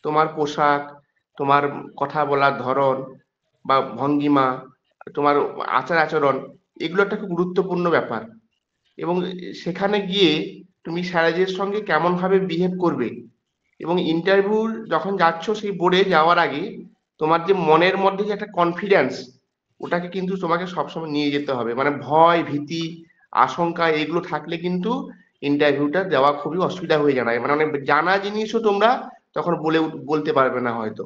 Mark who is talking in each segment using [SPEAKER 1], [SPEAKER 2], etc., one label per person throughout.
[SPEAKER 1] তোমার পোশাক, তোমার কথা বলার ধরন বা ভঙ্গিমা, তোমার আচার আচরণ, এগুলো একটা খুব গুরুত্বপূর্ণ ব্যাপার। এবং সেখানে গিয়ে তুমি স্যারেদের সঙ্গে কেমন ভাবে বিহেভ করবে, এবং ইন্টারভিউ যখন যাচ্ছ সেই বোর্ডে যাওয়ার আগে তোমার যে মনের মধ্যে যে একটা কনফিডেন্স, ওটাকে কিন্তু তোমাকে সবসময় নিয়ে যেতে হবে। মানে ভয় ভীতি আশঙ্কা এগুলো থাকলে কিন্তু ইন্টারভিউটা দেওয়া খুবই অসুবিধা হয়ে যায়। মানে অনেক জানা জিনিসও তোমরা তখন বলতে পারবে না হয়তো,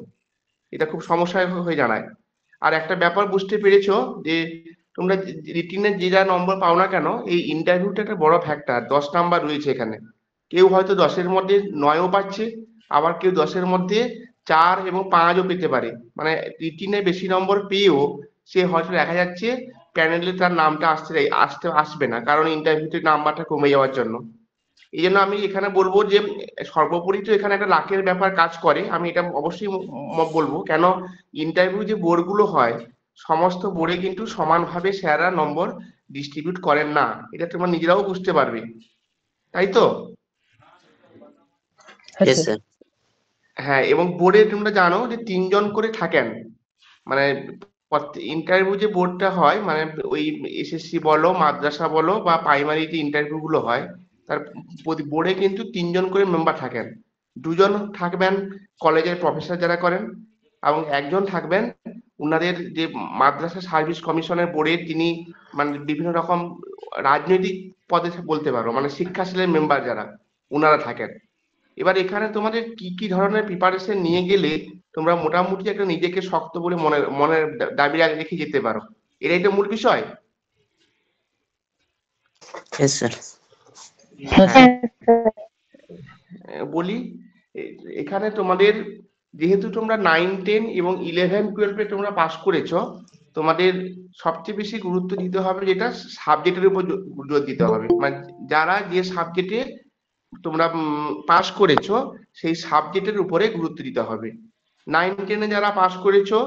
[SPEAKER 1] এটা খুব সমস্যা হয়ে দাঁড়ায়। আর একটা ব্যাপার বুঝতে পেরেছো যে তোমরা রিটিনে যে যা নম্বর পাও না কেন, এই ইন্টারভিউটা একটা বড় ফ্যাক্টর। 10 নাম্বার রয়েছে এখানে, কেউ হয়তো 10-এর মধ্যে 9ও পাচ্ছে, আবার কেউ 10-এর মধ্যে 4 এবং 5ও পেতে পারে। মানে রিটিনে বেশি নম্বর পেয়েও সে হয়তো দেখা যাচ্ছে প্যানেলে তার নামটা আসবে না, কারণ ইন্টারভিউতে নাম্বারটা কমে যাওয়ার জন্য। এই জন্য আমি এখানে বলবো যে সর্বোপরি তো এখানে একটা লাকের ব্যাপার কাজ করে, আমি এটা অবশ্যই বলবো। কেন, ইন্টারভিউ যে বোর্ডগুলো হয়, সমস্ত বোর্ডে কিন্তু সমানভাবে স্যাররা নম্বর ডিস্ট্রিবিউট করেন না, এটা তোমরা নিজেরাও বুঝতে পারবে, তাই তো?
[SPEAKER 2] Yes, sir.
[SPEAKER 1] হ্যাঁ, এবং বোর্ডে তোমরা জানো যে 3জন করে থাকেন। মানে ইন্টারভিউ যে বোর্ডটা হয়, মানে ওই এসএসসি বলো, মাদ্রাসা বলো, বা প্রাইমারি যে ইন্টারভিউ গুলো হয়, তার প্রতি বোর্ডে কিন্তু 3জন করে মেম্বার থাকেন। 2জন থাকবেন কলেজের প্রফেসর যারা করেন, এবং একজন থাকবেন উনাদের যে মাদ্রাসা সার্ভিস কমিশনের বোর্ডের, তিনি মানে বিভিন্ন রকম রাজনৈতিক পদে বলতে পারো, মানে শিক্ষা সেলের মেম্বার যারা, উনারা থাকেন। এবার এখানে তোমাদের কি কি ধরনের প্রিপারেশন নিয়ে গেলে তোমরা মোটামুটি একটা নিজেকে শক্ত বলে মনের দাবি রেখে যেতে পারো, এটাই তো মূল বিষয়।
[SPEAKER 2] Yes, sir.
[SPEAKER 1] হ্যাঁ, বলি, এখানে তোমাদের যেহেতু তোমরা 9-10 এবং 11-12-এ তোমরা পাস করেছো, তোমাদের সবচেয়ে বেশি গুরুত্ব দিতে হবে যেটা সাবজেক্টের উপর জোর দিতে হবে। মানে যারা যে সাবজেক্টে তোমরা পাস করেছো সেই সাবজেক্টের উপরে গুরুত্ব দিতে হবে। 9-10-এ যারা পাস করেছো,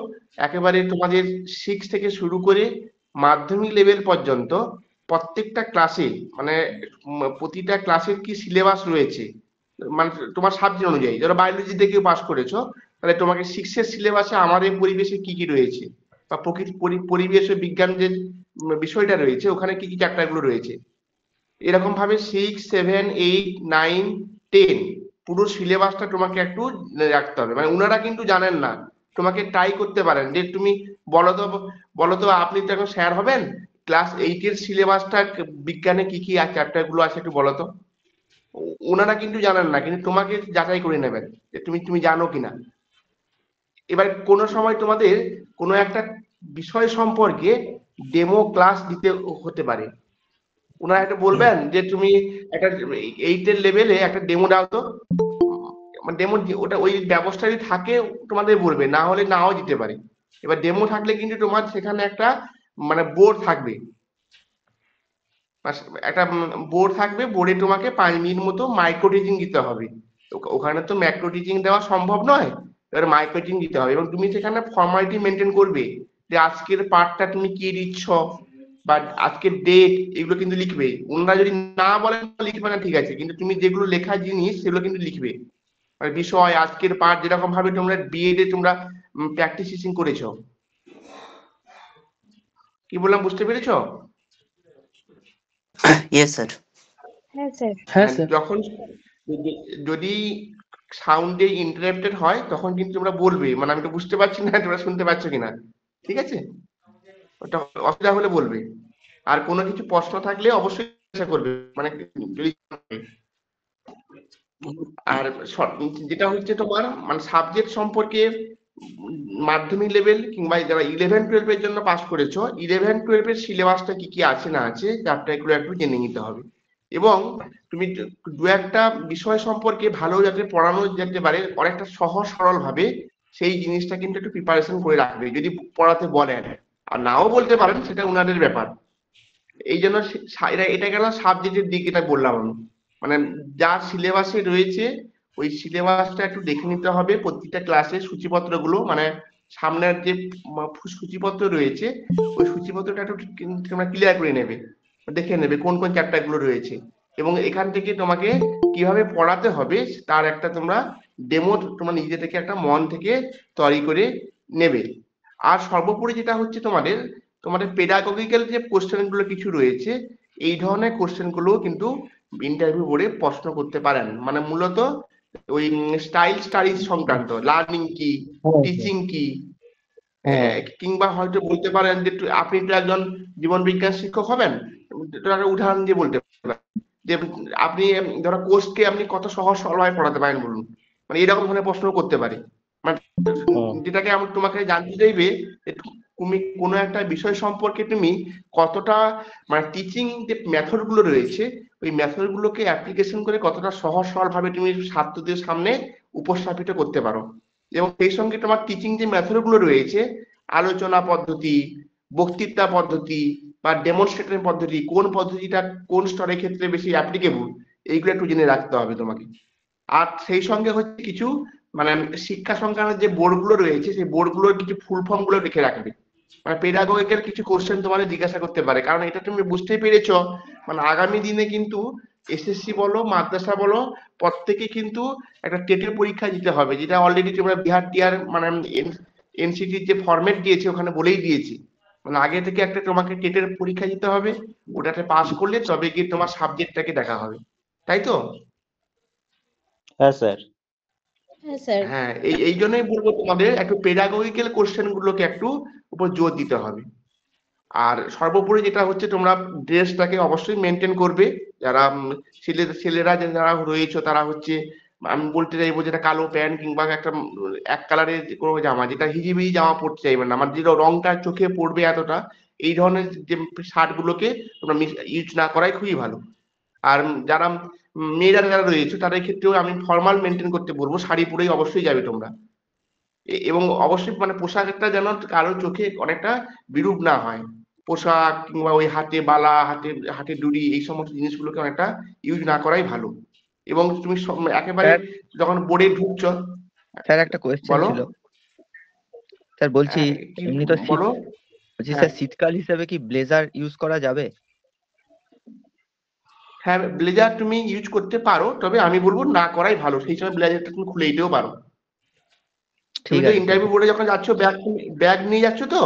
[SPEAKER 1] একেবারে তোমাদের 6 থেকে শুরু করে মাধ্যমিক লেভেল পর্যন্ত প্রত্যেকটা ক্লাসে, মানে প্রতিটা ক্লাসের কি সিলেবাস রয়েছে, মানে তোমার সাবজেক্ট অনুযায়ী। ধরো বায়োলজি থেকে পাস করেছো, তাহলে তোমাকে 6-এর সিলেবাসে আমাদের পরিবেশে কি কি রয়েছে, বা প্রকৃতি পরিবেশ ও বিজ্ঞান যে বিষয়টা রয়েছে, ওখানে কি কি চ্যাপ্টার গুলো রয়েছে, এরকম ভাবে 6, 7, 8, 9, 10 পুরো সিলেবাসটা তোমাকে একটু রাখতে হবে। মানে উনারা কিন্তু জানেন না, তোমাকে ট্রাই করতে পারেন যে তুমি বলো তো আপনি তো এখন স্যার হবেন, ক্লাস 8-এর সিলেবাসটা বিজ্ঞানে কি কি চ্যাপ্টার গুলো আছে একটু বলো তো। ওনারা কিন্তু জানেন না, কিন্তু তোমাকে যাচাই করে নেবেন যে তুমি তুমি জানো কিনা। এবার কোনো সময় তোমাদের কোনো একটা বিষয় সম্পর্কে ডেমো ক্লাস দিতে হতে পারে, ওনারা একটা বলবেন যে তুমি একটা 8-এর লেভেলে একটা ডেমো দাও তো। মানে ডেমো, ওটা ওই ব্যবস্থা যদি থাকে তোমাদের বলবে, না হলে নাও দিতে পারে। এবার ডেমো থাকলে কিন্তু তোমার সেখানে একটা মানে বোর্ড থাকবে, একটা বোর্ড থাকবে, বোর্ডে তোমাকে 5 মিনিট মতো মাইক্রো টিচিং দিতে হবে। ওখানে তো ম্যাক্রো টিচিং দেওয়া সম্ভব নয়, এবার মাইক্রো টিচিং দিতে হবে, এবং তুমি সেখানে ফর্মালিটি মেনটেন করবে যে আজকের পার্টটা তুমি কি দিচ্ছ, বা আজকের ডেট, এগুলো কিন্তু লিখবে। ওনারা যদি না বলেন লিখবে না, ঠিক আছে, কিন্তু তুমি যেগুলো লেখা জিনিস সেগুলো কিন্তু লিখবে। মানে বিষয় আজকের পার্ট, যেরকম ভাবে তোমরা বিএড এ তোমরা প্র্যাকটিস টিচিং করেছো। কি বললাম, বুঝতে পেরেছো?
[SPEAKER 2] Yes, sir.
[SPEAKER 3] হ্যাঁ স্যার।
[SPEAKER 1] হ্যাঁ, যখন যদি সাউন্ডে ইন্টারাপ্টেড হয় তখন কিন্তু তোমরা বলবে, মানে আমি তো বুঝতে পারছি না তোমরা শুনতে পাচ্ছ কিনা, ঠিক আছে? ওটা অসুবিধা হলে বলবে। আর কোনো কিছু প্রশ্ন থাকলে অবশ্যই জিজ্ঞাসা করবে, মানে যদি। আর যেটা হচ্ছে তোমার মানে সাবজেক্ট সম্পর্কে, মাধ্যমিক লেভেল কিংবা যারা 11-12-এর জন্য পাস করেছো, 11-12-এর সিলেবাসটা কি কি আছে না আছে চ্যাপ্টার গুলো একটু জেনে নিতে হবে। এবং তুমি দু একটা বিষয় সম্পর্কে ভালো যাতে পড়ানো যেতে পারে অনেকটা সহজ সরল ভাবে, সেই জিনিসটা কিন্তু একটু প্রিপারেশন করে রাখবে যদি পড়াতে বলেন। আর নাও বলতে পারেন, সেটা উনাদের ব্যাপার। এই জন্য এটা গেল সাবজেক্টের দিক, এটা বললাম আমি। মানে যা সিলেবাসে রয়েছে ওই সিলেবাসটা একটু দেখে নিতে হবে প্রত্যেকটা ক্লাসের সূচিপত্র গুলো, মানে সামনের যে সূচিপত্র রয়েছে ওই সূচিপত্রটা একটু তোমরা ক্লিয়ার করে নেবে, দেখে নেবে কোন কোন চ্যাপ্টার গুলো রয়েছে, এবং এখান থেকে তোমাকে কিভাবে পড়াতে হবে তার একটা তোমরা ডেমো তোমার নিজে থেকে একটা মন থেকে তৈরি করে নেবে। আর সর্বোপরি যেটা হচ্ছে তোমাদের তোমাদের পেডাগজিক্যাল যে কোশ্চেন গুলো কিছু রয়েছে, এই ধরনের কোশ্চেন গুলো কিন্তু ইন্টারভিউ বোর্ডে প্রশ্ন করতে পারেন, মানে মূলত ওই স্টাইল স্টাডিজ সংক্রান্ত, লার্নিং কি,
[SPEAKER 2] হ্যাঁ স্যার।
[SPEAKER 1] টিচিং কি,
[SPEAKER 2] হ্যাঁ
[SPEAKER 1] কিংবা হয়তো বলতে পারেন যে আপনি তো একজন জীবন বিজ্ঞান শিক্ষক হবেন, তো একটা উদাহরণ দিয়ে বলতে পারেন যে আপনি ধরো কোর্সকে আপনি কত সহজ সরলভাবে পড়াতে পারেন বলুন, মানে এরকম ধরনের প্রশ্ন করতে পারে। মানে
[SPEAKER 2] হ্যাঁ
[SPEAKER 1] যেটাকে আমি তোমাকে জানতে চাইবে যে তুমি কোনো একটা বিষয় সম্পর্কে তুমি কতটা, মানে টিচিং যে মেথড গুলো রয়েছে ওই মেথড গুলোকে অ্যাপ্লিকেশন করে কতটা সহজ সরল ভাবে তুমি ছাত্রদের সামনে উপস্থাপিত করতে পারো। এবং সেই সঙ্গে তোমার টিচিং যে মেথড গুলো রয়েছে, আলোচনা পদ্ধতি, বক্তৃতা পদ্ধতি বা ডেমনস্ট্রেটর পদ্ধতি, কোন পদ্ধতিটা কোন স্তরের ক্ষেত্রে বেশি অ্যাপ্লিকেবল, এইগুলো একটু জেনে রাখতে হবে তোমাকে। আর সেই সঙ্গে হচ্ছে কিছু মানে শিক্ষা সংক্রান্ত যে বোর্ড গুলো রয়েছে সেই বোর্ড গুলোর কিছু ফুল ফর্ম গুলো লিখে রাখবে। মানে পেডাগোগিক্যাল কিছু কোশ্চেন তোমাদের জিজ্ঞাসা করতে পারে, কারণ এটা তুমি বুঝতেই পেরেছো মানে আগামী দিনে কিন্তু এসএসসি বলো মাদ্রাসা বলো প্রত্যেকে কিন্তু একটা টেটের পরীক্ষা দিতে হবে, যেটা অলরেডি তোমরা বিহার টিয়ার মানে এনসিটির যে ফরম্যাট দিয়েছে ওখানে বলেই দিয়েছে, মানে আগে থেকে একটা তোমাকে টেটের পরীক্ষা দিতে হবে, ওটাতে পাস করলে তবে গিয়ে তোমার সাবজেক্টটাকে দেখা হবে, তাই তো?
[SPEAKER 2] হ্যাঁ স্যার।
[SPEAKER 3] হ্যাঁ স্যার।
[SPEAKER 1] হ্যাঁ, এই এই জন্যই বলবো তোমাদের একটু পেডাগোগিক্যাল কোশ্চেন গুলোকে একটু উপর জোর দিতে হবে। আর সর্বোপরি যেটা হচ্ছে তোমরা ড্রেসটাকে অবশ্যই মেনটেন করবে। যারা ছেলেরা যারা রয়েছে তারা হচ্ছে, আমি বলতে চাইবো যেটা কালো প্যান্ট কিংবা একটা এক কালারের কোনো জামা, যেটা হিজিবিজি জামা পরতে চাইবে না, আমার যেটা রংটা চোখে পড়বে এতটা, এই ধরনের যে শার্ট গুলোকে তোমরা ইউজ না করাই খুবই ভালো। আর যারা মেয়েরা যারা রয়েছে তাদের ক্ষেত্রেও আমি ফর্মাল মেনটেন করতে বলবো, শাড়ি পরেই অবশ্যই যাবে তোমরা। এবং অবশ্যই মানে পোশাকটা যেন কারো চোখে অনেকটা বিরূপ না হয়, পোশাক কিংবা ওই হাতে বালা, হাতে হাতে ডুরি, এই সমস্ত জিনিসগুলোকে অনেকটা ইউজ না করাই ভালো। এবং তুমি একেবারে
[SPEAKER 4] স্যার,
[SPEAKER 1] যখন বোর্ডে ঢুকছো।
[SPEAKER 4] স্যার একটা কোয়েশ্চেন
[SPEAKER 1] বলো।
[SPEAKER 4] ছিল। স্যার বলছি,
[SPEAKER 1] কি
[SPEAKER 4] এমনি তো শীত,
[SPEAKER 1] বলো।
[SPEAKER 4] বলছি
[SPEAKER 1] হ্যাঁ,
[SPEAKER 4] স্যার শীতকাল হিসেবে কি ব্লেজার ইউজ করা যাবে?
[SPEAKER 1] হ্যাঁ ব্লেজার তুমি ইউজ করতে পারো, তবে আমি বলবো না করাই ভালো, সেই সময় ব্লেজারটা তুমি খুলে দিতেও পারো। তুমি
[SPEAKER 4] ঠিক
[SPEAKER 1] তো
[SPEAKER 4] আছে স্যার।
[SPEAKER 1] ইন্টারভিউ বোর্ডে যখন যাচ্ছ ব্যাগ ব্যাগ নিয়ে যাচ্ছ তো,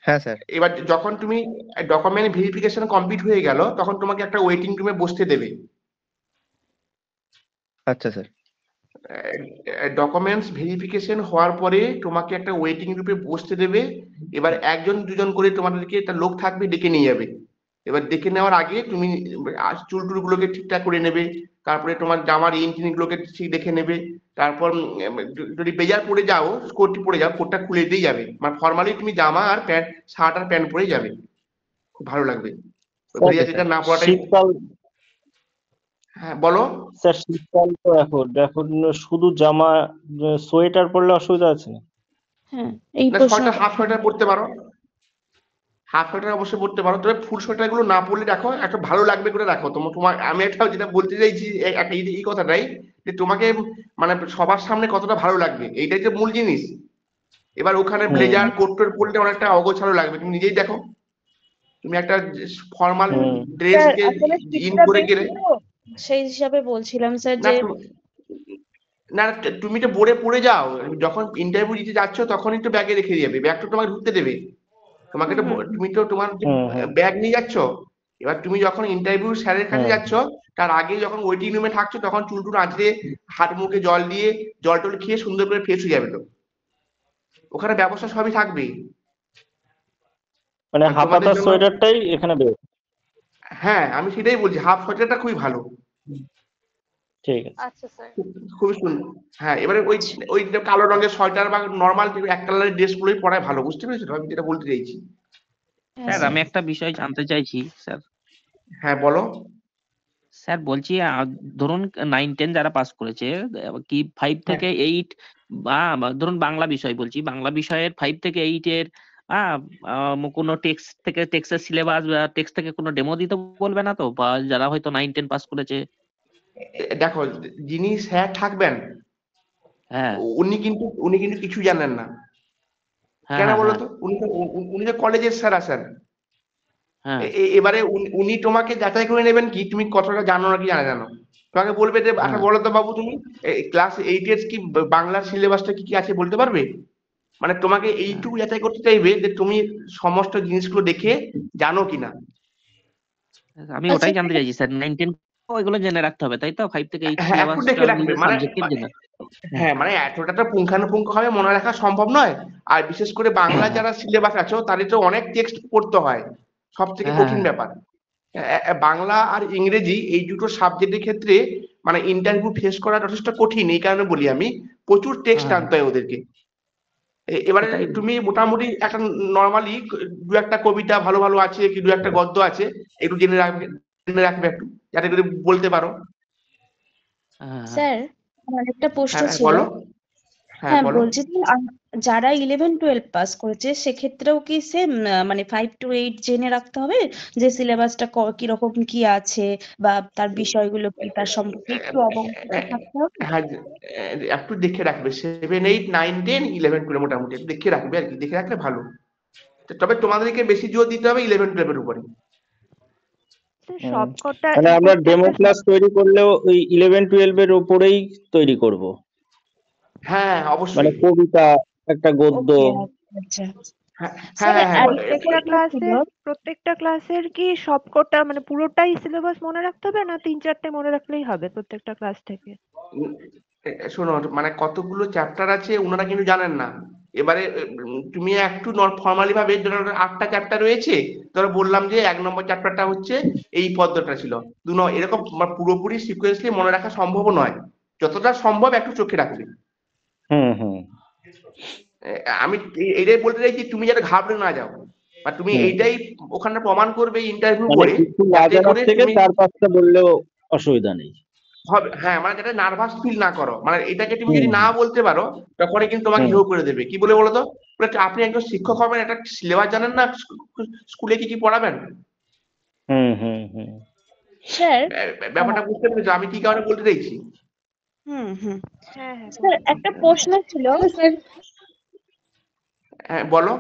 [SPEAKER 4] হ্যাঁ স্যার।
[SPEAKER 1] এবার যখন তুমি ডকুমেন্ট ভেরিফিকেশন কমপ্লিট হয়ে গেল তখন তোমাকে একটা ওয়েটিং রুমে বসতে দেবে।
[SPEAKER 4] আচ্ছা স্যার।
[SPEAKER 1] ডকুমেন্টস ভেরিফিকেশন হওয়ার পরে তোমাকে একটা ওয়েটিং রুমে বসতে দেবে। এবার একজন দুজন করে তোমাদেরকে একটা লোক থাকবে ডেকে নিয়ে যাবে। এবার ডেকে নেওয়ার আগে তুমি চুল টুল গুলোকে ঠিকঠাক করে নেবে, তারপরে তোমার জামার ইঞ্জিন গুলোকে ঠিক দেখে নেবে। তারপর যদি বেজার পরে যাও, কোটটি পরে যাও, কোটটা খুলে দিয়েই যাবে, মানে ফর্মালি তুমি জামা আর প্যান্ট, শার্ট আর প্যান্ট পরে যাবে, খুব ভালো লাগবে।
[SPEAKER 4] ওকে
[SPEAKER 1] ব্লেজার
[SPEAKER 4] স্যার।
[SPEAKER 1] না পরাটাই।
[SPEAKER 2] শীতকাল,
[SPEAKER 1] হ্যাঁ বলো।
[SPEAKER 2] স্যার শীতকাল তো এখন এখন শুধু জামা, সোয়েটার পরলে অসুবিধা আছে না?
[SPEAKER 3] হ্যাঁ, এই
[SPEAKER 1] না, সোয়েটার,
[SPEAKER 3] প্রশ্নটা।
[SPEAKER 1] হাফ সোয়েটার পরতে পারো, হাফ সোয়েটার অবশ্যই পরতে পারো, তবে ফুল সোয়েটার গুলো না পরলে রাখো, একটা ভালো লাগবে করে রাখো। তোমার তোমার আমি একটা যেটা বলতে চাইছি এই কথাটাই, যে তোমাকে মানে সবার সামনে কতটা ভালো লাগবে এইটাই তো মূল জিনিস। এবার ওখানে
[SPEAKER 2] হুম
[SPEAKER 1] ব্লেজার কোট টোট পরলে অনেকটা অগোছালো লাগবে, তুমি নিজেই দেখো। তুমি একটা ফর্মাল
[SPEAKER 2] হুম।
[SPEAKER 1] ড্রেস
[SPEAKER 3] স্যার
[SPEAKER 1] কে
[SPEAKER 3] আসলে
[SPEAKER 1] ইন
[SPEAKER 3] শীতটা
[SPEAKER 1] করে
[SPEAKER 3] বেশি
[SPEAKER 1] গেলে।
[SPEAKER 3] তো, সেই হিসাবে বলছিলাম স্যার
[SPEAKER 1] না
[SPEAKER 3] যে।
[SPEAKER 1] না, তুমি তো বোর্ডে পড়ে যাও, যখন ইন্টারভিউ দিতে যাচ্ছ তখনই তো ব্যাগে রেখে যাবে, ব্যাগ তো তোমাকে ঢুকতে দেবে। তোমাকে
[SPEAKER 3] হুম
[SPEAKER 1] তো
[SPEAKER 3] হুম
[SPEAKER 1] তুমি তো তোমার
[SPEAKER 2] হুম হুম
[SPEAKER 1] ব্যাগ নিয়ে যাচ্ছ। এবার তুমি যখন ইন্টারভিউ স্যারের কাছে
[SPEAKER 2] হুম।
[SPEAKER 1] যাচ্ছ তার আগে যখন ওয়েটিং রুমে থাকছো তখন চুল টুল আঁচড়ে হাত মুখে জল দিয়ে জল টল খেয়ে সুন্দর করে ফ্রেশ হয়ে যাবে তো, ওখানে ব্যবস্থা সবই থাকবে।
[SPEAKER 2] মানে
[SPEAKER 1] আর তোমাদের
[SPEAKER 2] হাফাতা
[SPEAKER 1] জন্য,
[SPEAKER 2] সোয়েটারটাই এখানে বের।
[SPEAKER 1] হ্যাঁ আমি সেটাই বলছি, হাফ সোয়েটারটা খুবই ভালো।
[SPEAKER 2] ঠিক আছে।
[SPEAKER 3] আচ্ছা স্যার।
[SPEAKER 1] খুবই সুন্দর। হ্যাঁ এবারে ওই ওই যে কালো রঙের সোয়েটার বা নর্মাল এক কালারের ড্রেস গুলোই পরাই ভালো, বুঝতে পেরেছো তো আমি যেটা বলতে চাইছি?
[SPEAKER 3] হ্যাঁ
[SPEAKER 5] স্যার
[SPEAKER 3] স্যার।
[SPEAKER 5] আমি একটা বিষয় জানতে চাইছি স্যার।
[SPEAKER 1] হ্যাঁ বলো।
[SPEAKER 5] স্যার বলছি ধরুন 9-10 যারা পাস করেছে, কি 5
[SPEAKER 1] হ্যাঁ,
[SPEAKER 5] থেকে 8 বা ধরুন বাংলা বিষয় বলছি, বাংলা বিষয়ের 5 থেকে 8 এর কোনো টেক্সট থেকে, টেক্সটের সিলেবাস বা টেক্সট থেকে কোনো ডেমো দিতে বলবে না তো? বা যারা হয়তো 9-10 পাস করেছে।
[SPEAKER 1] দেখো, যিনি স্যার থাকবেন
[SPEAKER 5] হ্যাঁ
[SPEAKER 1] উনি কিন্তু কিছু জানেন না।
[SPEAKER 5] হ্যাঁ
[SPEAKER 1] কেন
[SPEAKER 5] হ্যাঁ
[SPEAKER 1] বলো
[SPEAKER 5] হ্যাঁ
[SPEAKER 1] তো? উনি তো কলেজের স্যার আছেন।
[SPEAKER 5] হ্যাঁ
[SPEAKER 1] এবারে উনি তোমাকে যাচাই করে নেবেন কি তুমি কতটা জানো না কি জানো। তোমাকে বলবে যে আচ্ছা
[SPEAKER 4] হ্যাঁ
[SPEAKER 1] বলো তো বাবু তুমি ক্লাস 8 এর কি বাংলার সিলেবাসটা কি কি আছে বলতে পারবে? মানে তোমাকে
[SPEAKER 4] হ্যাঁ
[SPEAKER 1] এইটুকু যাচাই করতে চাইবে যে তুমি সমস্ত জিনিসগুলো দেখে জানো কিনা।
[SPEAKER 5] আমি
[SPEAKER 3] আচ্ছা
[SPEAKER 5] ওটাই জানতে চাইছি স্যার, 9-10 এগুলো জেনে রাখতে হবে তাই তো? 5 থেকে 8
[SPEAKER 1] হ্যাঁ একটু
[SPEAKER 5] সিলেবাসটা
[SPEAKER 1] দেখে রাখবে
[SPEAKER 5] নিজের
[SPEAKER 1] মানে
[SPEAKER 5] সাবজেক্টের জন্য। হ্যাঁ
[SPEAKER 1] হ্যাঁ মানে এতটা তো পুঙ্খানুপুঙ্খ ভাবে মনে রাখা সম্ভব নয়। আর বিশেষ করে বাংলা
[SPEAKER 5] হ্যাঁ
[SPEAKER 1] যারা সিলেবাস আছে তাদের তো অনেক টেক্সট পড়তে হয়, সব থেকে
[SPEAKER 5] হ্যাঁ
[SPEAKER 1] কঠিন ব্যাপার। বাংলা আর ইংরেজি এই দুটো সাবজেক্টের ক্ষেত্রে মানে ইন্টারভিউ ফেস করা যথেষ্ট কঠিন, এই কারণে বলি আমি প্রচুর টেক্সট
[SPEAKER 5] হ্যাঁ
[SPEAKER 1] আনতে হয় ওদেরকে। এবারে
[SPEAKER 5] সেটাই।
[SPEAKER 1] তুমি মোটামুটি একটা নর্মালি দু একটা কবিতা ভালো ভালো আছে কি দু একটা গদ্য আছে একটু জেনে রাখবে একটু, যাতে করে বলতে পারো।
[SPEAKER 5] হ্যাঁ
[SPEAKER 3] স্যার আমার একটা প্রশ্ন
[SPEAKER 1] হ্যাঁ হ্যাঁ,
[SPEAKER 3] ছিল।
[SPEAKER 1] বলো। হ্যাঁ
[SPEAKER 3] হ্যাঁ
[SPEAKER 1] বলো।
[SPEAKER 3] বলছি যে যারা 11-12 পাস করেছে সেক্ষেত্রেও কি সেম মানে 5 to 8 জেনে রাখতে হবে যে সিলেবাসটা কিরকম কি আছে বা তার বিষয়গুলো কি তার সম্পর্কে একটু অবগত থাকতে হবে?
[SPEAKER 1] হ্যাঁ একটু দেখে রাখবে 7, 8, 9, 10, 11, 12 মোটামুটি একটু দেখে রাখবে আর কি, দেখে রাখলে ভালো। তবে তোমাদেরকে বেশি জোর দিতে হবে 11-12 উপরে।
[SPEAKER 6] স্যার
[SPEAKER 2] হুম।
[SPEAKER 6] সবকটা
[SPEAKER 2] মানে আমরা ডেমো
[SPEAKER 6] প্রত্যেকটা
[SPEAKER 2] ক্লাস তৈরি করলেও ওই 11-12 এর ওপরেই তৈরি করব,
[SPEAKER 1] হ্যাঁ
[SPEAKER 2] মানে
[SPEAKER 1] অবশ্যই।
[SPEAKER 2] কবিতা, একটা গদ্য।
[SPEAKER 3] ওকে আচ্ছা।
[SPEAKER 1] হ্যাঁ
[SPEAKER 3] স্যার
[SPEAKER 1] হ্যাঁ হ্যাঁ
[SPEAKER 3] আরেকটা
[SPEAKER 6] প্রত্যেকটা
[SPEAKER 3] প্রশ্ন ছিল।
[SPEAKER 6] প্রত্যেকটা ক্লাসের কি সবকটা মানে পুরোটাই সিলেবাস মনে রাখতে হবে, না 3-4টে মনে রাখলেই হবে প্রত্যেকটা ক্লাস থেকে?
[SPEAKER 1] শোনো মানে কতগুলো চ্যাপ্টার আছে ওনারা কিন্তু জানেন না। এবারে তুমি একটু ফর্মালি ভাবে ধরো 8টা চ্যাপ্টার রয়েছে, ধরো বললাম যে 1 নম্বর চ্যাপ্টারটা হচ্ছে এই পদ্মটা ছিল, এরকম পুরোপুরি সিকোয়েন্সলি মনে রাখা সম্ভব নয়। যতটা সম্ভব একটু চোখে রাখবে।
[SPEAKER 2] হুম হুম
[SPEAKER 1] আমি এইটাই বলতে চাইছি তুমি যাতে ঘাবড়ে না যাও, বা তুমি
[SPEAKER 2] হুম।
[SPEAKER 1] এইটাই ওখানে প্রমাণ করবে ইন্টারভিউ
[SPEAKER 2] মানে
[SPEAKER 1] করে
[SPEAKER 2] কিছু না
[SPEAKER 1] যাতে
[SPEAKER 2] জানার
[SPEAKER 1] করে
[SPEAKER 2] থেকে
[SPEAKER 1] তুমি
[SPEAKER 2] 4-5টা বললেও অসুবিধা নেই।
[SPEAKER 1] হবে। হ্যাঁ মানে যাতে নার্ভাস ফিল না করো, মানে এটাকে তুমি যদি
[SPEAKER 2] হুম
[SPEAKER 1] না বলতে পারো তখনই কিন্তু তোমাকে
[SPEAKER 2] হুম
[SPEAKER 1] হেও করে দেবে। কি বলে বলো তো? বলে, আপনি একজন শিক্ষক হবেন, একটা সিলেবাস জানেন না স্কুলে কি কি পড়াবেন।
[SPEAKER 2] হুম হুম হুম
[SPEAKER 3] স্যার
[SPEAKER 1] ব্যাপারটা বুঝতে পেরেছো আমি কি কারণে বলতে চাইছি?
[SPEAKER 3] হুম হুম
[SPEAKER 6] হ্যাঁ হ্যাঁ
[SPEAKER 3] স্যার
[SPEAKER 6] বুঝতে
[SPEAKER 3] একটা
[SPEAKER 6] পেরেছি।
[SPEAKER 3] প্রশ্ন ছিল স্যার।
[SPEAKER 1] হ্যাঁ বলো।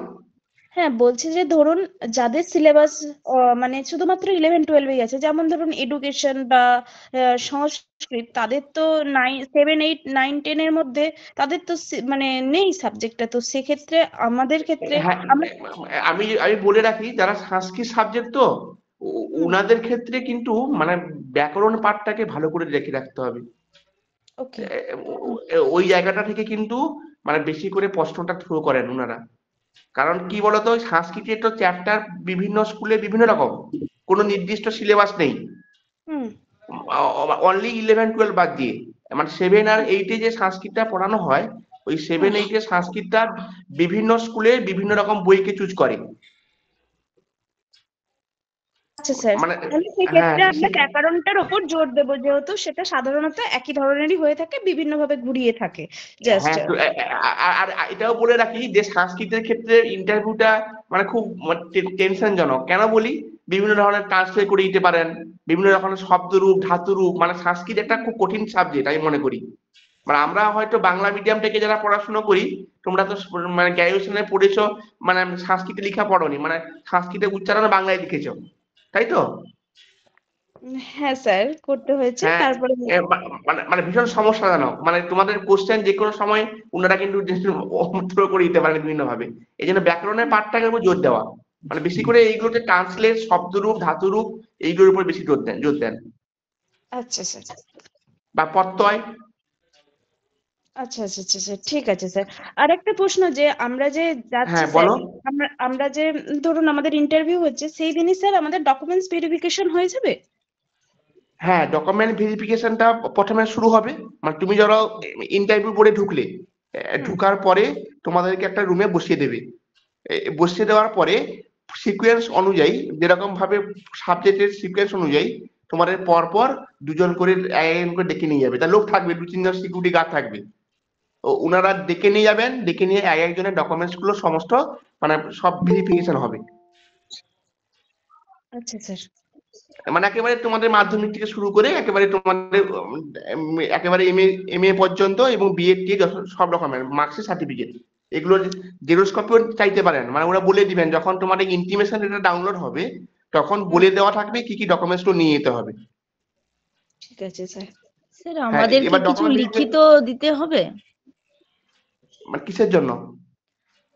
[SPEAKER 3] হ্যাঁ বলছি যে ধরুন যাদের সিলেবাস মানে শুধুমাত্র 11-12 আছে, যেমন ধরুন এডুকেশন বা সংস্কৃত, তাদের তো 7, 8, 9, 10 এর মধ্যে তাদের তো মানে নেই সাবজেক্টটা, তো সেক্ষেত্রে আমাদের ক্ষেত্রে
[SPEAKER 1] হ্যাঁ
[SPEAKER 3] আমরা
[SPEAKER 1] আমি আমি বলে রাখি যারা সংস্কৃত সাবজেক্ট তো
[SPEAKER 3] হুম
[SPEAKER 1] ওনাদের ক্ষেত্রে কিন্তু মানে ব্যাকরণ পাঠটাকে ভালো করে রেখে রাখতে হবে।
[SPEAKER 3] ওকে
[SPEAKER 1] ওই জায়গাটা থেকে কিন্তু মানে বেশি করে প্রশ্নটা থ্রো করেন ওনারা। কারণ কি বলতো ওই সংস্কৃতের তো চ্যাপ্টার বিভিন্ন স্কুলে বিভিন্ন রকম, কোনো নির্দিষ্ট সিলেবাস নেই।
[SPEAKER 3] হুম
[SPEAKER 1] অনলি 11-12 বাদ দিয়ে মানে 7 আর 8-এ যে সংস্কৃতটা পড়ানো হয়, ওই
[SPEAKER 3] হুম
[SPEAKER 1] 7-8-এ সংস্কৃতটা বিভিন্ন স্কুলে বিভিন্ন রকম বইকে চুজ করে।
[SPEAKER 3] আচ্ছা স্যার,
[SPEAKER 1] মানে
[SPEAKER 3] তাহলে
[SPEAKER 1] হ্যাঁ
[SPEAKER 3] সেক্ষেত্রে আমরা ব্যাকরণটার ওপর জোর দেবো, যেহেতু সেটা সাধারণত একই ধরনেরই হয়ে থাকে, বিভিন্নভাবে ঘুরিয়ে থাকে জাস্ট।
[SPEAKER 1] হ্যাঁ আর এটাও বলে রাখি যে সংস্কৃতের ক্ষেত্রে ইন্টারভিউটা মানে খুব টেনশন জনক। কেন বলি? বিভিন্ন ধরনের ট্রান্সলেট করে দিতে পারেন, বিভিন্ন রকমের শব্দরূপ ধাতুরূপ, মানে সংস্কৃত একটা খুব কঠিন সাবজেক্ট আমি মনে করি। মানে আমরা হয়তো বাংলা মিডিয়াম থেকে যারা পড়াশোনা করি, তোমরা তো মানে গ্র্যাজুয়েশনে পড়েছো, মানে সংস্কৃতে লেখা পড়োনি, মানে সংস্কৃতের উচ্চারণ বাংলায় লিখেছো, তাই তো?
[SPEAKER 3] হ্যাঁ স্যার করতে হয়েছে,
[SPEAKER 1] হ্যাঁ
[SPEAKER 3] তারপরে
[SPEAKER 1] মানে মানে ভীষণ সমস্যাজনক, মানে তোমাদের কোশ্চেন যে কোনো সময় ওনারা কিন্তু থ্রো করে দিতে পারেন বিভিন্ন ভাবে। এই জন্য ব্যাকরণের পাঠটাকে উপর জোর দেওয়া, মানে বেশি করে এইগুলোতে ট্রান্সলেট শব্দরূপ ধাতুরূপ এইগুলোর উপর বেশি জোর দেন
[SPEAKER 3] আচ্ছা স্যার
[SPEAKER 1] বা প্রত্যয়।
[SPEAKER 3] আচ্ছা আচ্ছা আচ্ছা আচ্ছা, ঠিক আছে স্যার। আর একটা প্রশ্ন, যে আমরা যে যাচ্ছি
[SPEAKER 1] হ্যাঁ
[SPEAKER 3] স্যার,
[SPEAKER 1] বলো।
[SPEAKER 3] আমরা যে ধরুন আমাদের ইন্টারভিউ হচ্ছে সেই দিনই স্যার আমাদের ডকুমেন্টস ভেরিফিকেশন হয়ে যাবে?
[SPEAKER 1] হ্যাঁ ডকুমেন্ট ভেরিফিকেশনটা প্রথমে শুরু হবে। মানে তুমি ধরো ইন্টারভিউ বোর্ডে ঢুকলে,
[SPEAKER 3] হুম
[SPEAKER 1] ঢুকার পরে তোমাদেরকে একটা রুমে বসিয়ে দেবে। বসিয়ে দেওয়ার পরে সিকোয়েন্স অনুযায়ী, যেরকম ভাবে সাবজেক্টের সিকোয়েন্স অনুযায়ী তোমাদের পরপর দুজন করে একজন করে ডেকে নিয়ে যাবে। তার লোক থাকবে, 2-3 জন সিকিউরিটি গার্ড থাকবে। ওনারা ডেকে নিয়ে যাবেন, ডেকে নিয়ে একজনের ডকুমেন্টস গুলো সমস্ত মানে সব ভেরিফিকেশন হবে।
[SPEAKER 3] আচ্ছা স্যার
[SPEAKER 1] মানে একেবারে তোমাদের মাধ্যমিক থেকে শুরু করে একেবারে তোমাদের একেবারে এমএ পর্যন্ত এবং বিএড টি সব রকমের মার্কসের সার্টিফিকেট, এগুলো জেরক্স কপিও চাইতে পারেন। মানে ওরা বলে দিবেন যখন তোমাদের ইন্টিমেশন এটা ডাউনলোড হবে তখন
[SPEAKER 3] হুম
[SPEAKER 1] বলে দেওয়া থাকবে কি কি ডকুমেন্টস গুলো নিয়ে যেতে হবে।
[SPEAKER 3] ঠিক আছে স্যার।
[SPEAKER 7] স্যার
[SPEAKER 1] হ্যাঁ,
[SPEAKER 7] আমাদের কি
[SPEAKER 1] এবার
[SPEAKER 7] কিছু
[SPEAKER 1] ডকুমেন্ট
[SPEAKER 7] লিখিত দিতে হবে?
[SPEAKER 1] মানে কিসের জন্য?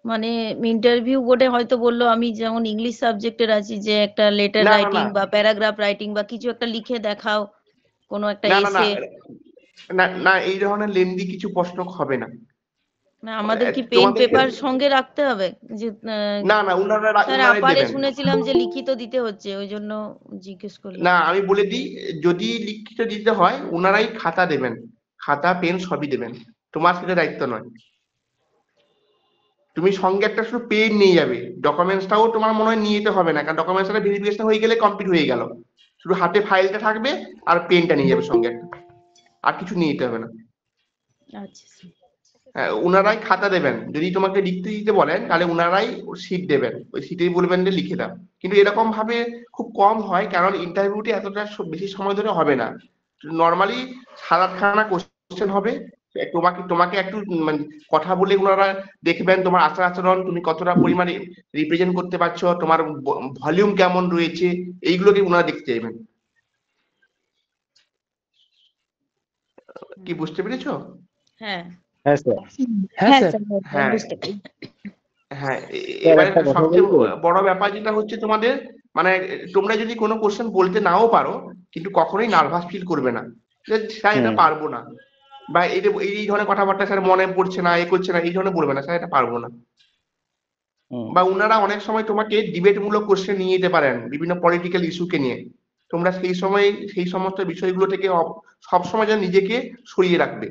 [SPEAKER 7] মানে ইন্টারভিউ বোর্ডে হয়তো বললো, আমি যেমন ইংলিশ সাবজেক্টের আছি, যে একটা লেটার
[SPEAKER 1] না না
[SPEAKER 7] রাইটিং
[SPEAKER 1] না
[SPEAKER 7] বা প্যারাগ্রাফ রাইটিং বা কিছু একটা লিখে দেখাও, কোনো একটা
[SPEAKER 1] না না না
[SPEAKER 7] এসে।
[SPEAKER 1] না না এই ধরনের লেন্দি কিছু প্রশ্ন হবে না।
[SPEAKER 7] আমাদের কি পেন
[SPEAKER 1] তোমাদের
[SPEAKER 7] পেপার সঙ্গে রাখতে হবে? যে
[SPEAKER 1] না না
[SPEAKER 7] স্যার
[SPEAKER 1] উনারাই
[SPEAKER 7] আপারে
[SPEAKER 1] দেবেন।
[SPEAKER 7] শুনেছিলাম যে লিখিত দিতে হচ্ছে, ওই জন্য জিজ্ঞেস করলাম।
[SPEAKER 1] না আমি বলে দিই, যদি লিখিত দিতে হয় উনারাই খাতা দেবেন, খাতা পেন সবই দেবেন, তোমার সেটা দায়িত্ব নয়। তুমি সঙ্গে একটা শুধু পেন নিয়ে যাবে, ডকুমেন্টসটাও তোমার মনে হয় নিয়ে যেতে হবে না, কারণ ডকুমেন্টসটা ভেরিফিকেশন হয়ে গেলে কমপ্লিট হয়ে গেল। শুধু হাতে ফাইলটা থাকবে আর পেনটা নিয়ে যাবে সঙ্গে একটা, আর কিছু নিয়ে যেতে হবে না।
[SPEAKER 7] আচ্ছা স্যার।
[SPEAKER 1] হ্যাঁ, উনারাই খাতা দেবেন। যদি তোমাকে লিখতে দিতে বলেন তাহলে উনারাই সিট দেবেন, ওই সিটেই বলবেন যে লিখে দাও। কিন্তু এরকম ভাবে খুব কম হয়, কারণ ইন্টারভিউটি এতটা বেশি সময় ধরে হবে না। নর্মালি 7-8খানা কোশ্চেন হবে। তোমাকে তোমাকে একটু মানে কথা বলে ওনারা দেখবেন, তোমার আচার আচরণ, তুমি কতটা পরিমাণে রিপ্রেজেন্ট করতে পারছো, তোমার ভলিউম কেমন রয়েছে, এইগুলোকে ওনারা দেখতে চাইবেন। কি বুঝতে পেরেছো?
[SPEAKER 7] হ্যাঁ।
[SPEAKER 2] হ্যাঁ স্যার।
[SPEAKER 3] হ্যাঁ স্যার,
[SPEAKER 1] হ্যাঁ
[SPEAKER 3] বুঝতে পারি।
[SPEAKER 1] হ্যাঁ,
[SPEAKER 2] স্যার
[SPEAKER 1] এবারে
[SPEAKER 2] একটা কথা
[SPEAKER 1] সবচেয়ে
[SPEAKER 2] বলবো?
[SPEAKER 1] বড় ব্যাপার যেটা হচ্ছে তোমাদের, মানে তোমরা যদি কোনো কোশ্চেন বলতে নাও পারো, কিন্তু কখনোই নার্ভাস ফিল করবে না যে স্যার এটা পারবো না, বা এই ধরনের কথাবার্তা স্যার মনে পড়ছে না, এ করছে না, এই ধরনের বলবে না স্যার এটা পারবো না। বা উনারা অনেক সময় তোমাকে ডিবেট মূলক কোশ্চেন নিয়ে যেতে পারেন বিভিন্ন পলিটিক্যাল ইস্যুকে নিয়ে। তোমরা সেই সময় সেই সমস্ত বিষয়গুলো থেকে সবসময় যেন নিজেকে সরিয়ে রাখবে,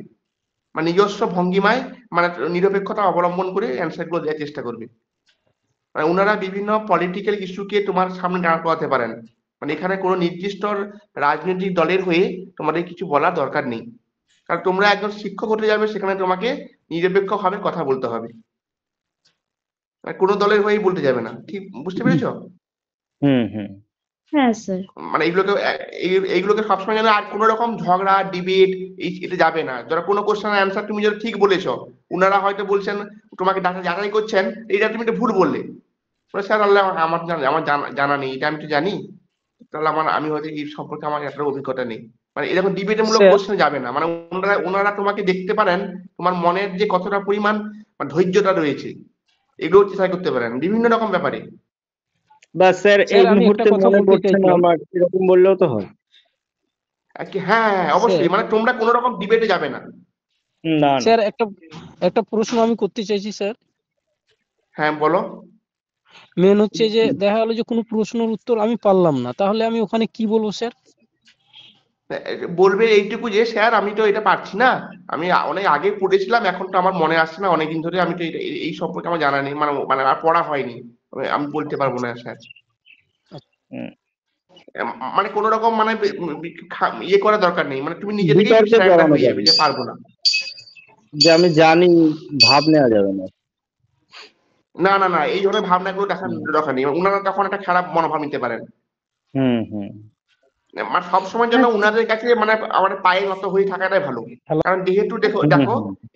[SPEAKER 1] মানে নিজস্ব ভঙ্গিমায়, মানে নিরপেক্ষতা অবলম্বন করে অ্যান্সার গুলো দেওয়ার চেষ্টা করবে। মানে ওনারা বিভিন্ন পলিটিক্যাল ইস্যুকে তোমার সামনে দাঁড় করাতে পারেন, মানে এখানে কোনো নির্দিষ্ট রাজনৈতিক দলের হয়ে তোমাদের কিছু বলার দরকার নেই, কারণ তোমরা একজন শিক্ষক হতে যাবে, সেখানে তোমাকে নিরপেক্ষভাবে কথা বলতে হবে, মানে কোনো দলের হয়েই বলতে যাবে না। ঠিক বুঝতে পেরেছো?
[SPEAKER 2] হুম হুম।
[SPEAKER 3] হ্যাঁ স্যার।
[SPEAKER 1] মানে এইগুলোকে সবসময় যেন আর কোনো রকম ঝগড়া ডিবেট এতে যাবে না। ধরো কোনো কোশ্চেন অ্যান্সার তুমি যদি ঠিক বলেছো, উনারা হয়তো বলছেন, তোমাকে ডাটা যাচাই করছেন, এইটা তুমি একটু ভুল বললে, স্যার আল্লাহ আমার জানা নেই, এটা আমি তো জানি, তাহলে আমি হয়তো এই সম্পর্কে আমার একটা অভিজ্ঞতা নেই। মানে এরকম ডিবেটের মূলক
[SPEAKER 2] স্যার
[SPEAKER 1] কোশ্চেনে যাবে না। মানে ওনারা তোমাকে দেখতে পারেন তোমার মনের যে কতটা পরিমাণ ধৈর্যটা রয়েছে, এগুলো চেষ্টা করতে পারেন বিভিন্ন রকম ব্যাপারে।
[SPEAKER 2] বা স্যার এই
[SPEAKER 8] স্যার আমি একটা
[SPEAKER 2] মুহূর্তে
[SPEAKER 8] কথা
[SPEAKER 2] মনে
[SPEAKER 8] বলতে
[SPEAKER 2] পড়ছে না
[SPEAKER 8] চাইছিলাম।
[SPEAKER 2] আমার, এরকম বললেও তো হয়?
[SPEAKER 1] হ্যাঁ হ্যাঁ অবশ্যই,
[SPEAKER 8] স্যার
[SPEAKER 1] মানে তোমরা কোনো রকম ডিবেটে যাবে না।
[SPEAKER 2] না না।
[SPEAKER 8] স্যার একটা প্রশ্ন আমি করতে চাইছি স্যার।
[SPEAKER 1] হ্যাঁ বলো।
[SPEAKER 8] মেন হচ্ছে যে দেখা গেলো যে কোনো প্রশ্নের উত্তর আমি পারলাম না, তাহলে আমি ওখানে কি বলবো স্যার?
[SPEAKER 1] বলবে এইটুকু যে স্যার আমি তো এটা পারছি না, আমি অনেক আগে পড়েছিলাম, এখন তো আমার মনে আসছে না, অনেকদিন ধরে আমি তো এই সম্পর্কে আমার জানা নেই, মানে মানে আর পড়া হয়নি, আমি বলতে পারবো না স্যার। মানে কোন রকম মানে ইয়ে করার দরকার নেই, মানে তুমি নিজে থেকেই
[SPEAKER 2] বিতর্কে
[SPEAKER 1] সারেন্ডার
[SPEAKER 2] জড়ানো
[SPEAKER 1] হয়ে
[SPEAKER 2] যাবে
[SPEAKER 1] যাবে
[SPEAKER 2] না।
[SPEAKER 1] যে পারবো না।
[SPEAKER 2] যে আমি জানি, ভাব নেওয়া যাবে না।
[SPEAKER 1] না না না এই ধরনের ভাবনাগুলো দেখার দরকার নেই, ওনারা তখন একটা খারাপ মনোভাব নিতে পারেন।
[SPEAKER 2] হুম হুম।
[SPEAKER 1] মানে সবসময় যেন উনাদের কাছে মানে আমার পায়ে নত হয়ে থাকাটাই ভালো, কারণ যেহেতু দেখো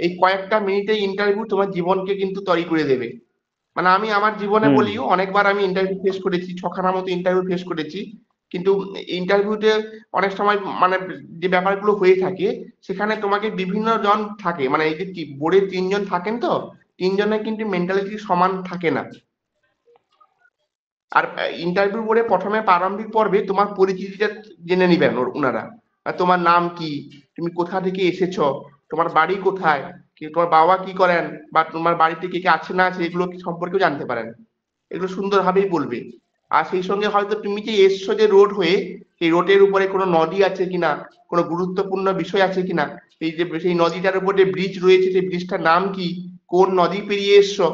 [SPEAKER 1] এই কয়েকটা মিনিটে ইন্টারভিউ তোমার জীবনকে কিন্তু তৈরি করে দেবে। মানে আমি আমার জীবনে বলি, অনেকবার আমি ইন্টারভিউ ফেস করেছি, 6খানার মতো ইন্টারভিউ ফেস করেছি, কিন্তু ইন্টারভিউতে অনেক সময় মানে যে ব্যাপারগুলো হয়ে থাকে, সেখানে তোমাকে বিভিন্ন জন থাকে, মানে এই যে বোর্ডে 3জন থাকেন, তো 3জনের কিন্তু মেন্টালিটি সমান থাকে না। আর ইন্টারভিউ বোর্ডে প্রথমে প্রারম্ভিক পর্বে তোমার পরিচিতিটা জেনে নিবেন ওনারা, তোমার নাম কি, তুমি কোথা থেকে এসেছো, তোমার বাড়ি কোথায়, তোমার বাবা কি করেন, বা তোমার বাড়িতে কে কে আছে না আছে, এগুলো সম্পর্কেও জানতে পারেন। এগুলো সুন্দরভাবেই বলবে। আর সেই সঙ্গে হয়তো তুমি যে এসছো যে রোড হয়ে, সেই রোডের উপরে কোনো নদী আছে কিনা, কোনো গুরুত্বপূর্ণ বিষয় আছে কিনা, এই যে সেই নদীটার উপরে ব্রিজ রয়েছে, সেই ব্রিজটার নাম কি, কোন নদী পেরিয়ে এসছো,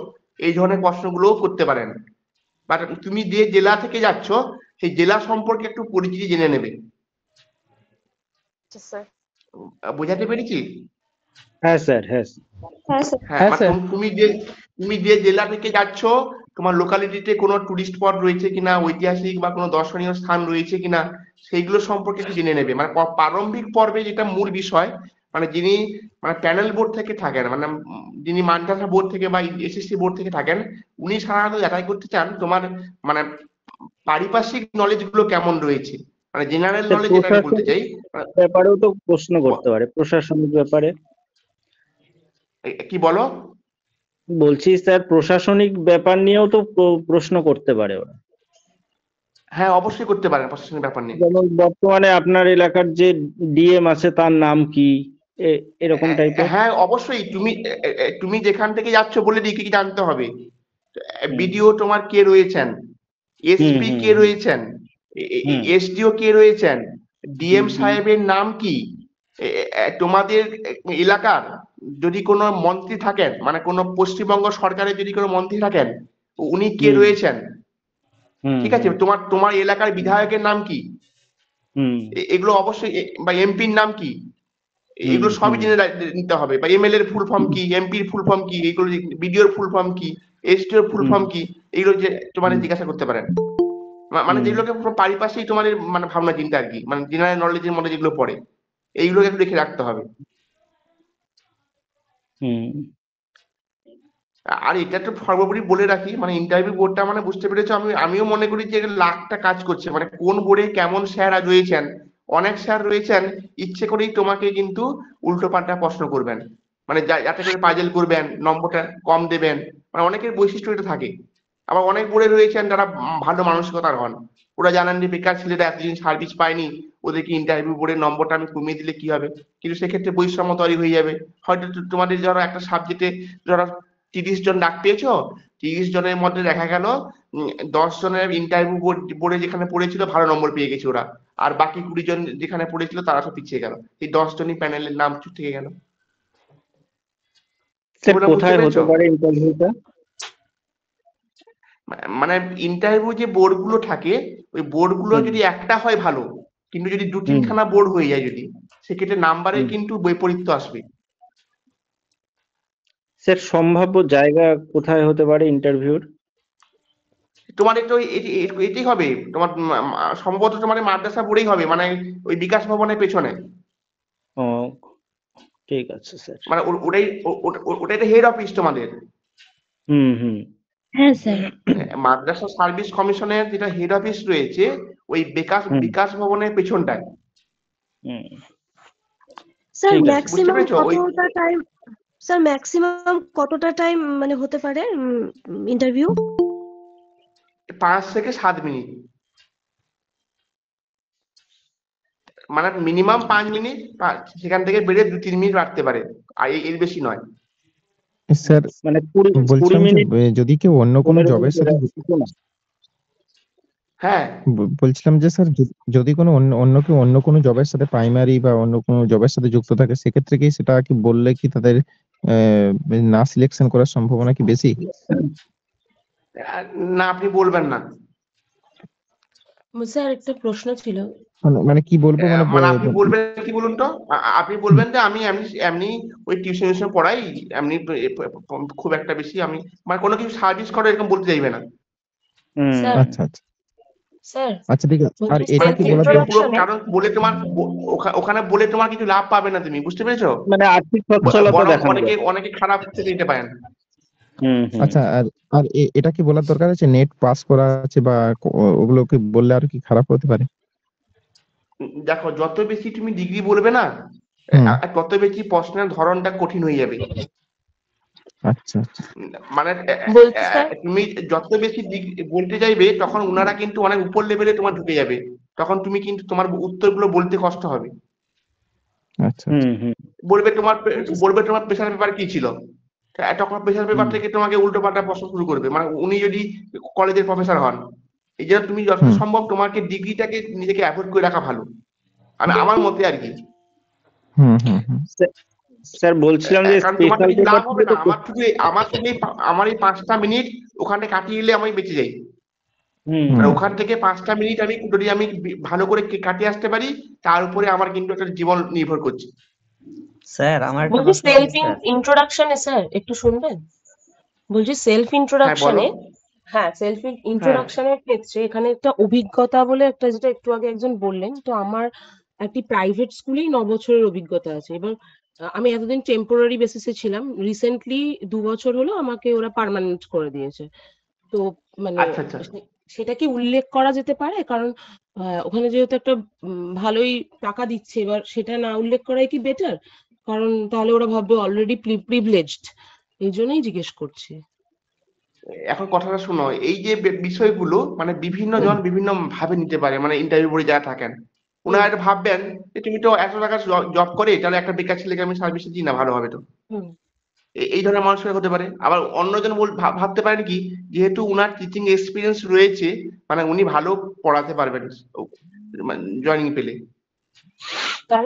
[SPEAKER 1] এই ধরনের প্রশ্নগুলোও করতে পারেন। বাট তুমি যে জেলা থেকে যাচ্ছ, সেই জেলা সম্পর্কে একটু পরিচিতি জেনে নেবে। বোঝাতে পেরেছি?
[SPEAKER 2] হ্যাঁ স্যার। হ্যাঁ
[SPEAKER 3] হ্যাঁ স্যার।
[SPEAKER 1] হ্যাঁ, মানে তুমি যে জেলা থেকে যাচ্ছ, তোমার লোকালিটিতে কোনো টুরিস্ট স্পট রয়েছে কিনা, ঐতিহাসিক বা কোনো দর্শনীয় স্থান রয়েছে কিনা, সেইগুলো সম্পর্কে একটু জেনে নেবে। মানে প্রারম্ভিক পর্বে যেটা মূল বিষয়, মানে যিনি মানে প্যানেল বোর্ড থেকে থাকেন, মানে যিনি মাদ্রাসা বোর্ড থেকে বা এসএসসি বোর্ড থেকে থাকেন, উনি সাধারণত যাচাই করতে চান তোমার মানে পারিপার্শ্বিক নলেজ গুলো কেমন রয়েছে, মানে জেনারেল
[SPEAKER 2] স্যার
[SPEAKER 1] নলেজ যেটা আমি বলতে
[SPEAKER 2] প্রশাসনিক
[SPEAKER 1] চাই, মানে
[SPEAKER 2] ব্যাপারেও তো প্রশ্ন করতে পারে, প্রশাসনিক ব্যাপারে।
[SPEAKER 1] কি বলো?
[SPEAKER 2] বলছি স্যার প্রশাসনিক ব্যাপার নিয়েও তো প্রশ্ন করতে পারে ওরা।
[SPEAKER 1] হ্যাঁ, অবশ্যই করতে পারেন প্রশাসনিক ব্যাপার নিয়ে।
[SPEAKER 2] যেমন বর্তমানে আপনার এলাকার যে ডিএম আছে তার নাম কি, এরকম টাইপের।
[SPEAKER 1] হ্যাঁ, অবশ্যই। তুমি যেখান থেকে যাচ্ছ বলে কি কি জানতে হবে। বিডিও তোমার কে রয়েছেন, এসপি কে রয়েছেন, এসডিও কে রয়েছেন, ডিএম সাহেবের নাম কি, তোমাদের এলাকার যদি কোনো মন্ত্রী থাকেন, মানে কোনো পশ্চিমবঙ্গ সরকারের যদি কোনো মন্ত্রী থাকেন, উনি কে রয়েছেন, ঠিক আছে, তোমার এলাকার বিধায়কের নাম কি, এগুলো অবশ্যই, বা এমপির নাম কি, এগুলো সবই জেনে নিতে হবে। বা এমএলএ এর ফুল ফর্ম কি, এমপির ফুল ফর্ম কি, এগুলো বিডিওর ফুল ফর্ম কি, এসডিওর ফুল ফর্ম কি, এগুলো যে তোমার জিজ্ঞাসা করতে পারেন। মানে যেগুলোকে পারিপার্শ্বিক তোমার মানে ভাবনা চিন্তা আর কি, মানে জেনারেল নলেজের মধ্যে যেগুলো পড়ে, এইগুলোকে একটু দেখে রাখতে হবে। আর এটা তো সর্বোপরি বলে রাখি, মানে ইন্টারভিউ বোর্ডটা মানে বুঝতে পেরেছো, আমিও মনে করি যে লাখটা কাজ করছে। মানে কোন বোর্ডে কেমন স্যার রয়েছেন, অনেক স্যার রয়েছেন ইচ্ছে করেই তোমাকে কিন্তু উল্টো পাল্টা প্রশ্ন করবেন, মানে যাতে করে পাজেল করবেন, নম্বরটা কম দেবেন, মানে অনেকের বৈশিষ্ট্য এটা থাকে। আবার অনেক বোর্ডে রয়েছেন যারা ভালো মানসিকতার হন, ওরা জানেন যে বেকার ছেলেরা এতদিন সার্ভিস পায়নি, ওদেরকে ইন্টারভিউ বোর্ডের নম্বরটা আমি কমিয়ে দিলে কি হবে, কিন্তু সেক্ষেত্রে বৈষম্য তৈরি হয়ে যাবে। হয়তো তোমাদের যারা একটা সাবজেক্টে যারা 30 জন ডাক পেয়েছো, 30 জনের মধ্যে দেখা গেল 10 জনের ইন্টারভিউ বোর্ডে যেখানে পড়েছিল ভালো নম্বর পেয়ে গেছে ওরা, আর বাকি 20 জন যেখানে পড়েছিল তারা সব পিছিয়ে গেল। এই 10 জনই প্যানেলের নাম থেকে গেল।
[SPEAKER 2] কোথায় হতে পারে ইন্টারভিউটা?
[SPEAKER 1] মানে ইন্টারভিউ যে বোর্ড গুলো থাকে, ওই বোর্ড গুলো যদি একটা হয় ভালো, কিন্তু যদি 2-3খানা বোর্ড হয়ে যায় যদি, সেক্ষেত্রে নাম্বারে কিন্তু বৈপরীত্য আসবে।
[SPEAKER 2] স্যার সম্ভাব্য জায়গা কোথায় হতে পারে ইন্টারভিউর?
[SPEAKER 1] তোমার একটু এটাই হবে, তোমার সম্ভবত তোমার মাদ্রাসা বোর্ডেই হবে, মানে ওই বিকাশ ভবনের পেছনে।
[SPEAKER 2] ও ঠিক আছে স্যার।
[SPEAKER 1] মানে ওটাই তো হেড অফিস তোমাদের।
[SPEAKER 3] হ্যাঁ স্যার।
[SPEAKER 1] মাদ্রাসা সার্ভিস কমিশনের যেটা হেড অফিস রয়েছে ওই বিকাশ ভবনের পেছনটায়।
[SPEAKER 9] স্যার ম্যাক্সিমাম কতটা টাইম মানে হতে পারে ইন্টারভিউ?
[SPEAKER 1] 5 থেকে 7 মিনিট, মানে মিনিমাম 5 মিনিট, সেখান থেকে বেড়ে 2-3 মিনিট রাখতে পারে, আর এর বেশি নয়।
[SPEAKER 10] স্যার
[SPEAKER 2] মানে 20 মিনিট
[SPEAKER 10] যদি কেউ অন্য কোনো জবের সাথে,
[SPEAKER 1] হ্যাঁ
[SPEAKER 10] বলছিলাম যে স্যার যদি কোনো অন্য কেউ অন্য কোনো জবের সাথে প্রাইমারি বা অন্য কোনো জবের সাথে যুক্ত থাকে, সেক্ষেত্রে কি সেটা কি বললে কি তাদের না সিলেকশন করার সম্ভাবনা কি বেশি?
[SPEAKER 1] না, আপনি বলবেন না।
[SPEAKER 9] স্যার একটা প্রশ্ন ছিল,
[SPEAKER 10] মানে কি বলবো,
[SPEAKER 1] মানে আপনি বলবেন কি বলুন তো, আপনি বলবেন যে আমি এমনি ওই টিউশন পড়াই, এমনি খুব একটা বেশি আমি মানে কোনো কিছু সার্ভিস করে এরকম বলতে চাইবে না।
[SPEAKER 10] আচ্ছা আচ্ছা
[SPEAKER 9] স্যার
[SPEAKER 10] আচ্ছা ঠিক আছে। আর এটা কি বলা দরকার?
[SPEAKER 1] কারণ বলে তোমার ওখানে বলে তোমার কিছু লাভ পাবে না, তুমি বুঝতে পেরেছো?
[SPEAKER 2] মানে আর্থিক সচ্ছলতা দেখানো যায়।
[SPEAKER 1] অনেকে খারাপ থেকে দিতে পারেন।
[SPEAKER 10] আচ্ছা, আর এটা কি বলার দরকার আছে নেট পাস করা আছে বা ওগুলো কি বললে আর কি খারাপ হতে পারে?
[SPEAKER 1] দেখো, যত বেশি তুমি ডিগ্রি বলবে না, তত বেশি প্রশ্নের ধরনটা কঠিন হয়ে যাবে।
[SPEAKER 10] আচ্ছা
[SPEAKER 1] মানে তুমি যত বেশি বলতে চাইবে, তখন ওনারা কিন্তু অনেক উপর লেভেলে তোমার ঢুকে যাবে, তখন তুমি কিন্তু তোমার উত্তরগুলো বলতে কষ্ট হবে।
[SPEAKER 10] আচ্ছা
[SPEAKER 1] বলবে তোমার প্রেশার পেপার কি ছিল, তখন প্রেশার পেপার থেকে তোমাকে উল্টো পাল্টা প্রশ্ন শুরু করবে। মানে উনি যদি কলেজের প্রফেসর হন, এই জন্য তুমি যত সম্ভব তোমাকে ডিগ্রিটাকে নিজেকে অ্যাভয়েড করে রাখা ভালো, আমার মতে আর কি।
[SPEAKER 2] স্যার বলছিলাম যে স্পেশাল
[SPEAKER 1] লাভ হবে না, আমার এই 5টা মিনিট ওখানে কাটিয়ে এলে আমি বেঁচে যাই। ওখান থেকে 5টা মিনিট যদি আমি ভালো করে কাটিয়ে আসতে পারি, তার উপরে আমার কিন্তু একটা জীবন নির্ভর করছে।
[SPEAKER 11] স্যার আমার
[SPEAKER 9] বলছি সেলফ ইন্ট্রোডাকশনে, স্যার একটু শুনবেন? বলছি সেলফ ইন্ট্রোডাকশনের ক্ষেত্রে এখানে একটা অভিজ্ঞতা বলে একটা, যেটা একটু আগে একজন বললেন, তো আমার একটি প্রাইভেট স্কুলেই 9 বছরের অভিজ্ঞতা আছে। এবার আমি এতদিন টেম্পোরারি বেসিসে ছিলাম, রিসেন্টলি 2 বছর হলো আমাকে ওরা পার্মানেন্ট করে দিয়েছে। তো মানে সেটা কি উল্লেখ করা যেতে পারে? কারণ ওখানে যেহেতু একটা ভালোই টাকা দিচ্ছে, এবার সেটা না উল্লেখ করাই কি বেটার? কারণ তাহলে ওরা ভাববে অলরেডি প্রিভিলেজড, এই জন্যই জিজ্ঞেস করছি।
[SPEAKER 1] এখন কথাটা শোনো, এই যে বিষয়গুলো মানে বিভিন্ন জন বিভিন্ন ভাবে নিতে পারে, মানে ইন্টারভিউ বোর্ডে যারা থাকেন ওনারা এটা ভাববেন যে তুমি তো এত টাকা জব করে তাহলে একটা বেকার ছেলেকে আমি সার্ভিসে দিই না, ভালো হবে তো।
[SPEAKER 9] হুম।
[SPEAKER 1] এই ধরনের মানুষের হতে পারে। আবার অন্যজন ভাবতে পারেন কি, যেহেতু উনার টিচিং এক্সপিরিয়েন্স রয়েছে মানে উনি ভালো পড়াতে পারবেন জয়েনিং পেলে।
[SPEAKER 9] স্যার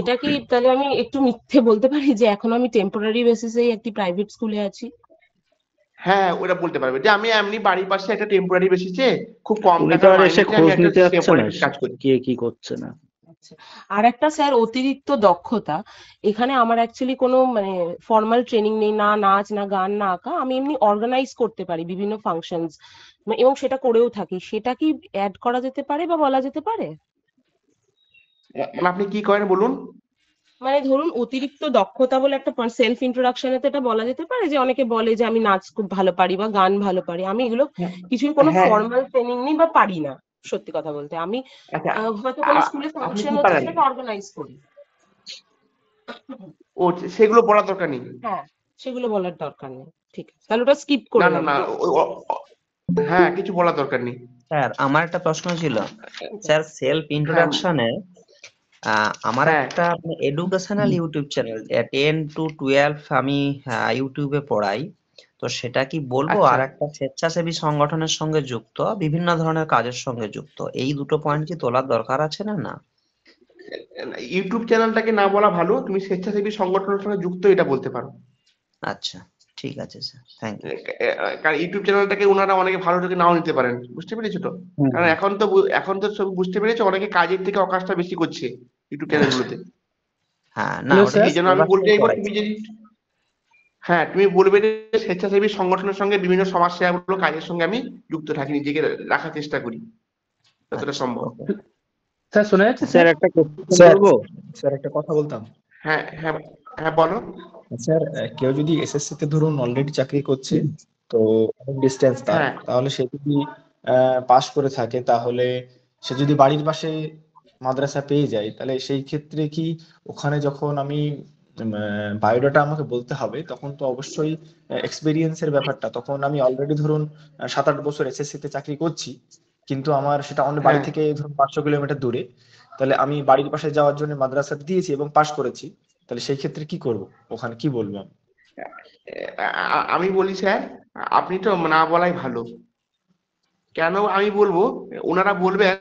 [SPEAKER 9] এটা কি তাহলে আমি একটু মিথ্যে বলতে পারি যে এখন আমি টেম্পোরারি বেসিসেই একটি প্রাইভেট স্কুলে আছি?
[SPEAKER 1] হ্যাঁ, ওরা বলতে পারবে যে আমি এমনি বাড়ির পাশে একটা টেম্পোরারি বেসিসে খুব কম
[SPEAKER 2] উনি তো
[SPEAKER 1] টাকার
[SPEAKER 2] আর এসে
[SPEAKER 1] মাইনেতে
[SPEAKER 2] খোঁজ
[SPEAKER 1] আমি একটা
[SPEAKER 2] নিতে যাচ্ছে না
[SPEAKER 1] টেম্পোরারি কাজ করি।
[SPEAKER 2] কে কি করছে না।
[SPEAKER 9] আর একটা স্যার অতিরিক্ত দক্ষতা, এখানে আমার অ্যাকচুয়ালি কোনো মানে ফর্মাল ট্রেনিং নেই, না নাচ না গান না আঁকা, আমি এমনি অর্গানাইজ করতে পারি বিভিন্ন ফাংশনস এবং সেটা করেও থাকি, সেটা কি অ্যাড করা যেতে পারে বা বলা যেতে পারে?
[SPEAKER 1] মানে আপনি কি করেন বলুন?
[SPEAKER 9] মানে ধরুন অতিরিক্ত দক্ষতা বলে একটা সেলফ ইন্ট্রোডাকশনে তো এটা বলা যেতে পারে যে অনেকে বলে যে আমি নাচ খুব ভালো পারি বা গান ভালো পারি, আমি এগুলো কিছুই কোনো
[SPEAKER 1] হ্যাঁ।
[SPEAKER 9] ফর্মাল ট্রেনিং নেই বা পারি না, সত্যি কথা বলতে। আমি
[SPEAKER 1] আচ্ছা,
[SPEAKER 9] হয়তো কোনো স্কুলে
[SPEAKER 1] আপনি
[SPEAKER 9] ফাংশন
[SPEAKER 1] কি
[SPEAKER 9] হচ্ছে
[SPEAKER 1] পারেন?
[SPEAKER 9] সেটাকে অর্গানাইজ করি।
[SPEAKER 1] ও, সেগুলো বলার দরকার নেই।
[SPEAKER 9] হ্যাঁ, সেগুলো বলার দরকার নেই, ঠিক আছে, তাহলে ওটা স্কিপ
[SPEAKER 1] না
[SPEAKER 9] করে
[SPEAKER 1] না
[SPEAKER 9] নেবো।
[SPEAKER 1] না, হ্যাঁ কিছু বলার দরকার নেই।
[SPEAKER 11] স্যার আমার একটা প্রশ্ন ছিল স্যার, সেলফ ইন্ট্রোডাকশনে আমার
[SPEAKER 1] হ্যাঁ।
[SPEAKER 11] একটা এডুকেশনাল ইউটিউব চ্যানেল 10 to 12 আমি ইউটিউবে পড়াই, তো সেটা কি বলবো?
[SPEAKER 1] আচ্ছা।
[SPEAKER 11] আর একটা স্বেচ্ছাসেবী সংগঠনের সঙ্গে যুক্ত, বিভিন্ন ধরনের কাজের সঙ্গে যুক্ত, এই দুটো পয়েন্ট কি তোলার দরকার আছে না? না,
[SPEAKER 1] ইউটিউব চ্যানেলটাকে না বলা ভালো, তুমি স্বেচ্ছাসেবী সংগঠনের সঙ্গে যুক্ত এটা বলতে পারো।
[SPEAKER 11] আচ্ছা ঠিক আছে স্যার, থ্যাংক ইউ।
[SPEAKER 1] কারণ ইউটিউব চ্যানেলটাকে ওনারা অনেকে ভালো থেকে নাও নিতে পারেন, বুঝতে পেরেছো তো? কারণ এখন তো সব বুঝতে পেরেছো, অনেকে কাজের থেকে অকাজটা বেশি করছে ইউটিউব চ্যানেলগুলোতে।
[SPEAKER 11] হ্যাঁ না, ওটা
[SPEAKER 1] এই জন্য আমি বলতে চাইবো তুমি যদি তুমি বলবে যে স্বেচ্ছাসেবী সংগঠনের সঙ্গে বিভিন্ন সমাজসেবামূলক কাজের সঙ্গে আমি যুক্ত থাকি, নিজেকে রাখার চেষ্টা করি যতটা সম্ভব।
[SPEAKER 12] স্যার শোনা যাচ্ছে?
[SPEAKER 2] স্যার একটা কোশ্চেন
[SPEAKER 12] স্যার
[SPEAKER 2] করবো?
[SPEAKER 12] স্যার একটা কথা বলতাম।
[SPEAKER 1] হ্যাঁ হ্যাঁ হ্যাঁ বলো।
[SPEAKER 12] স্যার কেউ যদি এসএসসি তে ধরুন অলরেডি চাকরি করছে, তো অনেক ডিস্টেন্স তার,
[SPEAKER 1] হ্যাঁ।
[SPEAKER 12] তাহলে সে যদি পাস করে থাকে, তাহলে সে যদি বাড়ির পাশে মাদ্রাসা পেয়ে যায়, তাহলে সেই ক্ষেত্রে কি ওখানে যখন আমি বায়োডাটা আমাকে বলতে হবে, তখন তো অবশ্যই এক্সপিরিয়েন্সের ব্যাপারটা, তখন আমি অলরেডি ধরুন 7-8 বছর এসএসসি তে চাকরি করছি, কিন্তু আমার সেটা অন্য বাড়ি
[SPEAKER 1] হ্যাঁ।
[SPEAKER 12] থেকে ধরুন 500 কিলোমিটার দূরে, তাহলে আমি বাড়ির পাশে যাওয়ার জন্য মাদ্রাসা দিয়েছি এবং পাস করেছি, তাহলে সেই ক্ষেত্রে কি করব? ওখানে কি বলবো আমি?
[SPEAKER 1] আমি বলি স্যার, আপনি তো না বলাই ভালো। কেন আমি বলবো, ওনারা বলবেন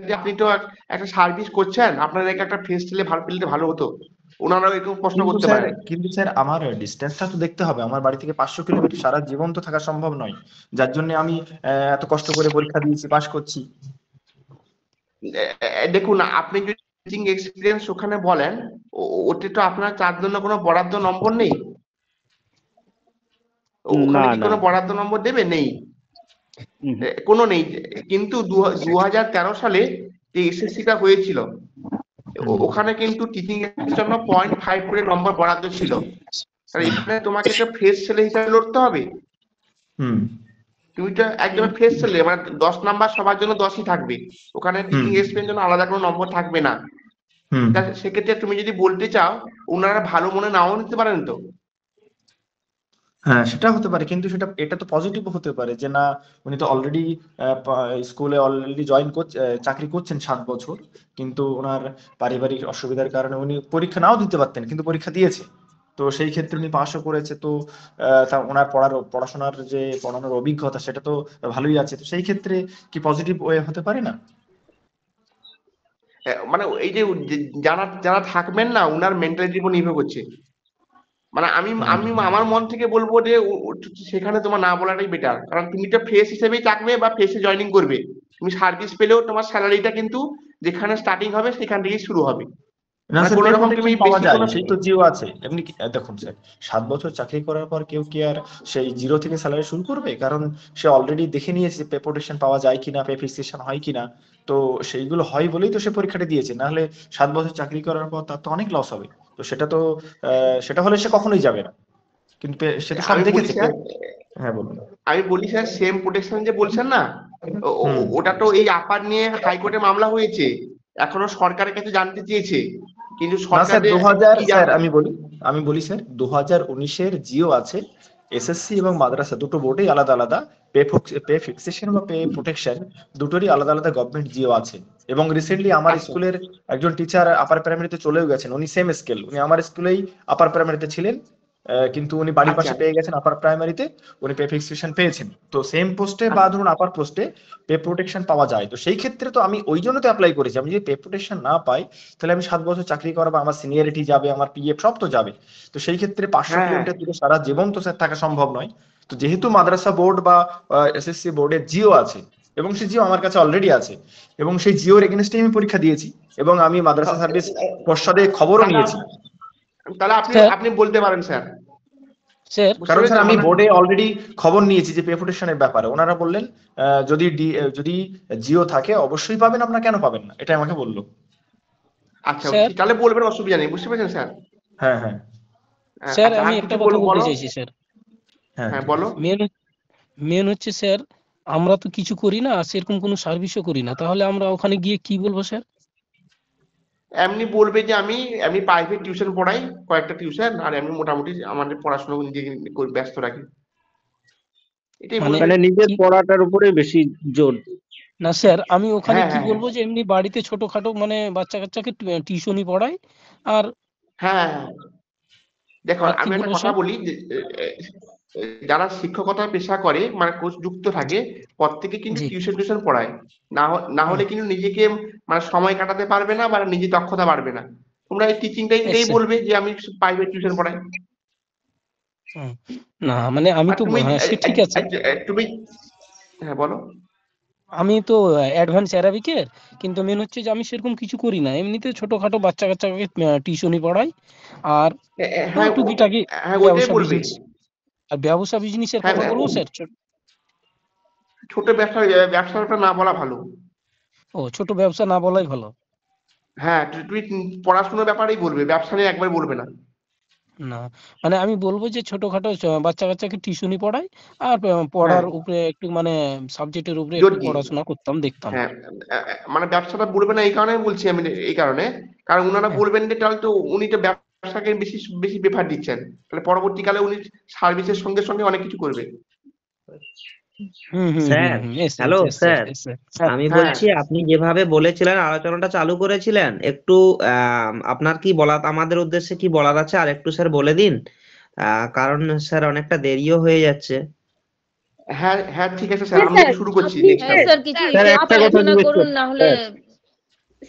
[SPEAKER 1] যে আপনি তো একটা সার্ভিস করছেন, আপনার একটা ফেস দিলে ভালো পেলে ভালো হতো, ওনারা এরকম প্রশ্ন করতে পারে।
[SPEAKER 12] কিন্তু স্যার আমার ডিস্টেন্সটা তো দেখতে হবে, আমার বাড়ি থেকে 500 কিলোমিটার, সারা জীবন তো থাকা সম্ভব নয়, যার জন্য আমি এত কষ্ট করে পরীক্ষা দিয়েছি, পাস করছি।
[SPEAKER 1] দেখুন, আপনি যদি টিচিং এক্সপিরিয়েন্স ওখানে বলেন, ওতে তো আপনার তার জন্য কোনো বরাদ্দ নম্বর নেই, ওখানে কি কোনো বরাদ্দ নম্বর দেবে? নেই, কোনো নেই। কিন্তু 2013 সালে যে এসএসসিটা হয়েছিল, ওখানে কিন্তু টিচিং এর জন্য 0.5 করে নম্বর বরাদ্দ ছিল। এখানে তোমাকে তো ফ্রেশ ছেলে হিসাবে লড়তে হবে। তুমি তো একদম ফ্রেশ ছেলে, মানে 10 নাম্বার সবার জন্য 10ই থাকবে, ওখানে টিচিং এক্সপিরিয়েন্স জন্য আলাদা কোনো নম্বর থাকবে না। সেক্ষেত্রে তুমি যদি বলতে চাও, ওনারা ভালো মনে নাও নিতে পারেন তো।
[SPEAKER 12] হ্যাঁ সেটা হতে পারে, কিন্তু এটা তো পজিটিভ হতে পারে যে না, উনি তো অলরেডি স্কুলে অলরেডি চাকরি করছেন 7 বছর, কিন্তু ওনার পারিবারিক অসুবিধার কারণে উনি পরীক্ষা নাও দিতে পারতেন, কিন্তু পরীক্ষা দিয়েছে, তো সেই ক্ষেত্রে উনি পাশও করেছে, তো তা ওনার পড়াশোনার যে পড়ানোর অভিজ্ঞতা সেটা তো ভালোই আছে, তো সেই ক্ষেত্রে কি পজিটিভ ওয়ে হতে পারে না?
[SPEAKER 1] মানে এই যে যারা থাকবেন না, উনার মেন্টালিটির উপর নির্ভর করছে। মানে আমি আমার মন থেকে বলবো যে সেখানে তোমার না বলাটাই বেটার, কারণ তুমি তো ফ্রেশ হিসেবেই থাকবে বা ফ্রেশে জয়েনিং করবে, তুমি সার্ভিস পেলেও তোমার স্যালারিটা কিন্তু যেখানে স্টার্টিং হবে সেখান থেকেই শুরু হবে।
[SPEAKER 12] না স্যার,
[SPEAKER 1] কোনো রকম তুমি
[SPEAKER 12] পাওয়া
[SPEAKER 1] বেশি
[SPEAKER 12] যায়,
[SPEAKER 1] কোনো
[SPEAKER 12] সেই তো জিও আছে এমনি। দেখুন স্যার, 7 বছর চাকরি করার পর কেউ কি আর সেই জিরো থেকে স্যালারি শুরু করবে? কারণ সে অলরেডি দেখে নিয়েছে পে প্রোটেকশন পাওয়া যায় কিনা, পে ফিক্সেশন হয় কিনা, তো সেইগুলো হয় বলেই তো সে পরীক্ষাটা দিয়েছে, না হলে 7 বছর চাকরি করার পর তার তো অনেক লস হবে, তো সেটা হলে সে কখনোই যাবে না, কিন্তু সে তো সব দেখেছে। হ্যাঁ বলুন।
[SPEAKER 1] আমি বলি স্যার, সেম প্রোটেকশন যে বলছেন না, ওটা তো এই আপার নিয়ে হাইকোর্টে মামলা হয়েছে, এখনো সরকারের কাছে জানতে চেয়েছে, কিন্তু
[SPEAKER 12] না স্যার
[SPEAKER 1] সরকার
[SPEAKER 12] স্যার আমি বলি স্যার 2019-এর জিও আছে, এসএসসি এবং মাদ্রাসা দুটো বোর্ডেই আলাদা আলাদা পে ফিক্সেশন বা পে প্রোটেকশন দুটোরই আলাদা আলাদা গভর্নমেন্ট জিও আছে। এবং রিসেন্টলি আমার স্কুলের একজন টিচার আপার প্রাইমারিতে চলেও গেছেন, উনি সেম স্কেল, উনি আমার স্কুলেই আপার প্রাইমারিতে ছিলেন, কিন্তু উনি বাড়ির পাশে পেয়ে গেছেন আপার প্রাইমারিতে, উনি পে ফিক্সেশন পেয়েছেন। তো সেম পোস্টে বা ধরুন আপার পোস্টে পে প্রোটেকশন পাওয়া যায়। তো সেই ক্ষেত্রে তো আমি ওই জন্য তো অ্যাপ্লাই করেছি, আমি যদি পে প্রোটেকশন না পাই তাহলে আমি 7 বছর চাকরি করাবো, আমার সিনিয়রিটি যাবে, আমার পিএফ সব তো যাবে। তো সেই ক্ষেত্রে 500 কিলোমিটার দূরে সারা জীবন তো স্যার থাকা সম্ভব নয়। তো যেহেতু মাদ্রাসা বোর্ড বা এসএসসি বোর্ডের জিও আছে এবং সেই জিও আমার কাছে অলরেডি আছে এবং সেই জিওর এগেইনস্টে আমি পরীক্ষা দিয়েছি এবং আমি মাদ্রাসা সার্ভিস পর্ষদে খবরও নিয়েছি।
[SPEAKER 1] তাহলে আপনি বলতে পারেন স্যার।
[SPEAKER 12] কারণ স্যার আমি বোর্ডে অলরেডি খবর নিয়েছি যে পে প্রোটেকশনের ব্যাপারে, ওনারা বললেন যদি জিও থাকে অবশ্যই পাবেন, আপনারা কেন পাবেন না, এটা আমাকে বললো।
[SPEAKER 1] আচ্ছা তাহলে বলবেন, অসুবিধা নেই, বুঝতে পেরেছেন স্যার?
[SPEAKER 12] হ্যাঁ হ্যাঁ
[SPEAKER 8] স্যার আমি একটা কথা বলতে চাইছি স্যার।
[SPEAKER 1] হ্যাঁ বলো।
[SPEAKER 8] মেন হচ্ছে স্যার আমরা তো কিছু করি না, সেরকম কোনো সার্ভিসও করি না, তাহলে আমরা ওখানে গিয়ে কি বলবো স্যার?
[SPEAKER 1] এমনি বলবে যে আমি প্রাইভেট টিউশন পড়াই, কয়েকটা টিউশন, আর এমনি মোটামুটি আমাদের পড়াশোনা নিজেকে ব্যস্ত রাখি, এটাই
[SPEAKER 2] মানে নিজের পড়াটার উপরে বেশি জোর।
[SPEAKER 8] না স্যার আমি ওখানে কি বলবো যে এমনি বাড়িতে ছোটখাটো মানে বাচ্চা কাচ্চাকে টিউশনই পড়াই। আর
[SPEAKER 1] হ্যাঁ দেখো আমি একটা কথা বলি, যারা শিক্ষকতা পেশা করে মানে কোর্স যুক্ত থাকে প্রত্যেকে কিন্তু টিউশন পড়ায়, না হলে কিন্তু নিজেকে মানে সময় কাটাতে পারবে না বা নিজে দক্ষতা বাড়বে না। তোমরা এই টিচিংটাই বলবে যে আমি প্রাইভেট টিউশন পড়াই।
[SPEAKER 8] না মানে আমি তো ঠিক আছে
[SPEAKER 1] তুমি হ্যাঁ বলো।
[SPEAKER 8] আমি তো অ্যাডভান্স অ্যারাবিকের, কিন্তু মেন হচ্ছে যে আমি সেরকম কিছু করি না, এমনিতে ছোটখাটো বাচ্চা কাচ্চাকে টিউশনই পড়াই। আর টুকিটাকি ব্যবসা বিজনেসের কথা বলবো স্যার।
[SPEAKER 1] ছোট ব্যবসাটা না বলা ভালো।
[SPEAKER 8] ও ছোট ব্যবসা না বলাই ভালো।
[SPEAKER 1] হ্যাঁ তুমি পড়াশোনার ব্যাপারেই বলবে, ব্যবসা নিয়ে একবার বলবে না।
[SPEAKER 8] না মানে আমি বলবো যে ছোটখাটো বাচ্চা কাচ্চাকে টিউশনই পড়াই, আর পড়ার উপরে একটু মানে সাবজেক্টের উপরে একটু পড়াশোনা করতাম দেখতাম।
[SPEAKER 1] হ্যাঁ মানে ব্যবসাটা বলবে না এই কারণে বলছি আমি, এই কারণে কারণ ওনারা বলবেন যে তাহলে তো উনি তো ব্যবসাকে বেশি প্রেফার দিচ্ছেন, তাহলে পরবর্তীকালে উনি সার্ভিসের সঙ্গে সঙ্গে অনেক কিছু করবে।
[SPEAKER 11] স্যার হ্যালো স্যার, আমি বলছি আপনি যেভাবে বলেছিলেন আলোচনাটা চালু করেছিলেন, একটু আপনার কি বলা, আমাদের উদ্দেশ্যে কি বলার আছে আর একটু স্যার বলে দিন, কারণ স্যার অনেকটা দেরিও হয়ে যাচ্ছে।
[SPEAKER 1] হ্যাঁ ঠিক আছে স্যার, আমি শুরু করছি।
[SPEAKER 7] স্যার কিছু আলোচনা করুন, না হলে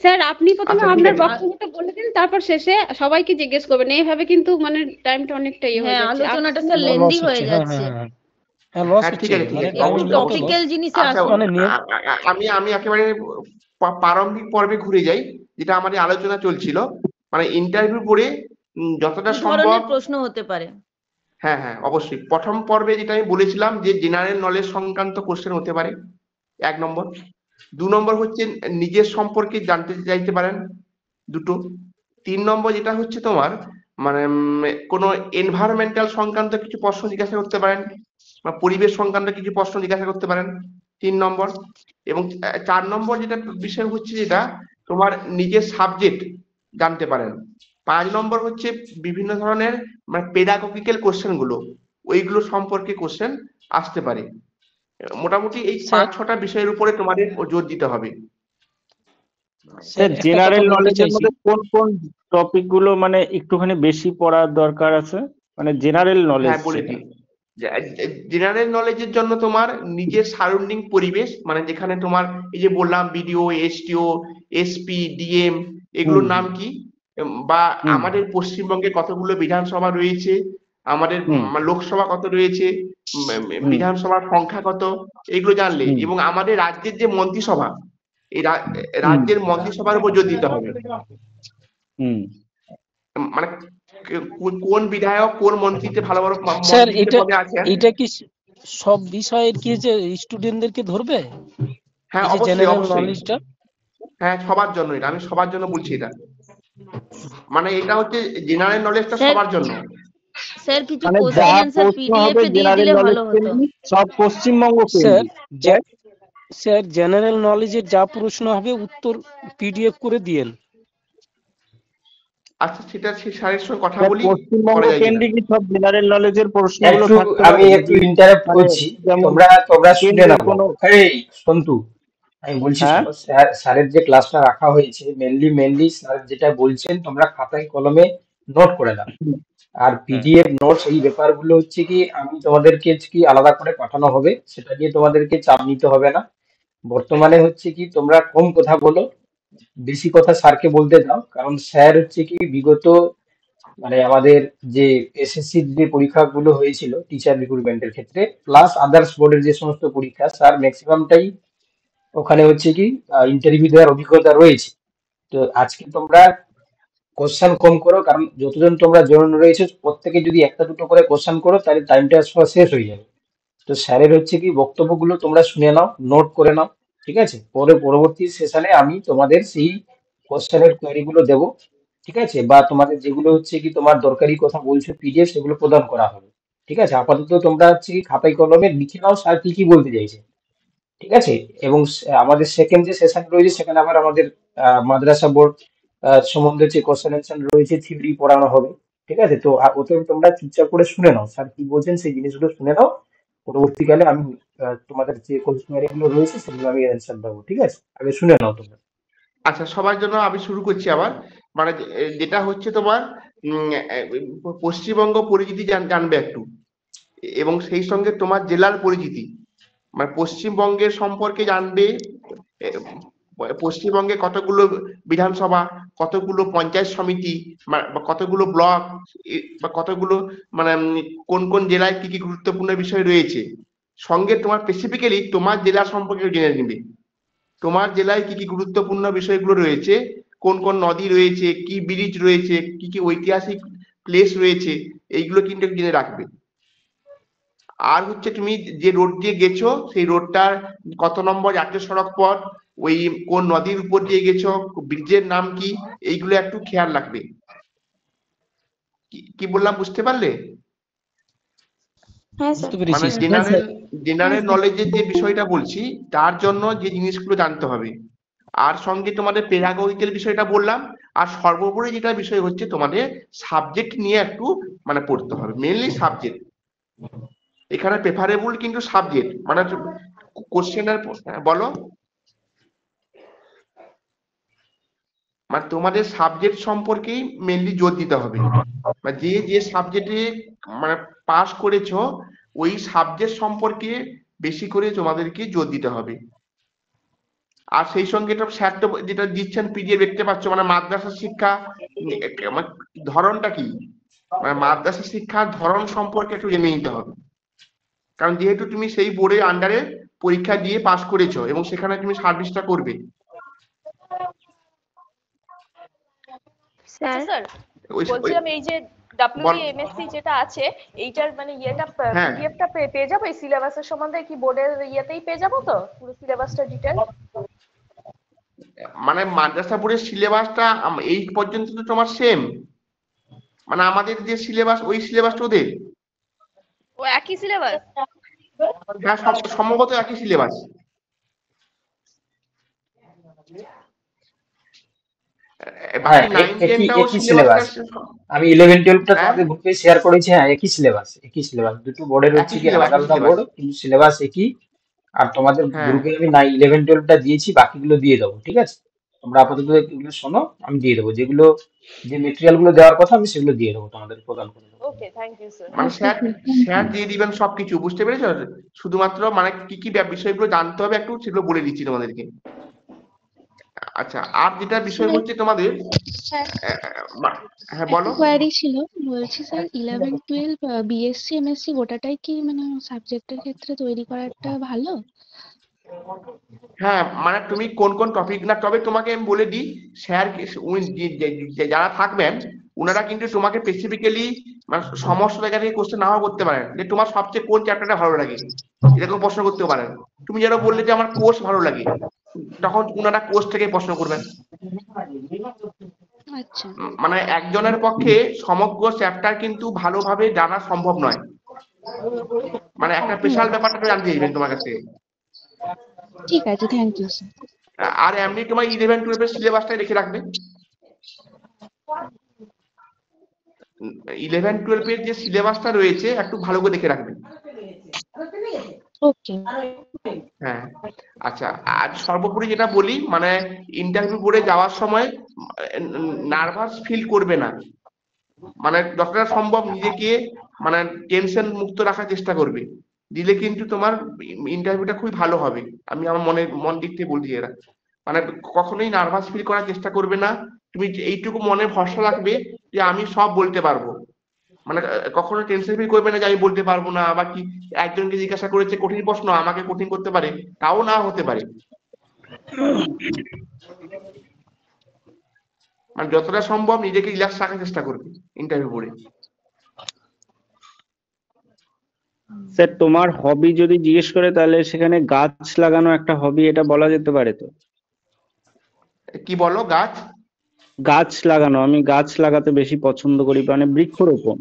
[SPEAKER 13] স্যার আপনি প্রথমে আপনার বক্তব্যটা বলে দিন, তারপর শেষে সবাইকে জিজ্ঞেস করবেন, এইভাবে কিন্তু মানে টাইমটা অনেকটা ইয়ে হয়ে যাচ্ছে,
[SPEAKER 7] আলোচনাটা স্যার লেন্দি হয়ে যাচ্ছে।
[SPEAKER 1] আমি একেবারে প্রারম্ভিক পর্বে ঘুরে যাই, যেটা আমাদের আলোচনা চলছিল, মানে ইন্টারভিউ পড়ে যতটা সম্ভব
[SPEAKER 7] প্রশ্ন হতে পারে।
[SPEAKER 1] হ্যাঁ অবশ্যই। প্রথম পর্বে যেটা আমি বলেছিলাম যে জেনারেল নলেজ সংক্রান্ত কোশ্চেন হতে পারে 1 নম্বর। 2 নম্বর হচ্ছে নিজের সম্পর্কে জানতে চাইতে পারেন 2টো। 3 নম্বর যেটা হচ্ছে তোমার মানে কোনো এনভায়রনমেন্টাল সংক্রান্ত কিছু প্রশ্ন জিজ্ঞাসা করতে পারেন, বা পরিবেশ সংক্রান্ত কিছু প্রশ্ন জিজ্ঞাসা করতে পারেন 3 নম্বর। এবং 4 নম্বর যেটা বিষয় হচ্ছে যেটা তোমার নিজের সাবজেক্ট জানতে পারেন। 5 নম্বর হচ্ছে বিভিন্ন ধরনের মানে পেডাগজিক্যাল কোশ্চেন গুলো, ওইগুলো সম্পর্কে কোশ্চেন আসতে পারে। মোটামুটি এই 5-6টা বিষয়ের উপরে তোমাদের জোর দিতে হবে।
[SPEAKER 2] স্যার জেনারেল নলেজের মধ্যে কোন কোন টপিক গুলো মানে একটুখানি বেশি পড়ার দরকার আছে, মানে জেনারেল নলেজ?
[SPEAKER 1] হ্যাঁ বলে দিই, জেনারেল নলেজের জন্য তোমার নিজের সারাউন্ডিং পরিবেশ, মানে যেখানে তোমার এই যে বললাম বিডিও, এসটিও, এসপি, ডিএম, এগুলোর নাম কি, বা আমাদের পশ্চিমবঙ্গে কতগুলো বিধানসভা রয়েছে, আমাদের লোকসভা কত রয়েছে, বিধানসভার সংখ্যা কত, এগুলো জানলে, এবং আমাদের রাজ্যের যে মন্ত্রিসভা, এই রাজ্যের মন্ত্রিসভার উপর জোর দিতে হবে। মানে কোন বিধায়ক কোন মন্ত্রীতে ভালো ভালো
[SPEAKER 8] স্যার এটা কি সব বিষয়ের কি যে স্টুডেন্টদেরকে ধরবে?
[SPEAKER 1] হ্যাঁ অবশ্যই, হ্যাঁ সবার জন্য, এটা আমি সবার জন্য বলছি, এটা মানে এটা হচ্ছে জেনারেল নলেজটা সবার জন্য।
[SPEAKER 7] স্যার কিছু কোশ্চেন অ্যানসার পিডিএফ এ দিয়ে দিলে ভালো হতো।
[SPEAKER 2] সব পশ্চিমবঙ্গ
[SPEAKER 8] স্যার জেনারেল নলেজের যা প্রশ্ন হবে উত্তর পিডিএফ করে দিয়েন।
[SPEAKER 1] আচ্ছা সেটা স্যারের সঙ্গে কথা
[SPEAKER 2] স্যার
[SPEAKER 1] বলি
[SPEAKER 2] পশ্চিমবঙ্গ
[SPEAKER 1] করা যায় কিনা।
[SPEAKER 2] কেন্দ্রিক সব জেনারেল নলেজের প্রশ্নগুলো
[SPEAKER 14] একটু
[SPEAKER 2] থাকতে
[SPEAKER 14] আমি
[SPEAKER 2] পারে
[SPEAKER 14] একটু
[SPEAKER 2] যদি
[SPEAKER 14] ইন্টারাপ্ট
[SPEAKER 2] মানে
[SPEAKER 14] করছি,
[SPEAKER 2] যেমন
[SPEAKER 14] তোমরা শুনে
[SPEAKER 2] কেন্দ্রের
[SPEAKER 14] নাও।
[SPEAKER 2] কোনো
[SPEAKER 14] এই সন্তু, আমি বলছি
[SPEAKER 2] হ্যাঁ
[SPEAKER 14] শোনো, স্যারের যে ক্লাসটা রাখা হয়েছে মেনলি স্যার যেটা বলছেন তোমরা খাতায় কলমে নোট করে দাও। আর
[SPEAKER 2] হ্যাঁ
[SPEAKER 14] পিডিএফ নোটস এই ব্যাপারগুলো হচ্ছে কি আমি তোমাদেরকে কি আলাদা করে পাঠানো হবে, সেটা নিয়ে তোমাদেরকে চাপ নিতে হবে না। বর্তমানে হচ্ছে কি তোমরা কম কথা বলো, বেশি কথা স্যারকে বলতে দাও, কারণ স্যার হচ্ছে কি বিগত মানে আমাদের যে এসএসসি যে পরীক্ষাগুলো হয়েছিল টিচার রিক্রুটমেন্টের ক্ষেত্রে প্লাস আদার্স বোর্ডের যে সমস্ত পরীক্ষা, স্যার ম্যাক্সিমামটাই ওখানে হচ্ছে কি ইন্টারভিউ দেওয়ার অভিজ্ঞতা রয়েছে। তো আজকে তোমরা কোশ্চেন কম করো, কারণ যতজন তোমরা জয়েন রয়েছে প্রত্যেকে যদি একটা দুটো করে কোশ্চেন করো তাহলে টাইমটা শেষ হয়ে যাবে। তো স্যারের হচ্ছে কি বক্তব্যগুলো তোমরা শুনে নাও, নোট করে নাও, ঠিক আছে? পরবর্তী সেশনে আমি তোমাদের সেই কোশ্চেনের কোয়েরি গুলো দেবো, ঠিক আছে? বা তোমাদের যেগুলো হচ্ছে কি তোমার দরকারি কথা বলছো পিডিএফ সেগুলো প্রদান করা হবে, ঠিক আছে? আপাতত তোমরা হচ্ছে কি খাতায় কলমে লিখে নাও স্যার কি কি বলতে চাইছে, ঠিক আছে? এবং আমাদের সেকেন্ড যে সেশন রয়েছে সেখানে আবার আমাদের মাদ্রাসা বোর্ড সম্বন্ধে যে কোশ্চেন অ্যান্সার রয়েছে থিওরি পড়ানো হবে, ঠিক আছে? তো ওতে তোমরা চুপচাপ করে শুনে নাও, স্যার কি বলছেন সেই জিনিসগুলো শুনে নাও। পরবর্তীকালে আমি তোমাদের যে কোশ্চেন গুলো রয়েছে সেগুলো আমি অ্যান্সার দেবো, ঠিক আছে? আগে শুনে নাও তোমরা।
[SPEAKER 1] আচ্ছা সবার জন্য আমি শুরু করছি আবার, মানে যেটা হচ্ছে তোমার পশ্চিমবঙ্গ পরিচিতি জানবে একটু, এবং সেই সঙ্গে তোমার জেলার পরিচিতি, মানে পশ্চিমবঙ্গের সম্পর্কে জানবে। পশ্চিমবঙ্গে কতগুলো বিধানসভা, কতগুলো পঞ্চায়েত সমিতি, বা কতগুলো ব্লক, বা কতগুলো মানে কোন কোন জেলায় কি কি গুরুত্বপূর্ণ বিষয় রয়েছে, সঙ্গে তোমার স্পেসিফিক্যালি তোমার জেলা সম্পর্কে জেনে নিবে। তোমার জেলায় কি কি গুরুত্বপূর্ণ বিষয়গুলো রয়েছে, কোন কোন নদী রয়েছে, কি ব্রিজ রয়েছে, কি কি ঐতিহাসিক প্লেস রয়েছে, এইগুলো কিন্তু জেনে রাখবে। আর হচ্ছে তুমি যে রোড দিয়ে গেছো সেই রোডটার কত নম্বর জাতীয় সড়ক পথ, ওই কোন নদীর উপর দিয়ে গেছো, ব্রিজের নাম কি, এইগুলো একটু খেয়াল রাখবে। কি বললাম বুঝতে পারলে? মানে জেনারেল নলেজের যে বিষয়টা বলছি তার জন্য যে জিনিসগুলো জানতে হবে, আর সঙ্গে তোমাদের পেডাগোগিক্যাল বিষয়টা বললাম, আর সর্বোপরি যেটা বিষয় হচ্ছে তোমাদের সাবজেক্ট নিয়ে একটু মানে পড়তে হবে, মেনলি সাবজেক্ট। এখানে প্রেফারেবল কিন্তু সাবজেক্ট, মানে কোশ্চেনের বলো, মানে তোমাদের সাবজেক্ট সম্পর্কেই মেনলি জোর দিতে হবে। মানে যে যে সাবজেক্টে মানে পাস করেছো ওই সাবজেক্ট সম্পর্কে বেশি করে তোমাদেরকে জোর দিতে হবে। আর সেই সঙ্গে স্যার তো যেটা দিচ্ছেন পিডিএফ দেখতে পাচ্ছ, মানে মাদ্রাসা শিক্ষা ধরনটা কি, মানে মাদ্রাসা শিক্ষার ধরন সম্পর্কে একটু জেনে নিতে হবে। কারণ যেহেতু তুমি সেই বোর্ডের আন্ডারে পরীক্ষা দিয়ে পাস করেছো এবং সেখানে তুমি সার্ভিসটা করবে।
[SPEAKER 15] স্যার বলছিলাম এই যে WBMSc যেটা আছে এইটার মানে ইয়েটা পিডিএফটা পেয়ে যাবো, এই সিলেবাসের সম্বন্ধে কি বোর্ডের ইয়েতেই পেয়ে যাবো তো পুরো সিলেবাসটা ডিটেইল?
[SPEAKER 1] মানে মাদ্রাসা বোর্ডের সিলেবাসটা এই পর্যন্ত তো তোমার সেম, মানে আমাদের যে সিলেবাস ওই সিলেবাসটা ওদের
[SPEAKER 15] ও একই সিলেবাস?
[SPEAKER 1] হ্যাঁ সম্ভবত একই সিলেবাস।
[SPEAKER 14] একই সিলেবাস। আমি 11-12টা তোমাদের গ্রুপে শেয়ার করেছি, হ্যাঁ একই সিলেবাস। দুটো বোর্ডের হচ্ছে কি আলাদা আলাদা বোর্ড কিন্তু সিলেবাস একই। আর তোমাদের গ্রুপে আমি 11-12টা দিয়েছি, বাকিগুলো দিয়ে দেবো, ঠিক আছে? তোমরা আপাতত এগুলো শোনো, আমি দিয়ে দেবো যেগুলো যে মেটেরিয়াল গুলো দেওয়ার কথা আমি সেগুলো দিয়ে দেবো, তোমাদের প্রদান করে দেবো।
[SPEAKER 15] Okay thank you sir.
[SPEAKER 1] মানে স্যার দিয়ে দিবেন সবকিছু, বুঝতে পেরেছো? শুধুমাত্র মানে কি কি বিষয়গুলো জানতে হবে একটু সেগুলো বলে দিচ্ছি তোমাদেরকে। আচ্ছা আর যেটা বিষয় হচ্ছে তোমাদের, হ্যাঁ বলো।
[SPEAKER 16] কোয়ারি ছিল, বলছি স্যার 11-12 বিএসসি এমএসসি গোটাটাই কি মানে সাবজেক্টের ক্ষেত্রে তৈরি করাটা ভালো?
[SPEAKER 1] হ্যাঁ মানে তুমি কোন কোন টপিক না, তবে তোমাকে আমি বলে দিই স্যার যারা থাকবেন ওনারা কিন্তু তোমাকে স্পেসিফিক্যালি মানে সমস্ত জায়গা থেকে কোশ্চেন নাও করতে পারেন, যে তোমার সবচেয়ে কোন চ্যাপ্টারটা ভালো লাগে এরকম প্রশ্ন করতে পারেন। তুমি যারা বললে যে আমার কোর্স ভালো লাগে, তখন ওনারা কোর্স থেকে প্রশ্ন করবেন। মানে একজনের পক্ষে সমগ্র চ্যাপ্টার কিন্তু ভালোভাবে জানা সম্ভব নয়, মানে একটা স্পেশাল ব্যাপারটা জানতে চাইবেন তোমার কাছে।
[SPEAKER 16] ঠিক আছে, থ্যাংক ইউ স্যার।
[SPEAKER 1] আর এমনি তোমার 11-12 সিলেবাসটাই রেখে রাখবে। 11-12 যে সিলেবাসটা রয়েছে একটু ভালো করে দেখে রাখবে।
[SPEAKER 16] ওকে।
[SPEAKER 1] হ্যাঁ, আচ্ছা। আর সর্বোপরি যেটা বলি, মানে ইন্টারভিউ বোর্ডে যাওয়ার সময় নার্ভাস ফিল করবে না, মানে যতটা সম্ভব নিজেকে মানে টেনশন মুক্ত রাখার চেষ্টা করবে, দিলে কিন্তু তোমার ইন্টারভিউটা খুবই ভালো হবে। আমি আমার মন দিক থেকে বলছি এরা, মানে কখনোই নার্ভাস ফিল করার চেষ্টা করবে না। তুমি এইটুকু মনে ভরসা রাখবে যে আমি সব বলতে পারবো, মানে কখনো টেনশন ফিল করবে না যে আমি বলতে পারবো না, বা কি একজনকে জিজ্ঞাসা করেছে কঠিন প্রশ্ন, আমাকে কঠিন করতে পারে, তাও না হতে পারে। মানে যতটা সম্ভব নিজেকে রিল্যাক্স রাখার চেষ্টা করবে ইন্টারভিউ বোর্ডে।
[SPEAKER 2] স্যার তোমার হবি যদি জিজ্ঞেস করে তাহলে সেখানে গাছ লাগানো একটা হবি, এটা বলা যেতে পারে তো?
[SPEAKER 1] কি বলো?
[SPEAKER 2] গাছ লাগানো, আমি গাছ লাগাতে বেশি পছন্দ করি, মানে বৃক্ষরোপণ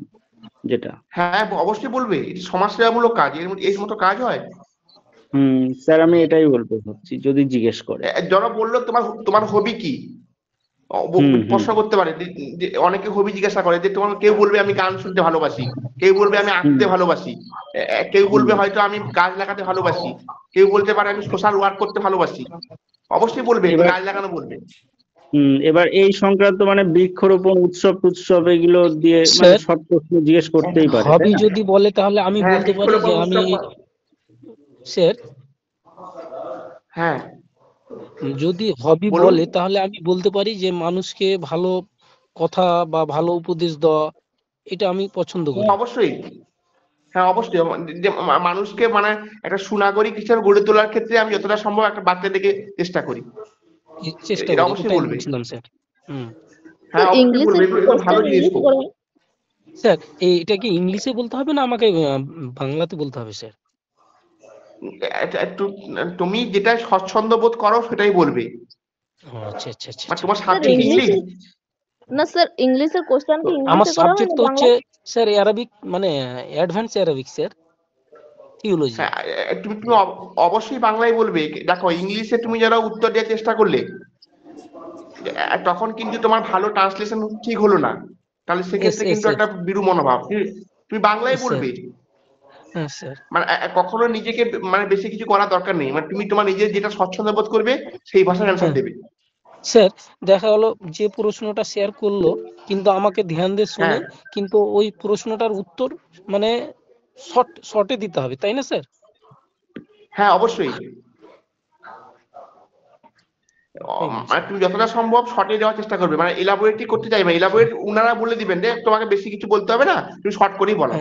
[SPEAKER 2] যেটা।
[SPEAKER 1] হ্যাঁ অবশ্যই বলবে, সমাজসেবামূলক কাজ, এই মতো কাজ হয়।
[SPEAKER 2] স্যার আমি এটাই বলতে চাচ্ছি যদি জিজ্ঞেস করে।
[SPEAKER 1] যারা বললো তোমার হবি কি, প্রশ্ন করতে পারে। অনেকে হবি জিজ্ঞাসা করে যে তোমার, কেউ বলবে আমি গান শুনতে ভালোবাসি, কেউ বলবে আমি আঁকতে ভালোবাসি, কেউ বলবে হয়তো আমি গাছ লাগাতে ভালোবাসি, কেউ বলতে পারে আমি সোশ্যাল ওয়ার্ক করতে ভালোবাসি। অবশ্যই বলবে, গাছ লাগানো বলবে।
[SPEAKER 2] এবার এই সংক্রান্ত মানে বৃক্ষরোপণ উৎসব এগুলো দিয়ে মানে সব প্রশ্ন জিজ্ঞেস করতেই পারে।
[SPEAKER 8] হবি যদি বলে তাহলে আমি বলতে পারি যে আমি স্যার,
[SPEAKER 1] হ্যাঁ
[SPEAKER 8] যদি হবি বলে তাহলে আমি বলতে পারি যে মানুষকে ভালো কথা বা ভালো উপদেশ দেওয়া, এটা আমি পছন্দ করি।
[SPEAKER 1] অবশ্যই, হ্যাঁ অবশ্যই, যে মানুষকে মানে একটা সুনাগরিক হিসেবে গড়ে তোলার ক্ষেত্রে আমি যতটা সম্ভব একটা বার্তা দিকে চেষ্টা করি। এটা অবশ্যই বলবে। হ্যাঁ অবশ্যই বলবে, এগুলো ভালো জিনিস।
[SPEAKER 8] স্যার এটা কি ইংলিশে বলতে হবে না আমাকে বাংলাতে বলতে হবে স্যার?
[SPEAKER 1] তুমি যেটা স্বচ্ছন্দ বোধ করো সেটাই বলবে।
[SPEAKER 8] আচ্ছা আচ্ছা আচ্ছা।
[SPEAKER 1] তোমার সাবজেক্ট ইংলিশ
[SPEAKER 15] না স্যার, ইংলিশের কোশ্চেন কি ইংলিশে
[SPEAKER 8] আমার
[SPEAKER 15] করা হয়
[SPEAKER 8] সাবজেক্ট
[SPEAKER 15] না
[SPEAKER 8] তো
[SPEAKER 15] বাংলা?
[SPEAKER 8] হচ্ছে স্যার অ্যারাবিক, মানে অ্যাডভান্স অ্যারাবিক স্যার, থিওলজি।
[SPEAKER 1] তুমি অবশ্যই বাংলায় বলবে। দেখো ইংলিশে তুমি যারা উত্তর দেওয়ার চেষ্টা করলে তখন কিন্তু তোমার ভালো ট্রান্সলেশন ঠিক হলো না, তাহলে সেক্ষেত্রে কিন্তু একটা বিরূপ মনোভাব। তুমি বাংলায় বলবে। মানে কখনো নিজেকে মানে বেশি কিছু করার দরকার নেই, মানে তুমি তোমার নিজের যেটা স্বচ্ছন্দ বোধ করবে সেই ভাষায় অ্যান্সার দেবে।
[SPEAKER 8] স্যার দেখা গেল যে প্রশ্নটা শেয়ার করলো কিন্তু আমাকে ধ্যান দিয়ে শুনে, কিন্তু ওই প্রশ্নটার উত্তর মানে শর্টে দিতে হবে, তাই না স্যার?
[SPEAKER 1] হ্যাঁ অবশ্যই, তুমি যতটা সম্ভব শর্টে দেওয়ার চেষ্টা করবে, মানে এলাবোরেটই করতে চাইবে। এলাবোরেট উনারা বলে দিবেন যে তোমাকে বেশি কিছু বলতে হবে না, তুমি শর্ট করেই বলো।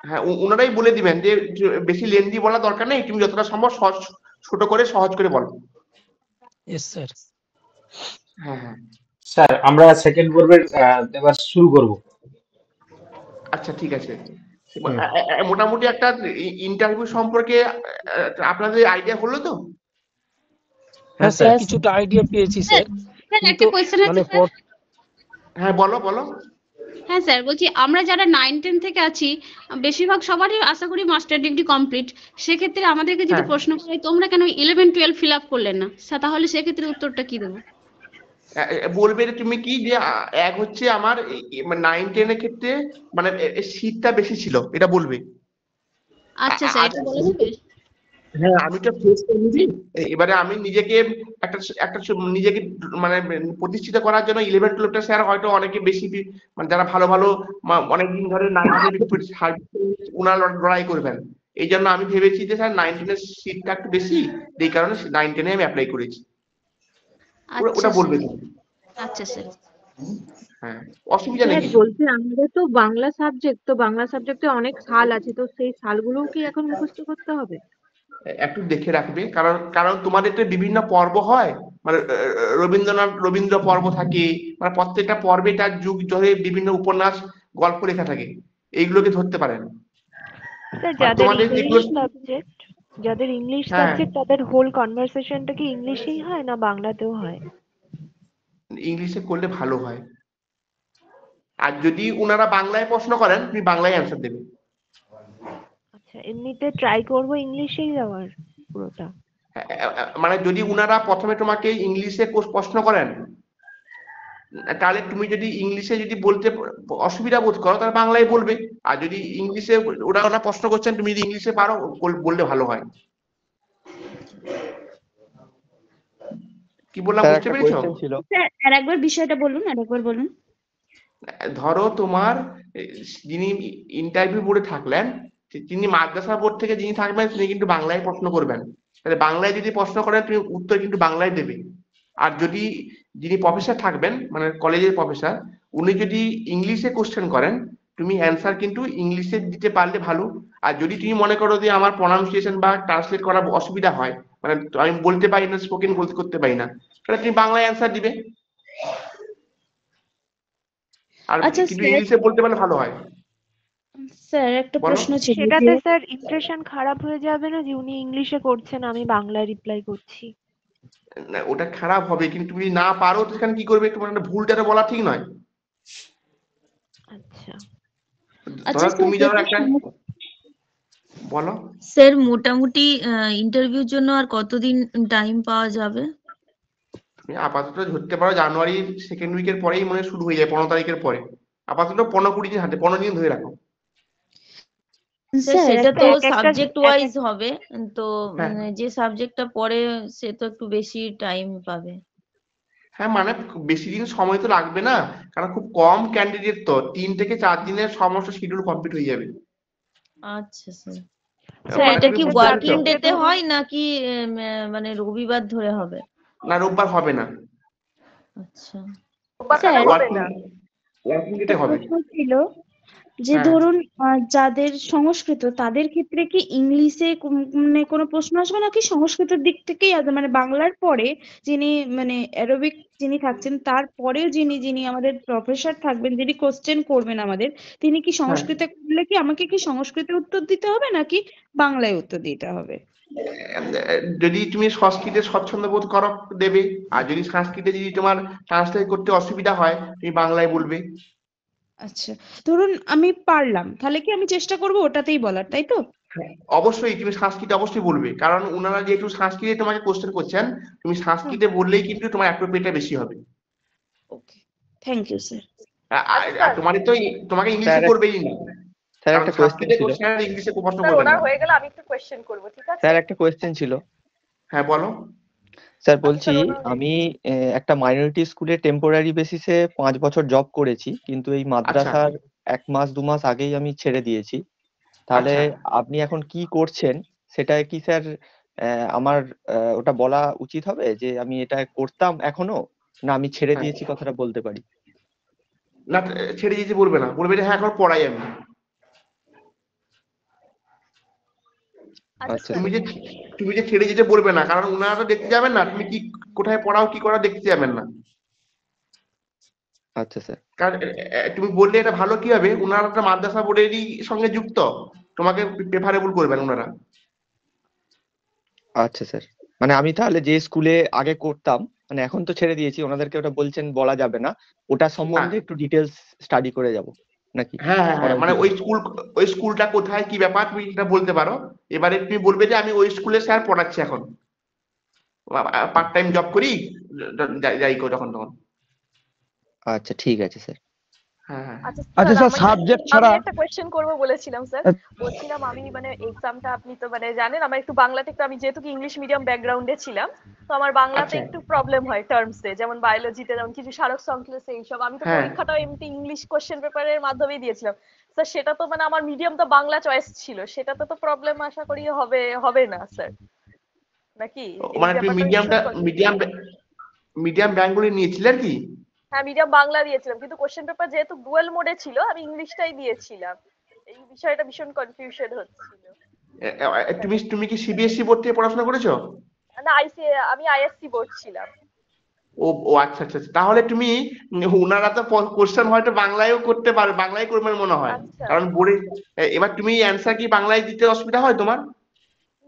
[SPEAKER 1] হ্যাঁ উনারাই বলে দিবেন যে বেশি লেন্দি বলা দরকার নেই, তুমি যতটা সম্ভব ছোট করে সহজ করে বলো। হ্যাঁ হ্যাঁ
[SPEAKER 14] স্যার আমরা সেকেন্ড পর্বের এবার শুরু করব।
[SPEAKER 1] আচ্ছা ঠিক আছে। মোটামুটি একটা ইন্টারভিউ সম্পর্কে আপনাদের আইডিয়া হলো তো?
[SPEAKER 8] হ্যাঁ স্যার, কিছুটা আইডিয়া পেয়েছি স্যার।
[SPEAKER 13] একটা কোশ্চেন আছে স্যার।
[SPEAKER 1] হ্যাঁ বলো।
[SPEAKER 13] হ্যাঁ স্যার, বলছি আমরা যারা 9-10 থেকে আছি বেশিরভাগ সবারই আশা করি মাস্টার ডিগ্রি কমপ্লিট, সেক্ষেত্রে আমাদেরকে যদি প্রশ্ন করে তোমরা কেন 11-12 ফিল আপ করলেন না, তাহলে সেক্ষেত্রে উত্তরটা কি দেবো?
[SPEAKER 1] বলবে তুমি কি যে এক হচ্ছে আমার 9-10 এর ক্ষেত্রে মানে সিটটা বেশি ছিল, এটা বলবে।
[SPEAKER 13] আচ্ছা স্যার, এটা বলে দেবে।
[SPEAKER 1] হ্যাঁ আমি তো ফেস করেছি, এবারে আমি নিজেকে একটা নিজেকে মানে প্রতিষ্ঠিত করার জন্য 11-12টা স্যার হয়তো অনেকে বেশি মানে যারা ভালো অনেকদিন ধরে 9-10 উনারা লড়াই করবেন, এই জন্য আমি ভেবেছি যে স্যার 9-10 সিটটা একটু বেশি, এই কারণে 9-10 আমি অ্যাপ্লাই করেছি। ওটা বলবে।
[SPEAKER 13] আচ্ছা স্যার।
[SPEAKER 1] হ্যাঁ অসুবিধা নেই।
[SPEAKER 6] বলছি আমাদের তো বাংলা সাবজেক্ট, তো বাংলা সাবজেক্টে অনেক সাল আছে, তো সেই সালগুলোও কি এখন মুখস্থ করতে হবে?
[SPEAKER 1] একটু দেখে রাখবে, কারণ তোমাদের তো বিভিন্ন পর্ব হয়, মানে রবীন্দ্র পর্ব থাকে, মানে প্রত্যেকটা পর্বে তার যুগ ধরে বিভিন্ন উপন্যাস গল্প লেখা থাকে, এইগুলোকে ধরতে পারেন।
[SPEAKER 6] যাদের ইংলিশ সাবজেক্ট তাদের হোল কনভারসেশনটা কি ইংলিশেই হয় না বাংলাতেও হয়?
[SPEAKER 1] ইংলিশে করলে ভালো হয়, আর যদি উনারা বাংলায় প্রশ্ন করেন তুমি বাংলায় অ্যান্সার দেবে।
[SPEAKER 6] আচ্ছা, এমনিতে ট্রাই করব ইংলিশেই যাওয়ার পুরোটা।
[SPEAKER 1] মানে যদি উনারা প্রথমে তোমাকে ইংলিশে প্রশ্ন করেন, তাহলে তুমি যদি ইংলিশে যদি বলতে অসুবিধা বোধ করো তাহলে বাংলায় বলবে। আর যদি ইংলিশে ওরা প্রশ্ন করছেন, তুমি যদি ইংলিশে পারো বললে ভালো হয়। কি বললাম বুঝতে পেরেছো?
[SPEAKER 3] স্যার আরেকবার বিষয়টা বলুন, আরেকবার বলুন।
[SPEAKER 1] ধরো তোমার যিনি ইন্টারভিউ বোর্ডে থাকলেন, তিনি মাদ্রাসা বোর্ড থেকে যিনি থাকবেন তিনি কিন্তু বাংলায় প্রশ্ন করবেন। তাহলে বাংলায় যদি প্রশ্ন করেন তুমি উত্তর কিন্তু বাংলায় দেবে। আর যদি যিনি প্রফেসর থাকবেন, মানে কলেজের প্রফেসর, উনি যদি ইংলিশে কোশ্চেন করেন, তুমি অ্যান্সার কিন্তু ইংলিশে দিতে পারলে ভালো। আর যদি তুমি মনে করো যে আমার প্রনাউন্সিয়েশন বা ট্রান্সলেট করা অসুবিধা হয়, মানে আমি বলতে পারি না, স্পোকেন করতে পারি না, তাহলে তুমি বাংলায় অ্যান্সার দিবে। আর কিন্তু ইংলিশে বলতে পারলে ভালো হয়।
[SPEAKER 3] স্যার একটা প্রশ্ন ছিল,
[SPEAKER 6] সেটাতে স্যার ইমপ্রেশন খারাপ হয়ে যাবে না যে উনি ইংলিশে করছেন আমি বাংলায় রিপ্লাই করছি?
[SPEAKER 1] না, ওটা খারাপ হবে, কিন্তু তুমি না পারো তো সেখানে কি করবে? তোমার ভুলটা তো বলা ঠিক নয়।
[SPEAKER 6] আচ্ছা
[SPEAKER 1] ধরো তুমি ধরো একটা বলো।
[SPEAKER 7] স্যার মোটামুটি ইন্টারভিউর জন্য আর কতদিন টাইম পাওয়া যাবে?
[SPEAKER 1] তুমি আপাতত ধরতে পারো জানুয়ারির সেকেন্ড উইকের পরেই মনে শুরু হয়ে যায়, 15 তারিখের পরে। আপাতত 15-20 দিন হাতে, 15 দিন ধরে রাখো।
[SPEAKER 7] সেটা তো সাবজেক্ট ওয়াইজ হবে তো, যে সাবজেক্টটা পড়ে সে তো একটু বেশি টাইম পাবে।
[SPEAKER 1] হ্যাঁ, মানে বেশি দিন সময় তো লাগবে না, কারণ খুব কম ক্যান্ডিডেট, তো 3 থেকে 4 দিনের সমস্ত শিডিউল কমপ্লিট হয়ে যাবে।
[SPEAKER 7] আচ্ছা স্যার, স্যার এটা কি ওয়ার্কিং ডেতে হয় নাকি মানে রবিবার ধরে হবে?
[SPEAKER 1] না, রোববার হবে না।
[SPEAKER 7] আচ্ছা
[SPEAKER 3] স্যার
[SPEAKER 1] ওয়ার্কিং ডেতে হবে।
[SPEAKER 3] ছিল যে ধরুন যাদের সংস্কৃত তাদের ক্ষেত্রে কি ইংলিশে মানে কোনো প্রশ্ন আসবে নাকি সংস্কৃতের দিক থেকেই আসবে? মানে বাংলার পরে যিনি মানে অ্যারোবিক যিনি থাকছেন তারপরেও যিনি আমাদের প্রফেসর থাকবেন, যিনি কোশ্চেন করবেন আমাদের, তিনি কি সংস্কৃতে করলে কি আমাকে কি সংস্কৃতে উত্তর দিতে হবে নাকি বাংলায় উত্তর দিতে হবে?
[SPEAKER 1] যদি তুমি সংস্কৃতে স্বচ্ছন্দ বোধ করো দেবে, আর যদি সংস্কৃতে যদি তোমার ট্রান্সলেট করতে অসুবিধা হয় তুমি বাংলায় বলবে।
[SPEAKER 3] আচ্ছা, ধরুন আমি পারলাম, তাহলে কি আমি চেষ্টা করব ওটাতেই বলার, তাই তো?
[SPEAKER 1] অবশ্যই তুমি সংস্কৃতে অবশ্যই বলবে, কারণ ওনারা যেহেতু সংস্কৃতে তোমাকে কোশ্চেন করছেন, তুমি সংস্কৃতে বললেই কিন্তু তোমার অ্যাপ্রোপ্রিয়েটটা বেশি হবে।
[SPEAKER 3] ওকে, থ্যাংক ইউ স্যার।
[SPEAKER 1] তোমাকে ইংলিশে করবেই না।
[SPEAKER 4] স্যার একটা কোশ্চেন ছিল।
[SPEAKER 1] স্যার ইংলিশে প্রশ্ন
[SPEAKER 15] স্যার
[SPEAKER 1] করবেন না।
[SPEAKER 15] ওনার হয়ে গেল, আমি একটু কোশ্চেন করব, ঠিক আছে?
[SPEAKER 4] স্যার একটা কোশ্চেন ছিল।
[SPEAKER 1] হ্যাঁ বলো।
[SPEAKER 4] স্যার বলছি আমি একটা মাইনরিটি স্কুলে টেম্পোরারি বেসিসে 5 বছর জব করেছি, কিন্তু এই মাদ্রাসার 1 মাস 2 মাস আগেই আমি ছেড়ে দিয়েছি। তাহলে আপনি এখন কি করছেন সেটা কি স্যার আমার ওটা বলা উচিত হবে যে আমি এটা করতাম এখনো, না আমি ছেড়ে দিয়েছি কথাটা বলতে পারি?
[SPEAKER 1] না, ছেড়ে দিয়েছি বলবে না, বলবে যে হ্যাঁ এখন পড়াই আমি।
[SPEAKER 4] আচ্ছা,
[SPEAKER 1] তুমি যে ছেড়ে যেতে বলবে না, কারণ ওনারা তো দেখতে যাবেন না তুমি কি কোথায় পড়াও কি করা, দেখতে যাবেন না।
[SPEAKER 4] আচ্ছা স্যার।
[SPEAKER 1] কারণ তুমি বললে এটা ভালো কি হবে, ওনারা তো মাদ্রাসা বোর্ডেরই সঙ্গে যুক্ত, তোমাকে প্রেফারেবল করবেন ওনারা।
[SPEAKER 4] আচ্ছা স্যার, মানে আমি তাহলে যে স্কুলে আগে করতাম, মানে এখন তো ছেড়ে দিয়েছি, ওনাদেরকে ওটা বলছেন বলা যাবে না, ওটা সম্বন্ধে একটু ডিটেলস স্টাডি করে যাব নাকি?
[SPEAKER 1] হ্যাঁ, মানে ওই স্কুলটা কোথায় কি ব্যাপার তুমি এটা বলতে পারো। এবারে তুমি বলবে যে আমি ওই স্কুলে স্যার পড়াচ্ছি, এখন পার্ট টাইম জব করি, যাই করি তখন।
[SPEAKER 4] আচ্ছা ঠিক আছে স্যার।
[SPEAKER 15] আচ্ছা স্যার, সাবজেক্ট ছাড়া আমি একটা কোশ্চেন করব বলেছিলাম স্যার। বলছিলাম আমি মানে এক্সামটা আপনি তো মানে জানেন আমার একটু বাংলাতে একটু, আমি যেহেতু ইংলিশ মিডিয়াম ব্যাকগ্রাউন্ডে ছিলাম, তো আমার বাংলাতে একটু প্রবলেম হয় টার্মসে, যেমন বায়োলজিতে যেমন কিছু সারক সংশ্লেষ এইসব। আমি তো পরীক্ষাটাও এমনি ইংলিশ কোশ্চেন পেপারের মাধ্যমেই দিয়েছিলাম স্যার। সেটা তো মানে আমার মিডিয়াম তো বাংলা চয়েস ছিল, সেটাতে তো প্রবলেম আশা করি হবে না স্যার, নাকি?
[SPEAKER 1] মানে তুমি মিডিয়াম বেঙ্গলি নিয়েছিলে কি?
[SPEAKER 15] হ্যাঁ, মিডিয়াম বাংলা দিয়েছিলাম, কিন্তু কোশ্চেন পেপার যেহেতু ডুয়াল মোডে ছিল আমি ইংলিশটাই দিয়েছিলাম। এই বিষয়টা ভীষণ কনফিউশন হচ্ছিল।
[SPEAKER 1] তুমি কি সিবিএসই বোর্ড থেকে পড়াশোনা করেছো?
[SPEAKER 15] না, আমি আইএসসি বোর্ড ছিলাম।
[SPEAKER 1] ও আচ্ছা, তাহলে তুমি ওনারা তো কোশ্চেন হয়তো বাংলায়ও করতে পারবে, বাংলায় করবেন মনে হয়, কারণ বোর্ডে। এবার তুমি অ্যানসার কি বাংলায় দিতে অসুবিধা হয় তোমার?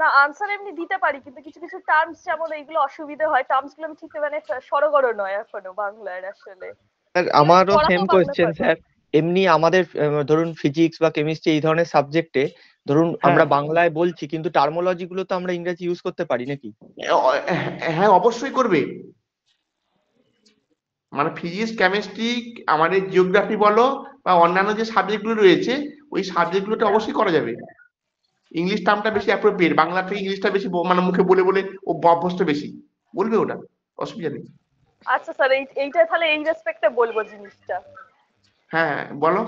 [SPEAKER 15] না, আনসার এমনি দিতে পারি, কিন্তু কিছু কিছু টার্মস যেমন এইগুলো অসুবিধা হয়, টার্মস গুলো ঠিক মানে সরগর নয় এখনো বাংলার আসলে।
[SPEAKER 4] স্যার আমারও সেম কোশ্চেন স্যার, এমনি আমাদের ধরুন ফিজিক্স বা কেমিস্ট্রি এই ধরনের সাবজেক্টে ধরুন আমরা বাংলায় বলছি কিন্তু টার্মোলজি গুলো তো আমরা ইংরেজি ইউজ করতে পারি নাকি?
[SPEAKER 1] হ্যাঁ, অবশ্যই করবে। মানে ফিজিক্স, কেমিস্ট্রি, আমাদের জিওগ্রাফি বলো বা অন্যান্য যে সাবজেক্ট গুলো রয়েছে ওই সাবজেক্ট গুলোতে অবশ্যই করা যাবে। ইংলিশ টার্মটা বেশি অ্যাপ্রোপ্রিয়েট, বাংলা থেকে ইংলিশটা বেশি মানে মুখে বলে বলে ও অভ্যস্ত বেশি, বলবে ওটা, অসুবিধা নেই।
[SPEAKER 15] আচ্ছা স্যার, এইটা তাহলে এই রেসপেক্টে বলবো জিনিসটা।
[SPEAKER 1] হ্যাঁ বলো।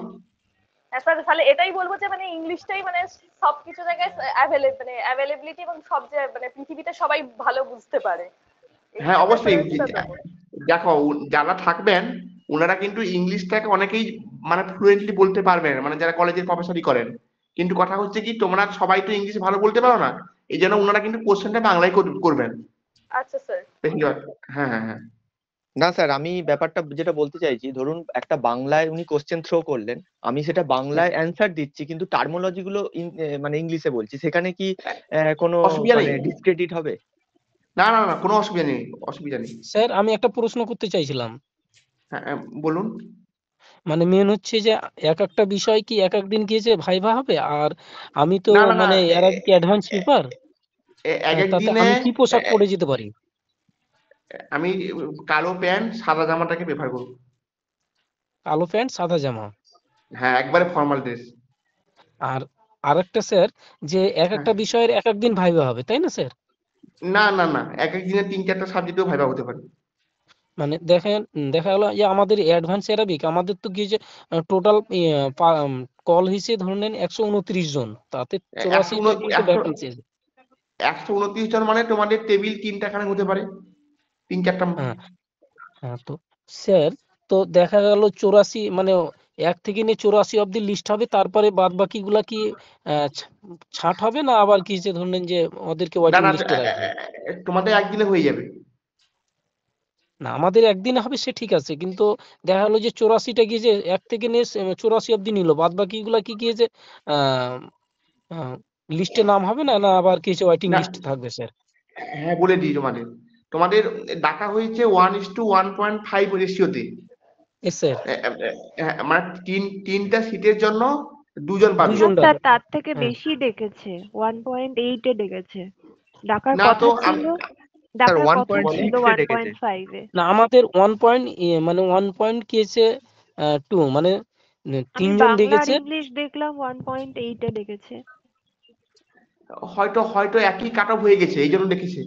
[SPEAKER 15] হ্যাঁ স্যার, তাহলে এটাই বলবো যে মানে ইংলিশটাই মানে সবকিছু জায়গায় অ্যাভেলেবিলিটি এবং সব যে মানে পৃথিবীতে সবাই ভালো বুঝতে পারে।
[SPEAKER 1] হ্যাঁ অবশ্যই, দেখো যারা থাকবেন ওনারা কিন্তু ইংলিশটাকে অনেকেই মানে ফ্লুয়েন্টলি বলতে পারবেন, মানে যারা কলেজের প্রফেসরই করেন। কিন্তু কথা হচ্ছে কি তোমরা সবাই তো ইংলিশ ভালো বলতে পারো না, এই জন্য ওনারা কিন্তু কোশ্চেনটা বাংলায় করবেন।
[SPEAKER 15] আচ্ছা স্যার।
[SPEAKER 1] হ্যাঁ হ্যাঁ হ্যাঁ।
[SPEAKER 4] না স্যার, আমি ব্যাপারটা যেটা বলতে চাইছি, ধরুন একটা বাংলায় উনি কোশ্চেন থ্রো করলেন, আমি সেটা বাংলায় অ্যান্সার দিচ্ছি কিন্তু টার্মোলজি গুলো মানে ইংলিশে বলছি, সেখানে কি কোনো মানে ডিসক্রেডিট হবে?
[SPEAKER 1] না না না, কোনো অসুবিধা নেই, অসুবিধা নেই।
[SPEAKER 8] স্যার আমি একটা প্রশ্ন করতে চাইছিলাম।
[SPEAKER 1] হ্যাঁ বলুন।
[SPEAKER 8] মানে মেন হচ্ছে যে এক একটা বিষয় কি এক এক দিন গিয়েছে ভাইভা হবে, আর আমি তো মানে এর আগে কি অ্যাডভান্স পেপার, তাতে আমি কি পোশাক পরে যেতে পারি?
[SPEAKER 1] আমি কালো প্যান্ট সাদা জামাটাকে প্রেফার করব।
[SPEAKER 8] কালো প্যান্ট সাদা জামা?
[SPEAKER 1] হ্যাঁ, একবারে ফর্মাল ড্রেস।
[SPEAKER 8] আর আরেকটা স্যার, যে এক একটা বিষয়ের এক এক দিন ভাইভা হবে, তাই না স্যার?
[SPEAKER 1] না না না, এক এক দিনে 3-4টা সাবজেক্টেও ভাইভা হতে পারে।
[SPEAKER 8] মানে দেখা গেল যে আমাদের অ্যাডভান্স অ্যারাবিক আমাদের তো গিয়েছে টোটাল কল হয়েছে ধরে নেন 129 জন, তাতে 84
[SPEAKER 1] 129 জন মানে তোমাদের টেবিল 3টাখানে হতে পারে, 3-4টা।
[SPEAKER 8] হ্যাঁ তো স্যার, তো দেখা গেল 84 মানে 1 থেকে নিয়ে 84 অব্দি লিস্ট হবে, তারপরে বাদ বাকি গুলা কি ছাঁট হবে না আবার কি যে ধরলেন যে ওদেরকে ওয়েটিং লিস্টে রাখবে?
[SPEAKER 1] তোমাদের একদিনে হয়ে যাবে।
[SPEAKER 8] না আমাদের একদিনে হবে সে ঠিক আছে, কিন্তু দেখা গেলো যে 84টা গিয়ে যে 1 থেকে নিয়ে 84 অব্দি নিল, বাদ বাকি গুলা কি গিয়ে যে লিস্টে নাম হবে না, না আবার কিছু ওয়েটিং লিস্ট থাকবে স্যার?
[SPEAKER 1] হ্যাঁ বলে দিই, তোমাদের ডাকা হয়েছে 1:1.5 রেশিওতে। মানে 3টা সিটের জন্য 2 জন পাবে।
[SPEAKER 6] স্যার তার থেকে বেশি ডেকেছে, 1.8 এ ডেকেছে। ডাকার কথা ছিল 1.5 এ।
[SPEAKER 8] না আমাদের 1.2 মানে 3 জন ডেকেছে।
[SPEAKER 6] ইংলিশ দেখলাম 1.8 এ ডেকেছে।
[SPEAKER 1] হয়তো একই কাট অফ হয়ে গেছে, এই জন্য ডেকেছে।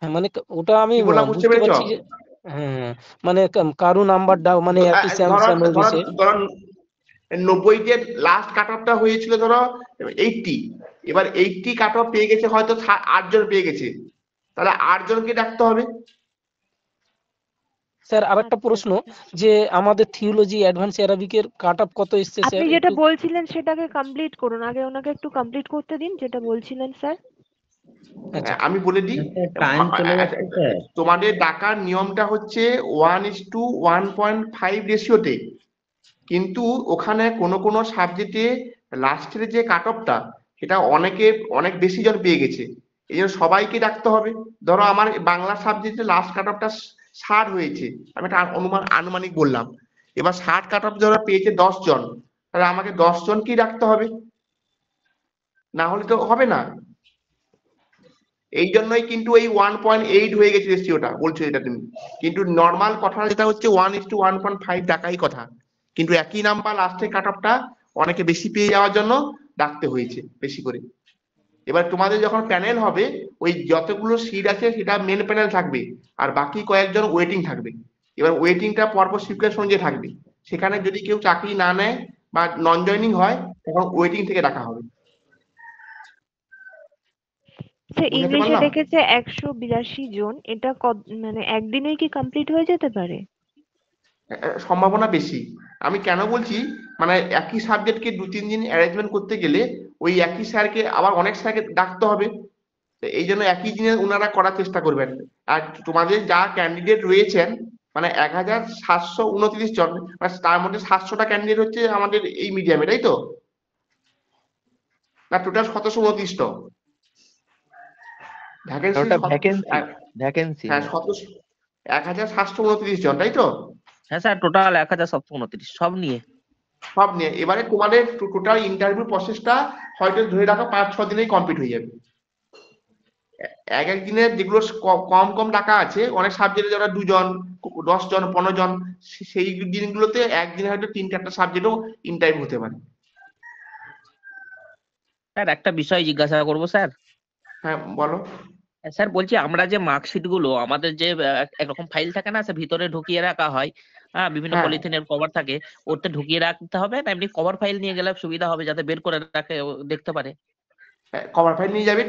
[SPEAKER 8] হ্যাঁ মানে ওটা আমি বুঝতে পারছি যে হ্যাঁ মানে কারো নাম্বার দাও মানে একই সেম হয়ে গেছে।
[SPEAKER 1] 90 এর লাস্ট কাট অফটা হয়েছিল ধরো 80, এবার 80 কাট অফ পেয়ে গেছে হয়তো 8 জন পেয়ে গেছে, তাহলে 8 জনকে ডাকতে হবে।
[SPEAKER 8] স্যার আরেকটা প্রশ্ন, যে আমাদের থিওলজি অ্যাডভান্স অ্যারাবিকের কাট অফ কত এসেছে স্যার?
[SPEAKER 6] আপনি যেটা বলছিলেন সেটাকে কমপ্লিট করুন, আগে ওনাকে একটু কমপ্লিট করতে দিন যেটা বলছিলেন স্যার।
[SPEAKER 1] আমি বলে দিই, তোমাদের ডাকার নিয়মটা হচ্ছে 1:1.5 রেশিওতে, কিন্তু ওখানে কোনো সাবজেক্টে লাস্টের যে কাট অফটা সেটা অনেক বেশি জন পেয়ে গেছে, এই জন্য সবাইকে ডাকতে হবে। ধরো আমার বাংলা সাবজেক্টে লাস্ট কাট অফটা 60 হয়েছে, আমি একটা আনুমানিক বললাম, এবার 60 কাট অফ যারা পেয়েছে 10 জন, তাহলে আমাকে 10 জনকেই ডাকতে হবে, না হলে তো হবে না। এই জন্যই কিন্তু এই 1.8 হয়ে গেছে রেশিওটা, বলছো এটা তুমি, কিন্তু নর্মাল কথা যেটা হচ্ছে 1:1.5 ডাকাই কথা, কিন্তু একই নাম্বার লাস্টে কাট অফটা অনেকে বেশি পেয়ে যাওয়ার জন্য ডাকতে হয়েছে বেশি করে। এবার তোমাদের যখন প্যানেল হবে, ওই যতগুলো সিট আছে সেটা মেন প্যানেল থাকবে, আর বাকি কয়েকজন ওয়েটিং থাকবে। এবার ওয়েটিংটা পরপর সিকুয়েন্স অনুযায়ী থাকবে, সেখানে যদি কেউ চাকরি না নেয় বা নন জয়নিং হয় তখন ওয়েটিং থেকে ডাকা হবে।
[SPEAKER 6] ইংলিশে দেখেছে 182 জন, এটা মানে একদিনেই কি কমপ্লিট হয়ে যেতে পারে?
[SPEAKER 1] সম্ভাবনা বেশি। আমি কেন বলছি, মানে একই সাবজেক্টকে 2-3 দিন অ্যারেঞ্জমেন্ট করতে গেলে ওই একই স্যারকে আবার অনেক স্যারকে ডাকতে হবে, এই জন্য একই দিনে ওনারা করার চেষ্টা করবেন। আর তোমাদের যা ক্যান্ডিডেট রয়েছেন মানে 1729 জন, তার মধ্যে 700টা ক্যান্ডিডেট হচ্ছে আমাদের এই মিডিয়ামে, তাই তো? না টোটাল 1729টা ভ্যাকেন্সি। হ্যাঁ 1729 জন, তাই তো?
[SPEAKER 5] হ্যাঁ স্যার টোটাল 1729 সব নিয়ে।
[SPEAKER 1] সব নিয়ে এবারে তোমাদের টোটাল ইন্টারভিউ প্রসেসটা হয়তো ধরে রাখো 5-6 দিনেই কমপ্লিট হয়ে যাবে। এক এক দিনের যেগুলো কম কম টাকা আছে, অনেক সাবজেক্টে যারা 2 জন 10 জন 15 জন, সেই দিনগুলোতে একদিনে হয়তো 3-4টা সাবজেক্টও ইন্টারভিউ হতে পারে।
[SPEAKER 5] স্যার একটা বিষয় জিজ্ঞাসা করবো স্যার।
[SPEAKER 1] হ্যাঁ বলো।
[SPEAKER 5] স্যার বলছি আমরা যে মার্কশিট গুলো আমাদের যে একরকম ফাইল থাকে না, স্যার ভিতরে ঢুকিয়ে রাখা হয়, বিভিন্ন পলিথিনের কভার থাকে, ওতে ঢুকিয়ে রাখতে হবে না এমনি কভার ফাইল নিয়ে গেলে সুবিধা হবে যাতে বের করে রাখে দেখতে পারে?
[SPEAKER 1] কভার ফাইল নিয়ে যাবে,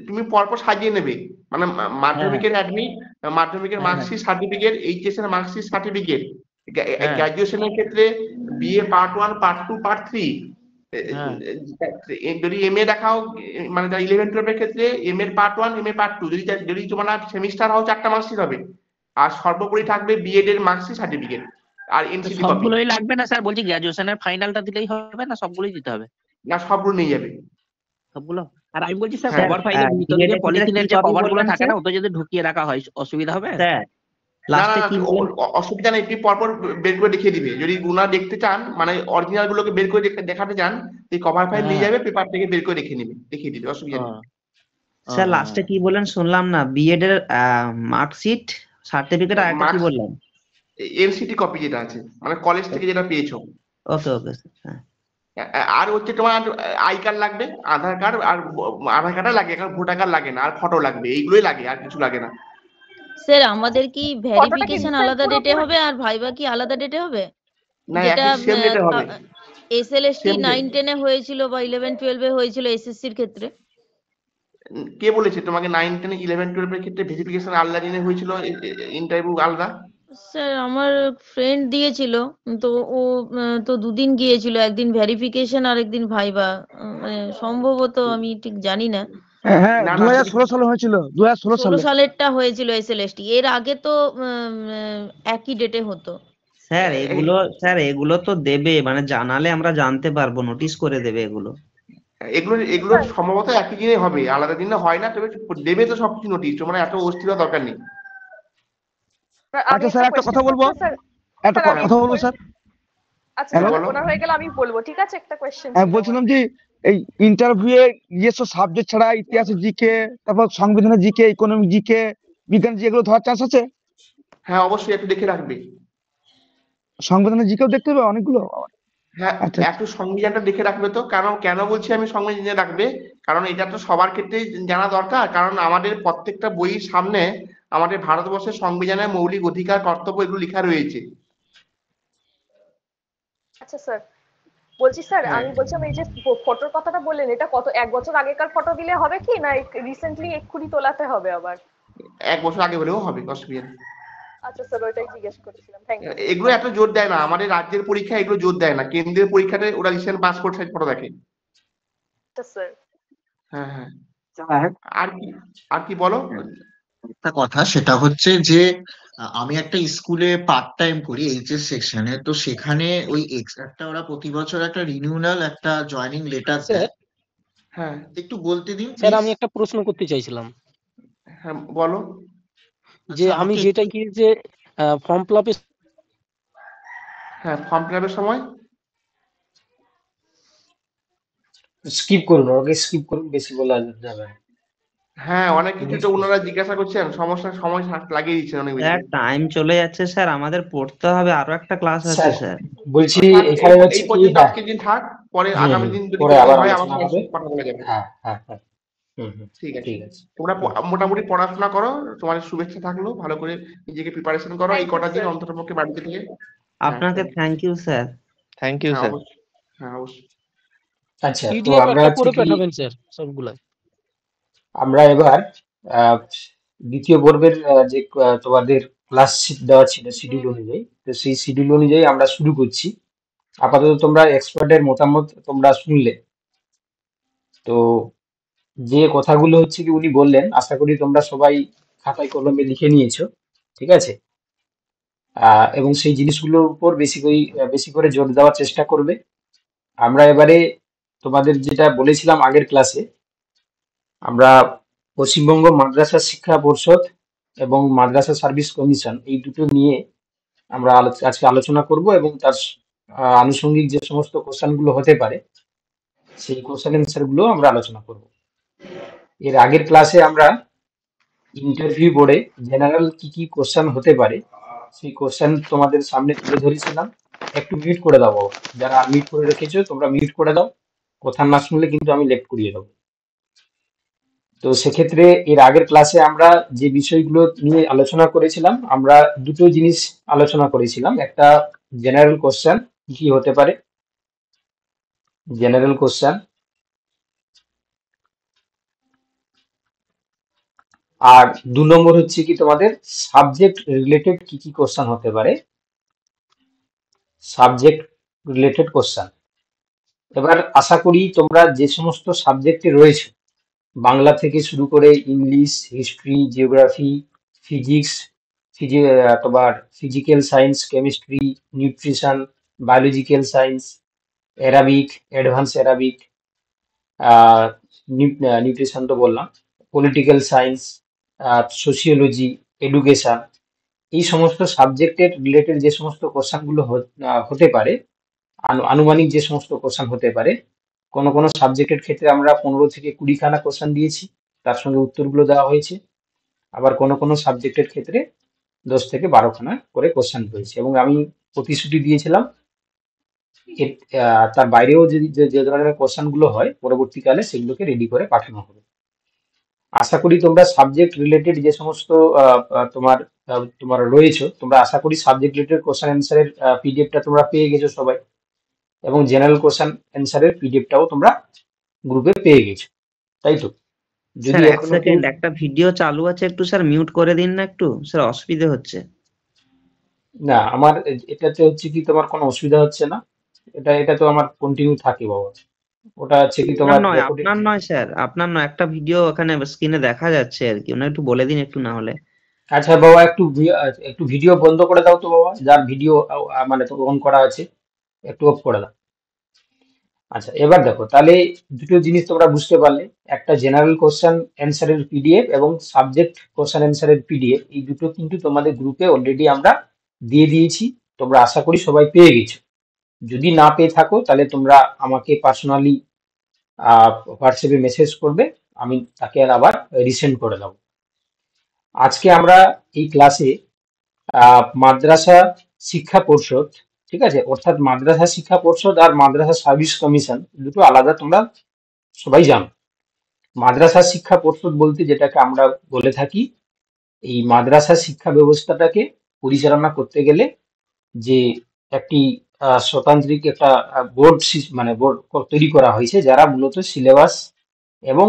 [SPEAKER 1] তুমি পরপর সাজিয়ে নেবে, মানে মাধ্যমিকের অ্যাডমিট, মাধ্যমিকের মার্কশিট সার্টিফিকেট, এইচএস এর মার্কশিট সার্টিফিকেট, গ্রাজুয়েশনের ক্ষেত্রে বিএ পার্ট 1 পার্ট 2 পার্ট 3, যদি এমএ দেখাও মানে 11-12 এর ক্ষেত্রে এমএ পার্ট 1 এমএ পার্ট 2, যদি তোমার সেমিস্টার হও 4টা মার্কশিট হবে, আর সর্বোপরি থাকবে বিএড এর মার্কশিট সার্টিফিকেট আর এনসিটি কপি।
[SPEAKER 5] সবগুলোই লাগবে না স্যার? বলছি গ্রাজুয়েশনের ফাইনালটা দিলেই হবে না সবগুলোই দিতে হবে?
[SPEAKER 1] না, সবগুলো নিয়ে যাবে
[SPEAKER 5] সবগুলো। আর আমি বলছি স্যার কভার ফাইলের ভিতরে যে পলিথিনের যে কভারগুলো থাকে না, ওটা যদি ঢুকিয়ে রাখা হয় অসুবিধা হবে?
[SPEAKER 11] স্যার
[SPEAKER 1] লাস্টে কি অসুবিধা নেই, তুমি পরপর বের করে দেখিয়ে দিবে। যদি গুনা দেখতে চান, মানে অরিজিনাল গুলোকে বের করে দেখাতে চান, এই কভার ফাইল নিয়ে যাবে, পেপার থেকে বের করে দেখিয়ে দিবে, অসুবিধা নেই।
[SPEAKER 11] স্যার লাস্টে কি বলেন শুনলাম না, বিএড এর মার্কশিট সার্টিফিকেট আর একটা কি বললেন?
[SPEAKER 1] এনসিটি কপি যেটা আছে, মানে কলেজ থেকে যেটা পেয়েছো।
[SPEAKER 11] ওকে ওকে স্যার।
[SPEAKER 1] আর হচ্ছে তোমার আই কার্ড লাগবে, আধার কার্ড, আর আধার কার্ড লাগে, এখন ভোটার কার্ড লাগে না, আর ফটো লাগবে, এইগুলোই লাগে, আর কিছু লাগে না।
[SPEAKER 7] স্যার আমাদের কি ভেরিফিকেশন আলাদা ডেটে হবে আর ভাইবা কি আলাদা ডেটে হবে?
[SPEAKER 1] না,
[SPEAKER 7] যেটা
[SPEAKER 1] সেম ডেটে হবে।
[SPEAKER 7] এসএলএসটি 9-10 এ হয়েছিল বা 11-12 এ হয়েছিল এসএসসির ক্ষেত্রে?
[SPEAKER 1] কে বলেছে তোমাকে 9-10 11-12 এর ক্ষেত্রে ভেরিফিকেশন আলাদা দিনে হয়েছিল, ইন্টারভিউ আলাদা?
[SPEAKER 7] স্যার আমার ফ্রেন্ড দিয়েছিল, তো ও তো দুদিন গিয়েছিল, একদিন ভেরিফিকেশন আর একদিন ভাইবা, মানে সম্ভবত আমি ঠিক জানি না।
[SPEAKER 17] হ্যাঁ 2016 সালে হয়েছিল, 2016
[SPEAKER 7] সালেরটা হয়েছিল এসএলএসটি, এর আগে তো একই ডেটে হতো।
[SPEAKER 11] স্যার এগুলো তো দেবে, মানে জানালে আমরা জানতে পারবো, নোটিশ করে দেবে এগুলো।
[SPEAKER 1] এগুলো সম্ভবত একই দিনে হবে, আলাদা দিনে হয় না, তবে দেবে তো সবকিছু নোটিশ, মানে এত অস্থিরতা দরকার নেই।
[SPEAKER 17] আচ্ছা স্যার একটা কথা বলবো, স্যার।
[SPEAKER 15] আচ্ছা ওনার হয়ে গেল আমি বলবো, ঠিক আছে? একটা কোশ্চেন
[SPEAKER 17] বলছিলাম যে এই ইন্টারভিউ নিজস্ব সাবজেক্ট ছাড়া ইতিহাস জিকে, তারপর সংবিধানের জিকে, ইকোনমিক জিকে, বিজ্ঞান যেগুলো ধরার চান্স আছে?
[SPEAKER 1] হ্যাঁ অবশ্যই একটু দেখে রাখবে।
[SPEAKER 17] সংবিধানের জিকেও দেখতে হবে অনেকগুলো?
[SPEAKER 1] হ্যাঁ একটু সংবিধানটা দেখে রাখবে তো, কারণ কেন বলছি আমি সংবিধান জেনে রাখবে, কারণ এটা তো সবার ক্ষেত্রেই জানা দরকার, কারণ আমাদের প্রত্যেকটা বইয়ের সামনে আমাদের ভারতবর্ষের সংবিধানের মৌলিক অধিকার কর্তব্য এগুলো লেখা রয়েছে।
[SPEAKER 15] আচ্ছা স্যার বলছি, স্যার আমি বলছিলাম এই যে ফটোর কথাটা বললেন, এটা কত 1 বছর আগেকার ফটো দিলে হবে কি, না রিসেন্টলি এক্ষুনি তোলাতে হবে আবার?
[SPEAKER 1] 1 বছর আগে হলেও হবে, অসুবিধা নেই।
[SPEAKER 15] আচ্ছা স্যার ওইটাই জিজ্ঞেস করেছিলাম, থ্যাংক ইউ।
[SPEAKER 1] এগুলো এত জোর দেয় না, আমাদের রাজ্যের পরীক্ষা এগুলো জোর দেয় না, কেন্দ্রের পরীক্ষাতে ওরা রিসেন্ট পাসপোর্ট সাইজ ফটো দেখে।
[SPEAKER 15] আচ্ছা স্যার।
[SPEAKER 1] হ্যাঁ আর কি বলো?
[SPEAKER 18] একটা কথা, সেটা হচ্ছে যে আমি একটা স্কুলে পার্ট টাইম করি এইচএস সেকশনে, তো সেখানে ওই একটা ওরা প্রতি বছর একটা রিনিউয়াল একটা জয়েনিং লেটার দেয়।
[SPEAKER 1] হ্যাঁ
[SPEAKER 18] একটু বলতে দিন
[SPEAKER 8] স্যার। আমি একটা প্রশ্ন করতে চাইছিলাম।
[SPEAKER 1] হ্যাঁ বলো।
[SPEAKER 8] যে আমি যেটা কি যে ফর্ম ফিল আপে,
[SPEAKER 1] হ্যাঁ ফর্ম ফিল আপের সময়
[SPEAKER 14] স্কিপ করুন, ওকে স্কিপ করুন, বেশি বলা যাবে।
[SPEAKER 1] হ্যাঁ অনেক কিছু তো ওনারা জিজ্ঞাসা করছেন, সময় লাগিয়ে দিচ্ছেন অনেক বেশি।
[SPEAKER 11] স্যার টাইম চলে যাচ্ছে স্যার, আমাদের পড়তে হবে, আরো একটা ক্লাস আছে স্যার।
[SPEAKER 14] বলছি এখানে হচ্ছে কি,
[SPEAKER 1] আজকে দিন থাক, পরে আগামী দিন যদি হয় আমার সঙ্গে কথা বলা যাবে।
[SPEAKER 14] হ্যাঁ
[SPEAKER 1] ঠিক আছে। তোমরা মোটামুটি পড়াশোনা করো, তোমাদের শুভেচ্ছা থাকলো, ভালো করে নিজেকে প্রিপারেশন করো এই কটা দিন অন্ততপক্ষে বাড়িতে থেকে।
[SPEAKER 11] আপনাকে thank you sir.
[SPEAKER 4] Thank you sir.
[SPEAKER 1] হ্যাঁ অবশ্যই।
[SPEAKER 14] আচ্ছা তো আমরা
[SPEAKER 8] করে পাঠাবেন স্যার সবগুলা।
[SPEAKER 14] আমরা এবার দ্বিতীয় পর্বের যে তোমাদের ক্লাস দেওয়া ছিল শিডিউল অনুযায়ী, তো সেই শিডিউল অনুযায়ী আমরা শুরু করছি। আপাতত তোমরা এক্সপার্টের মতামত তোমরা শুনলে, তো যে কথাগুলো হচ্ছে কি উনি বললেন, আশা করি তোমরা সবাই খাতায় কলমে লিখে নিয়েছো, ঠিক আছে? এবং সেই জিনিসগুলোর উপর বেশি করে জোর দেওয়ার চেষ্টা করবে। আমরা এবারে তোমাদের যেটা বলেছিলাম আগের ক্লাসে, আমরা পশ্চিমবঙ্গ মাদ্রাসা শিক্ষা পর্ষদ এবং মাদ্রাসা সার্ভিস কমিশন এই দুটো নিয়ে আমরা আজকে আলোচনা করব এবং তার আনুষঙ্গিক যে সমস্ত কোশ্চেন গুলো হতে পারে সেই কোশ্চেন অ্যান্সার গুলো আমরা আলোচনা করব। এর আগের ক্লাসে আমরা ইন্টারভিউ বোর্ডে জেনারেল কি কি কোশ্চেন হতে পারে সেই কোশ্চেন তোমাদের সামনে তুলে ধরেছিলাম। একটু মিউট করে দাও বাবা, যারা আনমিউট করে রেখেছো তোমরা মিউট করে দাও, কথা না শুনলে কিন্তু আমি লেফট করিয়ে দেবো। তো সেক্ষেত্রে এর আগের ক্লাসে আমরা যে বিষয়গুলো নিয়ে আলোচনা করেছিলাম, আমরা দুটো জিনিস আলোচনা করেছিলাম। একটা জেনারেল কোশ্চেন কি হতে পারে, জেনারেল কোশ্চেন, আর 2 নম্বর হচ্ছে কি তোমাদের সাবজেক্ট রিলেটেড কি কি কোশ্চেন হতে পারে, সাবজেক্ট রিলেটেড কোশ্চেন। এবার আশা করি তোমরা যে সমস্ত সাবজেক্টে রয়েছে, বাংলা থেকে শুরু করে ইংলিশ, হিস্ট্রি, জিওগ্রাফি, ফিজিক্স, তোমার physical science, chemistry, nutrition, biological science, Arabic, advance Arabic, nutrition তো বললাম, পলিটিক্যাল সায়েন্স, সোশিওলজি, এডুকেশন, এই সমস্ত সাবজেক্টের রিলেটেড যে সমস্ত কোশ্চেনগুলো হতে পারে, আনুমানিক যে সমস্ত কোশ্চেন হতে পারে, কোনো কোনো সাবজেক্টের ক্ষেত্রে আমরা 15 থেকে 20 খানা কোশ্চেন দিয়েছি, তার সঙ্গে উত্তরগুলো দেওয়া হয়েছে। আবার কোনো কোনো সাবজেক্টের ক্ষেত্রে 10 থেকে 12 খানা করে কোশ্চেন রয়েছে, এবং আমি প্রতিশ্রুতি দিয়েছিলাম তার বাইরেও যদি যে ধরনের কোশ্চেন গুলো হয় পরবর্তীকালে সেগুলোকে রেডি করে পাঠানো হবে। আশা করি তোমরা সাবজেক্ট রিলেটেড যে সমস্ত তোমার রয়েছে, তোমরা আশা করি সাবজেক্ট রিলেটেড কোশ্চেন অ্যান্সারের পিডিএফটা তোমরা পেয়ে গেছো সবাই, এবং জেনারেল কোশ্চেন অ্যান্সারের পিডিএফটাও তোমরা গ্রুপে পেয়ে গেছো, তাই তো? যদি
[SPEAKER 11] স্যার এক
[SPEAKER 14] এখনো
[SPEAKER 11] সেকেন্ড, একটা ভিডিও চালু আছে, একটু স্যার মিউট করে দিন না একটু, স্যার অসুবিধা হচ্ছে।
[SPEAKER 14] না, আমার এটাতে হচ্ছে কি তোমার কোনো অসুবিধা হচ্ছে না, এটা তো আমার কন্টিনিউ থাকে বাবা। ওটা হচ্ছে কি তোমার
[SPEAKER 11] আপনার নয় স্যার, আপনার নয়, একটা ভিডিও ওখানে স্ক্রিনে দেখা যাচ্ছে আর কি, ওনা একটু বলে দিন একটু না হলে।
[SPEAKER 14] আচ্ছা বাবা, একটু ভিডিও বন্ধ করে দাও তো বাবা, যার ভিডিও মানে তো অন করা আছে একটু অফ করে দাও। আচ্ছা, এবার দেখো তাহলে দুটো জিনিস তোমরা বুঝতে পারলে, একটা জেনারেল কোশ্চেন অ্যান্সারের পিডিএফ এবং সাবজেক্ট কোশ্চেন অ্যান্সারের পিডিএফ, এই দুটো কিন্তু তোমাদের গ্রুপে অলরেডি আমরা দিয়ে দিয়েছি, তোমরা আশা করি সবাই পেয়ে গেছো। যদি না পেয়ে থাকো তাহলে তোমরা আমাকে পার্সোনালি হোয়াটসঅ্যাপে মেসেজ করবে, আমি তাকে আবার রিসেন্ড করে দেবো। আজকে আমরা এই ক্লাসে মাদ্রাসা শিক্ষা পর্ষদ, ঠিক আছে, অর্থাৎ মাদ্রাসা শিক্ষা পর্ষদ আর মাদ্রাসা সার্ভিস কমিশন দুটো আলাদা, তোমরা সবাই জানো। মাদ্রাসা শিক্ষা পর্ষদ বলতে যেটাকে আমরা বলে থাকি, এই মাদ্রাসা শিক্ষা ব্যবস্থাটাকে পরিচালনা করতে গেলে যে একটি স্বতান্ত্রিক একটা বোর্ড মানে বোর্ড তৈরি করা হয়েছে, যারা মূলত সিলেবাস এবং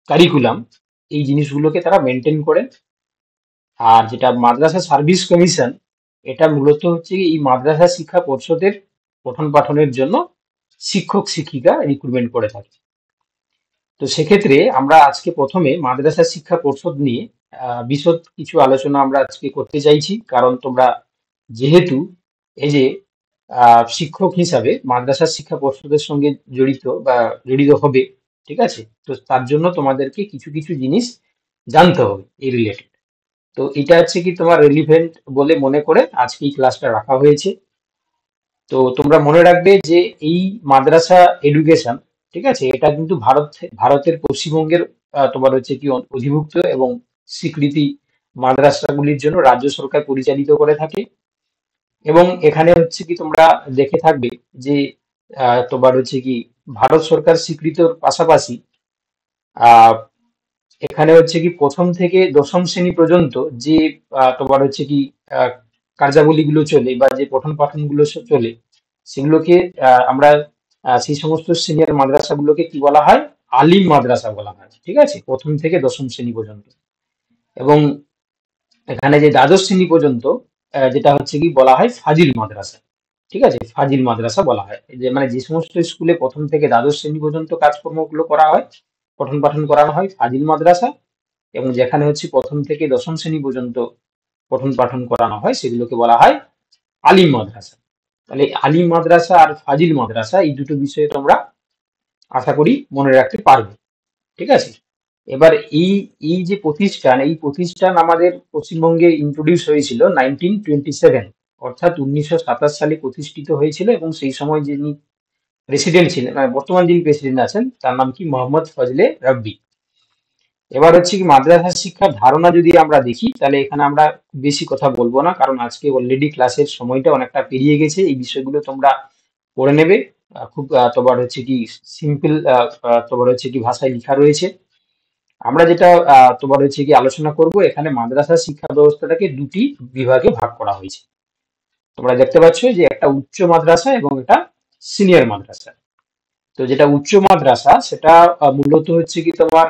[SPEAKER 14] কারিকুলাম এই জিনিসগুলোকে তারা মেনটেন করে। আর যেটা মাদ্রাসা সার্ভিস কমিশন, এটা মূলত হচ্ছে এই মাদ্রাসা শিক্ষা পর্ষদের পঠন পাঠনের জন্য শিক্ষক শিক্ষিকা রিক্রুটমেন্ট করে থাকে। তো সেক্ষেত্রে আমরা আজকে প্রথমে মাদ্রাসা শিক্ষা পর্ষদ নিয়ে বিশদ কিছু আলোচনা আমরা আজকে করতে চাইছি, কারণ তোমরা যেহেতু এই যে শিক্ষক হিসাবে মাদ্রাসা শিক্ষা পর্ষদের সঙ্গে জড়িত হবে, ঠিক আছে, তো তার জন্য তোমাদেরকে কিছু কিছু জিনিস জানতে হবে এই রিলেটেড। তো এটা হচ্ছে কি তোমার রেলিভেন্ট বলে মনে করে আজকে এই ক্লাসটা রাখা হয়েছে। তো তোমরা মনে রাখবে যে এই মাদ্রাসা এডুকেশন, ঠিক আছে, এটা কিন্তু ভারতের পশ্চিমবঙ্গের তোমার হচ্ছে কি অধিভুক্ত এবং স্বীকৃতি মাদ্রাসাগুলির জন্য রাজ্য সরকার পরিচালিত করে থাকে। এবং এখানে হচ্ছে কি তোমরা দেখে থাকবে যে তোমার হচ্ছে কি ভারত সরকার স্বীকৃতর পাশাপাশি এখানে হচ্ছে কি প্রথম থেকে দশম শ্রেণী পর্যন্ত যে তোমার হচ্ছে কি কার্যাবলীগুলো চলে বা যে পঠন পাঠনগুলো চলে, সেগুলোকে আমরা সেই সমস্ত সিনিয়র মাদ্রাসাগুলোকে কি বলা হয়, আলিম মাদ্রাসা বলা হয়, ঠিক আছে, প্রথম থেকে দশম শ্রেণী পর্যন্ত। এবং এখানে যে দ্বাদশ শ্রেণী পর্যন্ত যেটা হচ্ছে কি বলা হয় ফাজিল মাদ্রাসা, ঠিক আছে, ফাজিল মাদ্রাসা বলা হয়। যে মানে যে সমস্ত স্কুলে প্রথম থেকে দ্বাদশ শ্রেণী পর্যন্ত কাজকর্মগুলো করা হয়, পঠন পাঠন করানো হয়, ফাজিল মাদ্রাসা। এবং যেখানে হচ্ছে প্রথম থেকে দশম শ্রেণী পর্যন্ত পঠন পাঠন করানো হয়, সেগুলোকে বলা হয় আলিম মাদ্রাসা। তাহলে আলিম মাদ্রাসা আর ফাজিল মাদ্রাসা এই দুটো বিষয়ে তোমরা আশা করি মনে রাখতে পারবে, ঠিক আছে। এবার এই যে প্রতিষ্ঠান, এই প্রতিষ্ঠান আমাদের পশ্চিমবঙ্গে ইন্ট্রোডিউস হয়েছিল 1927, অর্থাৎ 1927 সালে প্রতিষ্ঠিত হয়েছিল এবং সেই সময় যিনি প্রেসিডেন্ট ছিলেন, মানে বর্তমান যিনি প্রেসিডেন্ট আছেন তার নাম কি মোহাম্মদ ফজলে রাব্বি। এবার হচ্ছে কি মাদ্রাসা শিক্ষার ধারণা যদি আমরা দেখি তাহলে এখানে আমরা বেশি কথা বলবো না, কারণ আজকে অলরেডি ক্লাসের সময়টা অনেকটা পেরিয়ে গেছে। এই বিষয়গুলো তোমরা পড়ে নেবে। খুব তোমার হচ্ছে কি সিম্পল তোমার হচ্ছে কি ভাষায় লেখা রয়েছে। আমরা যেটা তোমার হচ্ছে কি আলোচনা করব, এখানে মাদ্রাসা শিক্ষা ব্যবস্থাটাকে দুটি বিভাগে ভাগ করা হয়েছে। তোমরা দেখতে পাচ্ছ যে একটা উচ্চ মাদ্রাসা এবং একটা সিনিয়র মাদ্রাসা। তো যেটা উচ্চ মাদ্রাসা সেটা মূলত হচ্ছে কি তোমার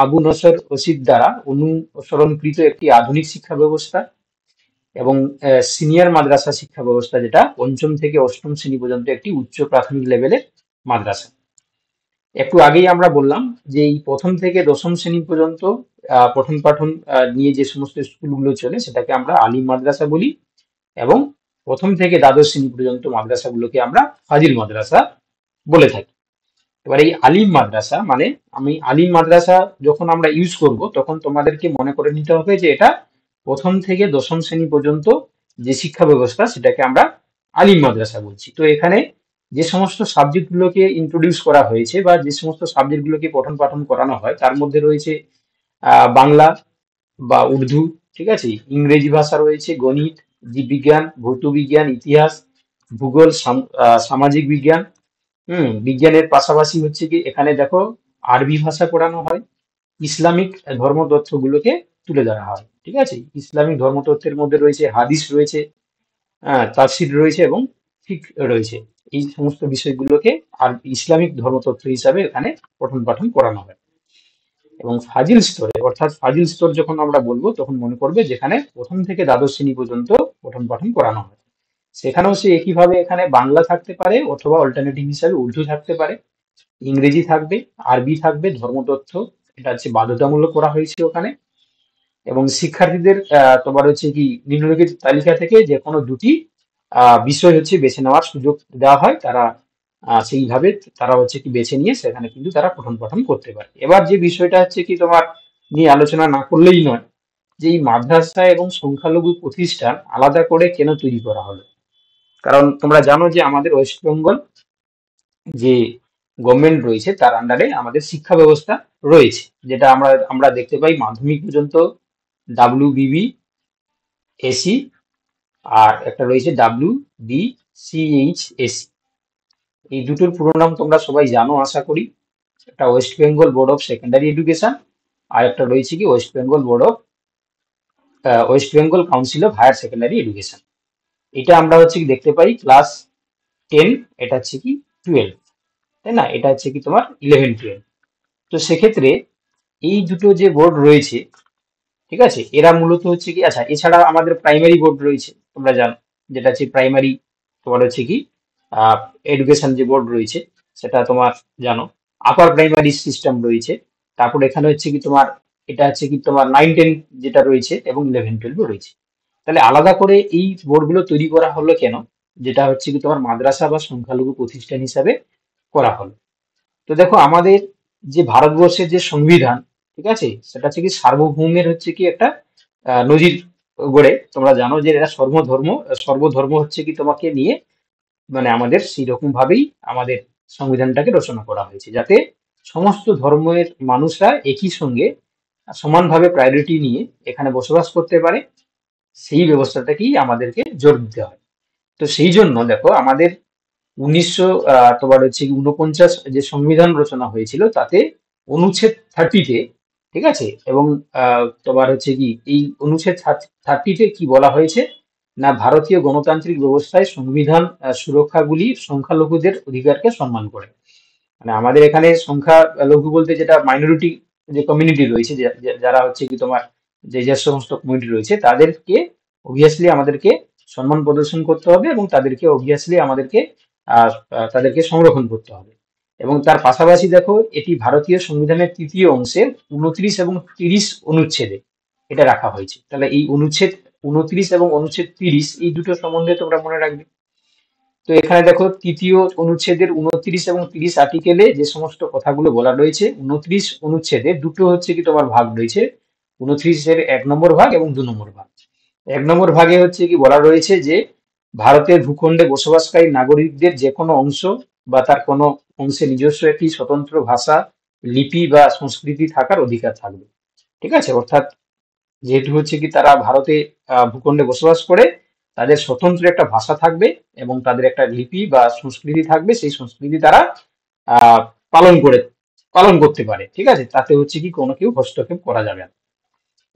[SPEAKER 14] আবু নসর ওসিফ দ্বারা অনুসরণকৃত একটি আধুনিক শিক্ষা ব্যবস্থা, এবং সিনিয়র মাদ্রাসা শিক্ষা ব্যবস্থা যেটা 5ম থেকে 8ম শ্রেণী পর্যন্ত একটি উচ্চ প্রাথমিক লেভেলের মাদ্রাসা। একটু আগেই আমরা বললাম যে এই 1ম থেকে 10ম শ্রেণী পর্যন্ত পঠন পাঠন নিয়ে যে সমস্ত স্কুলগুলো চলে সেটাকে আমরা আলিম মাদ্রাসা বলি, এবং 1ম থেকে দ্বাদশ শ্রেণী পর্যন্ত মাদ্রাসাগুলোকে আমরা ফাজিল মাদ্রাসা বলে থাকি। এবার এই আলিম মাদ্রাসা মানে আমি আলিম মাদ্রাসা যখন আমরা ইউজ করব তখন তোমাদেরকে মনে করে নিতে হবে যে এটা 1ম থেকে 10ম শ্রেণী পর্যন্ত যে শিক্ষা ব্যবস্থা সেটাকে আমরা আলিম মাদ্রাসা বলছি। তো এখানে যে সমস্ত সাবজেক্টগুলোকে ইন্ট্রোডিউস করা হয়েছে বা যে সমস্ত সাবজেক্টগুলোকে পঠন পাঠন করানো হয় তার মধ্যে রয়েছে বাংলা বা উর্দু, ঠিক আছে, ইংরেজি ভাষা রয়েছে, গণিত, জীববিজ্ঞান, ভৌত বিজ্ঞান, ইতিহাস, ভূগোল, সামাজিক বিজ্ঞান। বিজ্ঞানের পাশাপাশি হচ্ছে কি এখানে দেখো আরবি ভাষা পড়ানো হয়, ইসলামিক ধর্মতত্ত্বগুলোকে তুলে ধরা হয়, ঠিক আছে। ইসলামিক ধর্মতত্ত্বের মধ্যে রয়েছে হাদিস রয়েছে, তাফসীর রয়েছে এবং ফিকহ রয়েছে। এই সমস্ত বিষয়গুলোকে আর ইসলামিক ধর্মতত্ত্ব হিসাবে এখানে পঠন পাঠন করানো হয়। এবং ফাজিল স্তরে, অর্থাৎ ফাজিল স্তর যখন আমরা বলবো তখন মনে করবে যেখানে 1ম থেকে দ্বাদশ শ্রেণী পর্যন্ত পঠন পাঠন করানো হয়। সেখানেও সে একইভাবে এখানে বাংলা থাকতে পারে অথবা অল্টারনেটিভ হিসাবে উর্দু থাকতে পারে, ইংরেজি থাকবে, আরবি থাকবে, ধর্মতত্ত্ব এটা হচ্ছে বাধ্যতামূলক করা হয়েছে ওখানে। এবং শিক্ষার্থীদের তোমার হচ্ছে কি নিম্নলিখিত তালিকা থেকে যে কোনো দুটি বিষয় হচ্ছে বেছে নেওয়ার সুযোগ দেওয়া হয়, তারা সেইভাবে তারা হচ্ছে কি বেছে নিয়ে সেখানে কিন্তু তারা পঠন পাঠন করতে পারে। এবার যে বিষয়টা হচ্ছে কি তোমার নিয়ে আলোচনা না করলেই নয় যে এই মাদ্রাসা এবং সংখ্যালঘু প্রতিষ্ঠান আলাদা করে কেন তৈরি করা হলো। কারণ তোমরা জানো যে আমাদের ওয়েস্ট বেঙ্গল যে গভর্নমেন্ট রয়েছে তার আন্ডারে আমাদের শিক্ষা ব্যবস্থা রয়েছে, যেটা আমরা দেখতে পাই মাধ্যমিক পর্যন্ত WBBSE আর একটা রয়েছে WBCHSE। এই দুটোর পুরো নাম তোমরা সবাই জানো আশা করি। একটা West Bengal Board of Secondary Education আর একটা রয়েছে কি West Bengal Council of Higher Secondary Education. এটা আমরা হচ্ছে কি দেখতে পাই ক্লাস 10, এটা হচ্ছে কি 12, তাই না, এটা হচ্ছে কি তোমার 11-12। তো সেক্ষেত্রে এই দুটো যে বোর্ড রয়েছে, ঠিক আছে, এরা মূলত হচ্ছে কি আচ্ছা এছাড়া আমাদের প্রাইমারি বোর্ড রয়েছে তোমরা জানো, যেটা হচ্ছে প্রাইমারি তোমার হচ্ছে কি এডুকেশন যে বোর্ড রয়েছে সেটা তোমার জানো। আপার প্রাইমারি সিস্টেম রয়েছে, তারপর এখানে হচ্ছে কি তোমার এটা হচ্ছে কি তোমার 9-10 যেটা রয়েছে এবং 11-12 রয়েছে। তাহলে আলাদা করে এই বোর্ডগুলো তৈরি করা হলো কেন, যেটা হচ্ছে কি তোমার মাদ্রাসা বা সংখ্যালঘু প্রতিষ্ঠান হিসাবে করা হলো। তো দেখো আমাদের যে ভারতবর্ষের যে সংবিধান, ঠিক আছে, সেটা হচ্ছে কি সার্বভৌমের হচ্ছে কি একটা নজির গড়ে। তোমরা জানো যে এরা সর্বধর্ম হচ্ছে কি তোমাকে নিয়ে মানে আমাদের সেই রকম ভাবেই আমাদের সংবিধানটাকে রচনা করা হয়েছে, যাতে সমস্ত ধর্মের মানুষরা একই সঙ্গে সমানভাবে প্রায়োরিটি নিয়ে এখানে বসবাস করতে পারে, সেই ব্যবস্থাটাকেই আমাদেরকে জোর দিতে হয়। তো সেই জন্য দেখো আমাদের 1949 যে সংবিধান রচনা হয়েছিল তাতে অনুচ্ছেদ 30-তে, ঠিক আছে, এবং তোমার হচ্ছে কি এই অনুচ্ছেদ 30-তে কি বলা হয়েছে না, ভারতীয় গণতান্ত্রিক ব্যবস্থায় সংবিধান সুরক্ষাগুলি সংখ্যালঘুদের অধিকারকে সম্মান করে। মানে আমাদের এখানে সংখ্যালঘু বলতে যেটা মাইনরিটি যে কমিউনিটি রয়েছে, যারা হচ্ছে কি তোমার যে সমস্ত কমিউনিটি রয়েছে তাদেরকে অবভিয়াসলি আমাদেরকে সম্মান প্রদর্শন করতে হবে এবং তাদেরকে অবভিয়াসলি আমাদেরকে তাদেরকে সংরক্ষণ করতে হবে। এবং তার পাশাপাশি দেখো এটি ভারতীয় সংবিধানের 3য় অংশের 29 এবং 30 অনুচ্ছেদে এটা রাখা হয়েছে। তাহলে এই অনুচ্ছেদ 29 এবং অনুচ্ছেদ 30 এই দুটো সম্বন্ধে তোমরা মনে রাখবে। তো এখানে দেখো 3য় অনুচ্ছেদের 29 এবং 30 আর্টিকেলে যে সমস্ত কথাগুলো বলা রয়েছে, 29 অনুচ্ছেদে দুটো হচ্ছে কি তোমার ভাগ রয়েছে, 29-এর 1 নম্বর ভাগ এবং 2 নম্বর ভাগ। 1 নম্বর ভাগে হচ্ছে কি বলা রয়েছে যে ভারতের ভূখণ্ডে বসবাসকারী নাগরিকদের যে কোনো অংশ বা তার কোনো অংশে নিজস্ব একটি স্বতন্ত্র ভাষা, লিপি বা সংস্কৃতি থাকার অধিকার থাকবে। ঠিক আছে, অর্থাৎ যেহেতু হচ্ছে কি তারা ভারতে ভূখণ্ডে বসবাস করে, তাদের স্বতন্ত্র একটা ভাষা থাকবে এবং তাদের একটা লিপি বা সংস্কৃতি থাকবে, সেই সংস্কৃতি তারা আহ পালন করতে পারে। ঠিক আছে, তাতে হচ্ছে কি কোনো কেউ হস্তক্ষেপ করা যাবে না।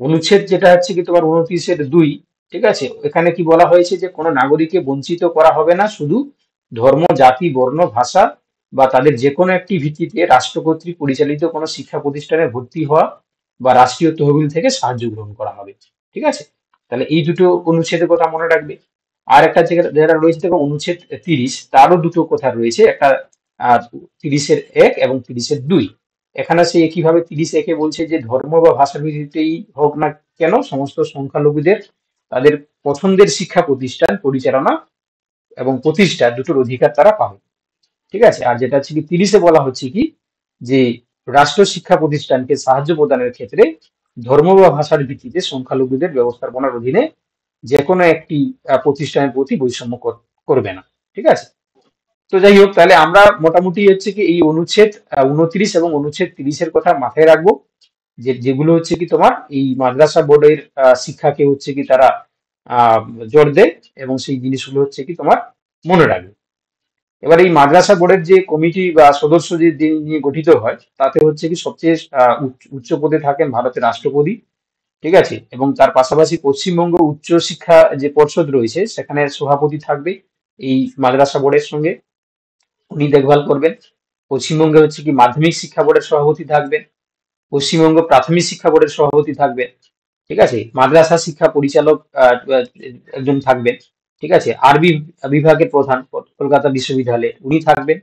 [SPEAKER 14] অনুচ্ছেদ যেটা হচ্ছে কি তোমার 29-2, ঠিক আছে, এখানে কি বলা হয়েছে যে কোনো নাগরিককে বঞ্চিত করা হবে না শুধু ধর্ম, জাতি, বর্ণ, ভাষা বা তাদের যে কোনো একটি ভিত্তিতে রাষ্ট্র কর্তৃক পরিচালিত কোনো শিক্ষা প্রতিষ্ঠানে ভর্তি হওয়া বা রাষ্ট্রীয় তহবিল থেকে সাহায্য গ্রহণ করা হবে। ঠিক আছে, তাহলে এই দুটো অনুচ্ছেদের কথা মনে রাখবে। আর একটা যেটা রয়েছে দেখো অনুচ্ছেদ 30, তারও দুটো কথা রয়েছে, একটা 30-1 এবং 30-2। এখানে সে একইভাবে 30-1 বলছে যে ধর্ম বা ভাষার ভিত্তিতেই হোক না কেন সমস্ত সংখ্যালঘুদের তাদের পছন্দের শিক্ষা প্রতিষ্ঠান পরিচালনা এবং প্রতিষ্ঠা দুটোর অধিকার তারা পাবে। ঠিক আছে, আর যেটা হচ্ছে কি 30-এ বলা হচ্ছে কি যে রাষ্ট্র শিক্ষা প্রতিষ্ঠানকে সাহায্য প্রদানের ক্ষেত্রে ধর্ম বা ভাষার ভিত্তিতে সংখ্যালঘুদের ব্যবস্থাপনার অধীনে যে কোনো একটি প্রতিষ্ঠানের প্রতি বৈষম্য করবে না। ঠিক আছে, তো যাই হোক, তাহলে আমরা মোটামুটি হচ্ছে কি এই অনুচ্ছেদ 29 এবং অনুচ্ছেদ 30-এর কথা মাথায় রাখবো, যেগুলো হচ্ছে কি তোমার এই মাদ্রাসা বোর্ডের শিক্ষাকে হচ্ছে কি তারা জোর দেয় এবং সেই জিনিসগুলো হচ্ছে কি তোমার মনে রাখবে। এবার এই মাদ্রাসা বোর্ডের যে কমিটি বা সদস্য যে নিয়ে গঠিত হয়, তাতে হচ্ছে কি সবচেয়ে উচ্চ পদে থাকেন ভারতের রাষ্ট্রপতি। ঠিক আছে, এবং তার পাশাপাশি পশ্চিমবঙ্গ উচ্চ শিক্ষা যে পর্ষদ রয়েছে সেখানে সভাপতি থাকবে এই মাদ্রাসা বোর্ডের সঙ্গে, উনি দেখভাল করবেন। পশ্চিমবঙ্গে হচ্ছে কি মাধ্যমিক শিক্ষা বোর্ডের সভাপতি থাকবেন, পশ্চিমবঙ্গ প্রাথমিক শিক্ষা বোর্ডের সভাপতি থাকবেন। ঠিক আছে, মাদ্রাসা শিক্ষা পরিচালক একজন থাকবেন। ঠিক আছে, আরবি বিভাগের প্রধান কলকাতা বিশ্ববিদ্যালয়ে উনি থাকবেন।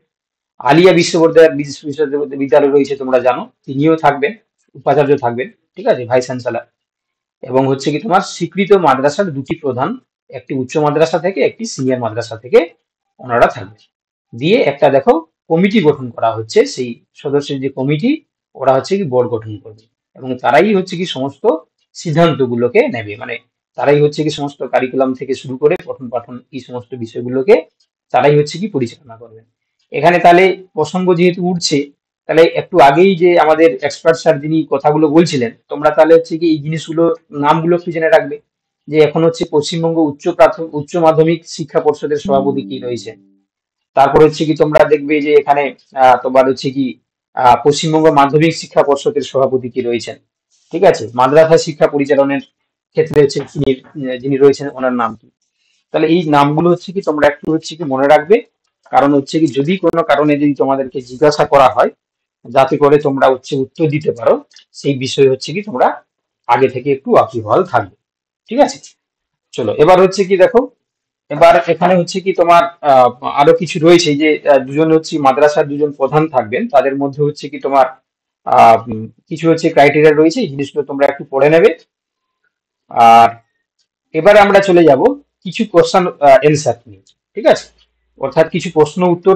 [SPEAKER 14] আলিয়া বিশ্ববিদ্যালয় রয়েছে তোমরা জানো, তিনিও থাকবেন, উপাচার্য থাকবেন। ঠিক আছে, ভাইস চ্যান্সেলর। এবং হচ্ছে কি তোমার স্বীকৃত মাদ্রাসার দুটি প্রধান, একটি উচ্চ মাদ্রাসা থেকে একটি সিনিয়র মাদ্রাসা থেকে ওনারা থাকবে। দিয়ে একটা দেখো কমিটি গঠন করা হচ্ছে, সেই সদস্যের যে কমিটি ওরা হচ্ছে কি বোর্ড গঠন করবে এবং তারাই হচ্ছে কি সমস্ত সিদ্ধান্তগুলোকে নেবে, মানে তারাই হচ্ছে কি সমস্ত কারিকুলাম থেকে শুরু করে পঠন পাঠন এই সমস্ত বিষয়গুলোকে তারাই হচ্ছে কি পরিচালনা করবে। এখানে তাহলে প্রসঙ্গ যেহেতু উঠছে, তাহলে একটু আগেই যে আমাদের এক্সপার্ট স্যার যিনি কথাগুলো বলছিলেন, তোমরা তাহলে হচ্ছে কি এই জিনিসগুলো নামগুলো একটু জেনে রাখবে যে এখন হচ্ছে পশ্চিমবঙ্গ উচ্চ মাধ্যমিক শিক্ষা পর্ষদের সভাপতি কি রয়েছে। তারপর হচ্ছে কি তোমরা দেখবে যে এখানে তোমার হচ্ছে কি পশ্চিমবঙ্গ মাধ্যমিক শিক্ষা পর্ষদের সভাপতি কি রয়েছেন। ঠিক আছে, মাদ্রাসা শিক্ষা পরিচালনের ক্ষেত্রে হচ্ছে যিনি রয়েছেন ওনার নাম কি। তাহলে এই নামগুলো হচ্ছে কি তোমরা একটু হচ্ছে কি মনে রাখবে, কারণ হচ্ছে কি যদি কোনো কারণে যদি তোমাদেরকে জিজ্ঞাসা করা হয় যাতে করে তোমরা হচ্ছে উত্তর দিতে পারো, সেই বিষয়ে হচ্ছে কি তোমরা আগে থেকে একটু ওয়াকিবহাল থাকবে। ঠিক আছে, চলো এবার হচ্ছে কি দেখো, এবার এখানে হচ্ছে কি তোমার আরো কিছু রয়েছে যে দুজন হচ্ছে মাদ্রাসার দুজন প্রধান থাকবেন, তাদের মধ্যে হচ্ছে কি তোমার কিছু হচ্ছে ক্রাইটেরিয়া রয়েছে, এই জিনিসগুলো তোমরা একটু পড়ে নেবে। আর এবারে আমরা চলে যাব কিছু কোশ্চেন অ্যান্সার নিয়ে। ঠিক আছে, অর্থাৎ কিছু প্রশ্ন উত্তর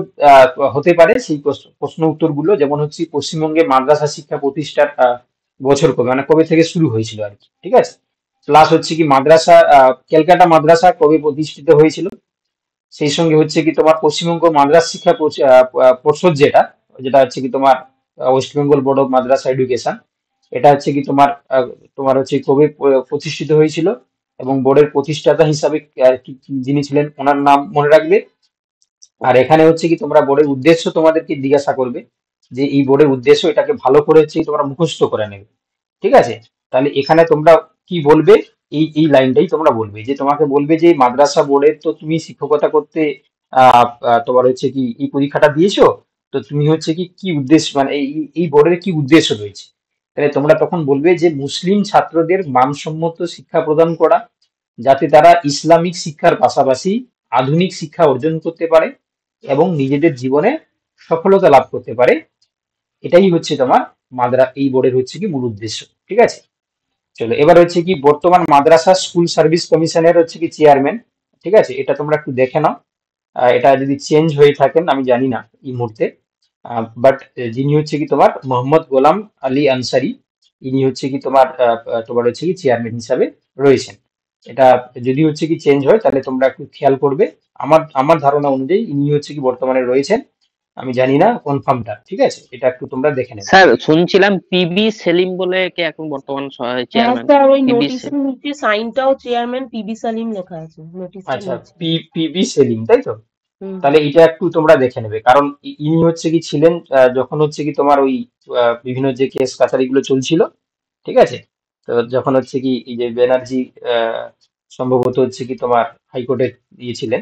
[SPEAKER 14] হতে পারে, সেই প্রশ্ন উত্তরগুলো যেমন হচ্ছে পশ্চিমবঙ্গে মাদ্রাসা শিক্ষা প্রতিষ্ঠার বছর কবে, মানে কবে থেকে শুরু হয়েছিল আর কি। ঠিক আছে, প্লাস হচ্ছে কি মাদ্রাসা ক্যালকাটা মাদ্রাসা কবে প্রতিষ্ঠিত হয়েছিল, সেই সঙ্গে হচ্ছে কি তোমার পশ্চিমবঙ্গ মাদ্রাসা শিক্ষা পর্ষদ যেটা হচ্ছে কি তোমার West Bengal Board of Madrasa education, এটা হচ্ছে কি তোমার হচ্ছে কবে প্রতিষ্ঠিত হয়েছিল এবং বোর্ডের প্রতিষ্ঠাতা হিসাবে যিনি ছিলেন ওনার নাম মনে রাখবে। আর এখানে হচ্ছে কি তোমরা বোর্ডের উদ্দেশ্য তোমাদেরকে জিজ্ঞাসা করবে যে এই বোর্ডের উদ্দেশ্য, এটাকে ভালো করে হচ্ছে তোমরা মুখস্থ করে নেবে। ঠিক আছে, তাহলে এখানে তোমরা কি বলবে, এই লাইনটাই তোমরা বলবে যে তোমাকে বলবে যে মাদ্রাসা বোর্ডের তো তুমি শিক্ষকতা করতে তোমার হচ্ছে কি এই পরীক্ষাটা দিয়েছো, তো তুমি হচ্ছে কি কি উদ্দেশ্য, মানে এই বোর্ডের কি উদ্দেশ্য রয়েছে, তাহলে তোমরা তখন বলবে যে মুসলিম ছাত্রদের মানসম্মত শিক্ষা প্রদান করা, যাতে তারা ইসলামিক শিক্ষার পাশাপাশি আধুনিক শিক্ষা অর্জন করতে পারে এবং নিজেদের জীবনে সফলতা লাভ করতে পারে, এটাই হচ্ছে তোমার এই বোর্ডের হচ্ছে কি মূল উদ্দেশ্য। ঠিক আছে, চলো এবার হচ্ছে কি বর্তমান মাদ্রাসা স্কুল সার্ভিস কমিশনের হচ্ছে কি চেয়ারম্যান। ঠিক আছে, এটা তোমরা একটু দেখে নাও, এটা যদি চেঞ্জ হয়ে থাকেন আমি জানি না এই মুহূর্তে, বাট যিনি হচ্ছে কি তোমার মোহাম্মদ গোলাম আলী আনসারি, ইনি হচ্ছে কি তোমার হচ্ছে কি চেয়ারম্যান হিসাবে রয়েছেন। এটা যদি হচ্ছে কি চেঞ্জ হয় তাহলে তোমরা একটু খেয়াল করবে। আমার ধারণা অনুযায়ী ইনি হচ্ছে কি বর্তমানে রয়েছেন, আমি জানি না কনফার্মটা, ঠিক আছে, এটা একটু তোমরা দেখে নেবে।
[SPEAKER 5] স্যার শুনছিলাম পিবি সেলিম বলে কে এখন বর্তমান
[SPEAKER 9] হ্যাঁ
[SPEAKER 5] চেয়ারম্যান।
[SPEAKER 9] স্যার, ওই
[SPEAKER 5] পিবি
[SPEAKER 9] নোটিশের নিচে সাইনটাও চেয়ারম্যান পিবি সালিম লেখা আছে নোটিশটার
[SPEAKER 14] আচ্ছা,
[SPEAKER 9] নিচে।
[SPEAKER 14] পিবি সেলিম, তাই তো?
[SPEAKER 9] হুম।
[SPEAKER 14] তাহলে এটা একটু তোমরা দেখে নেবে, কারণ ইনি হচ্ছে কি ছিলেন যখন হচ্ছে কি তোমার ওই বিভিন্ন যে কেস কাছারিগুলো চলছিল, ঠিক আছে, তো যখন হচ্ছে কি এই যে ব্যানার্জি সম্ভবত হচ্ছে কি তোমার হাইকোর্টে ছিলেন,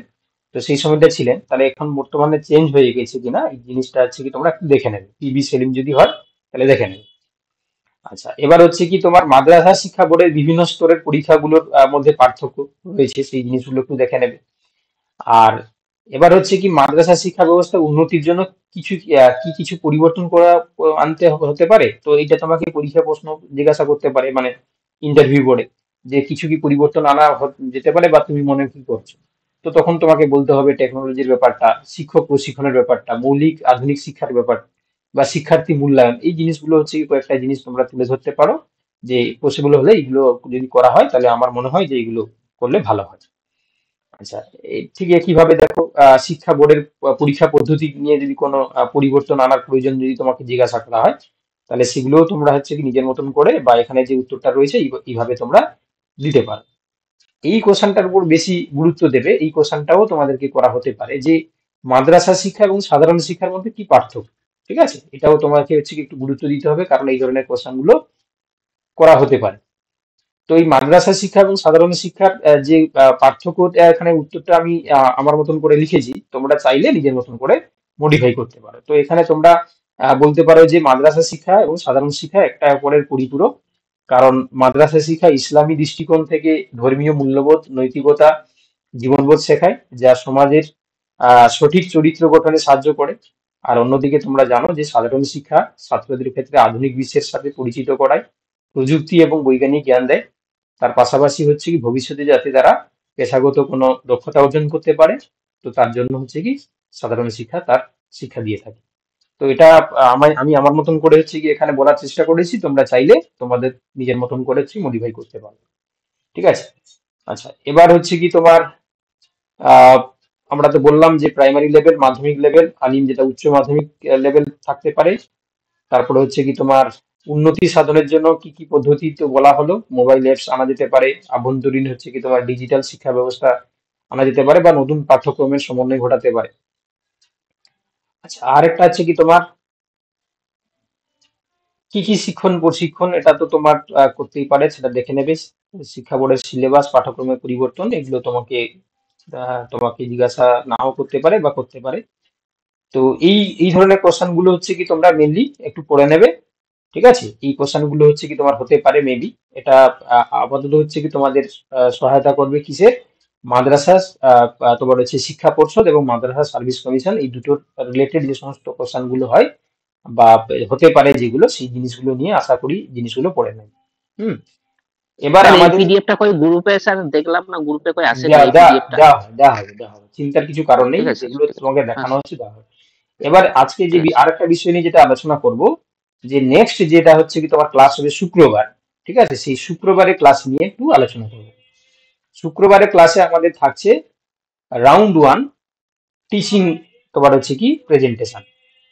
[SPEAKER 14] তো সেই সময়টা ছিলেন। তাহলে এখন বর্তমানে চেঞ্জ হয়ে গেছে কিনা এই জিনিসটা হচ্ছে কি তোমরা একটু দেখে নেবে, পিবি সেলিম যদি হয় তাহলে দেখে নেবে। আচ্ছা, এবার হচ্ছে কি তোমার মাদ্রাসা শিক্ষা বোর্ডের বিভিন্ন স্তরের পরীক্ষাগুলোর মধ্যে পার্থক্য রয়েছে, সেই জিনিসগুলো একটু দেখে নেবে। আর এবার হচ্ছে কি মাদ্রাসা শিক্ষা ব্যবস্থা উন্নতির জন্য কিছু পরিবর্তন করা আনতে হতে পারে। তো এটা তোমাকে পরীক্ষা প্রশ্ন জিজ্ঞাসা করতে পারে, মানে ইন্টারভিউ বোর্ডে, যে কিছু কি পরিবর্তন আনা যেতে পারে বা তুমি মনে কি করছো। তো তখন তোমাকে বলতে হবে টেকনোলজির ব্যাপারটা, শিক্ষক প্রশিক্ষণের ব্যাপারটা, মৌলিক আধুনিক শিক্ষার ব্যাপার বা শিক্ষার্থী মূল্যায়ন, এই জিনিসগুলো হচ্ছে কি কয়েকটা জিনিস তোমরা তুলে ধরতে পারো, যে পসিবল হলে এগুলো যদি করা হয় তাহলে আমার মনে হয় যে এগুলো করলে ভালো হয়। আচ্ছা, ঠিক একইভাবে দেখো শিক্ষা বোর্ডের পরীক্ষা পদ্ধতি নিয়ে যদি কোনো পরিবর্তন আনার প্রয়োজন যদি তোমাকে জিজ্ঞাসা করা হয়, তাহলে সেগুলোও তোমরা হচ্ছে কি নিজের মতন করে বা এখানে যে উত্তরটা রয়েছে এইভাবে তোমরা দিতে পারো। এই কোশ্চেনটার উপর বেশি গুরুত্ব দেবে, এই কোশ্চেনটাও তোমাদেরকে করা হতে পারে যে মাদ্রাসা শিক্ষা এবং সাধারণ শিক্ষার মধ্যে কি পার্থক্য, ঠিক আছে, এটাও তোমাকে হচ্ছে কি একটু গুরুত্ব দিতে হবে, কারণ এই ধরনের কোশ্চেনগুলো করা হতে পারে। তো এই মাদ্রাসা শিক্ষা এবং সাধারণ শিক্ষার যে পার্থক্যটা, এখানে উত্তরটা আমি আমার মতন করে লিখেছি, তোমরা চাইলে নিজের মতন করে মডিফাই করতে পারো। তো এখানে তোমরা বলতে পারো যে মাদ্রাসা শিক্ষা এবং সাধারণ শিক্ষা একটা অপরের পরিপূরক, কারণ মাদ্রাসা শিক্ষা ইসলামী দৃষ্টিকোণ থেকে ধর্মীয় মূল্যবোধ, নৈতিকতা, জীবনবোধ শেখায়, যা সমাজের সঠিক চরিত্র গঠনে সাহায্য করে। আর অন্যদিকে তোমরা জানো যে সাধারণ শিক্ষা ছাত্রদের ক্ষেত্রে আধুনিক বিশ্বের সাথে পরিচিত করায়, প্রযুক্তি এবং বৈজ্ঞানিক জ্ঞান দেয়। তার পাশাপাশি হচ্ছে কি ভবিষ্যতে যাতে তারা পেশাগত কোনো দক্ষতা অর্জন করতে পারে, তো তার জন্য হচ্ছে কি সাধারণ শিক্ষা তার শিক্ষা দিয়ে থাকে। তো এটা আমি আমার মতন করে হচ্ছে কি এখানে বলার চেষ্টা করেছি, তোমরা চাইলে তোমাদের নিজের মতন করে মডিফাই করতে পারো, ঠিক আছে। আচ্ছা, এবার হচ্ছে কি তোমার আহ আমরা তো বললাম যে প্রাইমারি লেভেল, মাধ্যমিক লেভেল, আলিম যেটা উচ্চ মাধ্যমিক লেভেল থাকতে পারে। তারপরে হচ্ছে কি তোমার উন্নতি সাধনের জন্য কি কি পদ্ধতি তো বলা হলো, মোবাইল অ্যাপস আনা যেতে পারে, আভ্যন্তরীণ হচ্ছে কি তোমার ডিজিটাল শিক্ষা ব্যবস্থা আনা যেতে পারে, বা নতুন পাঠ্যক্রমের সমন্বয় ঘটাতে পারে। আচ্ছা, আরেকটা হচ্ছে কি তোমার কি কি প্রশিক্ষণ, এটা তো তোমার করতেই পারে, সেটা দেখে নেবে। শিক্ষা বোর্ডের সিলেবাস, পাঠ্যক্রমের পরিবর্তন, এগুলো তোমাকে জিজ্ঞাসা নাও করতে পারে বা করতে পারে। তো এই ধরনের কোশ্চেন গুলো হচ্ছে কি তোমরা মেনলি একটু পড়ে নেবে, ঠিক আছে। এই কোশ্চেন গুলো হচ্ছে কি তোমার হতে পারে মেবি, এটা আপাতত হচ্ছে কি তোমাদের সহায়তা করবে কিসের, মাদ্রাসা তোমার হচ্ছে শিক্ষা পর্ষদ এবং মাদ্রাসা সার্ভিস কমিশন, এই দুটোর রিলেটেড যে সমস্ত কোশ্চেন গুলো হয় বা হতে পারে যেগুলো, সেই জিনিসগুলো নিয়ে আশা করি জিনিসগুলো পড়ে নেবে। এবার আমাদের
[SPEAKER 5] পিডিএফটা কই গ্রুপে স্যার দেখলাম না, গ্রুপে কই আসে না এই পিডিএফটা।
[SPEAKER 14] দেওয়া হবে, চিন্তার কিছু কারণ নেই, যেগুলো তোমাকে দেখানো হচ্ছে দেওয়া হবে। এবার আজকে যে আরেকটা বিষয় নিয়ে যেটা আলোচনা করব, যে নেক্সট যেটা হচ্ছে কি তোমার ক্লাস হবে শুক্রবার, ঠিক আছে, সেই শুক্রবারে ক্লাস নিয়ে একটু আলোচনা করব। শুক্রবারে ক্লাসে আমাদের থাকছে রাউন্ড 1 টিচিং, তোমার হচ্ছে কি প্রেজেন্টেশন।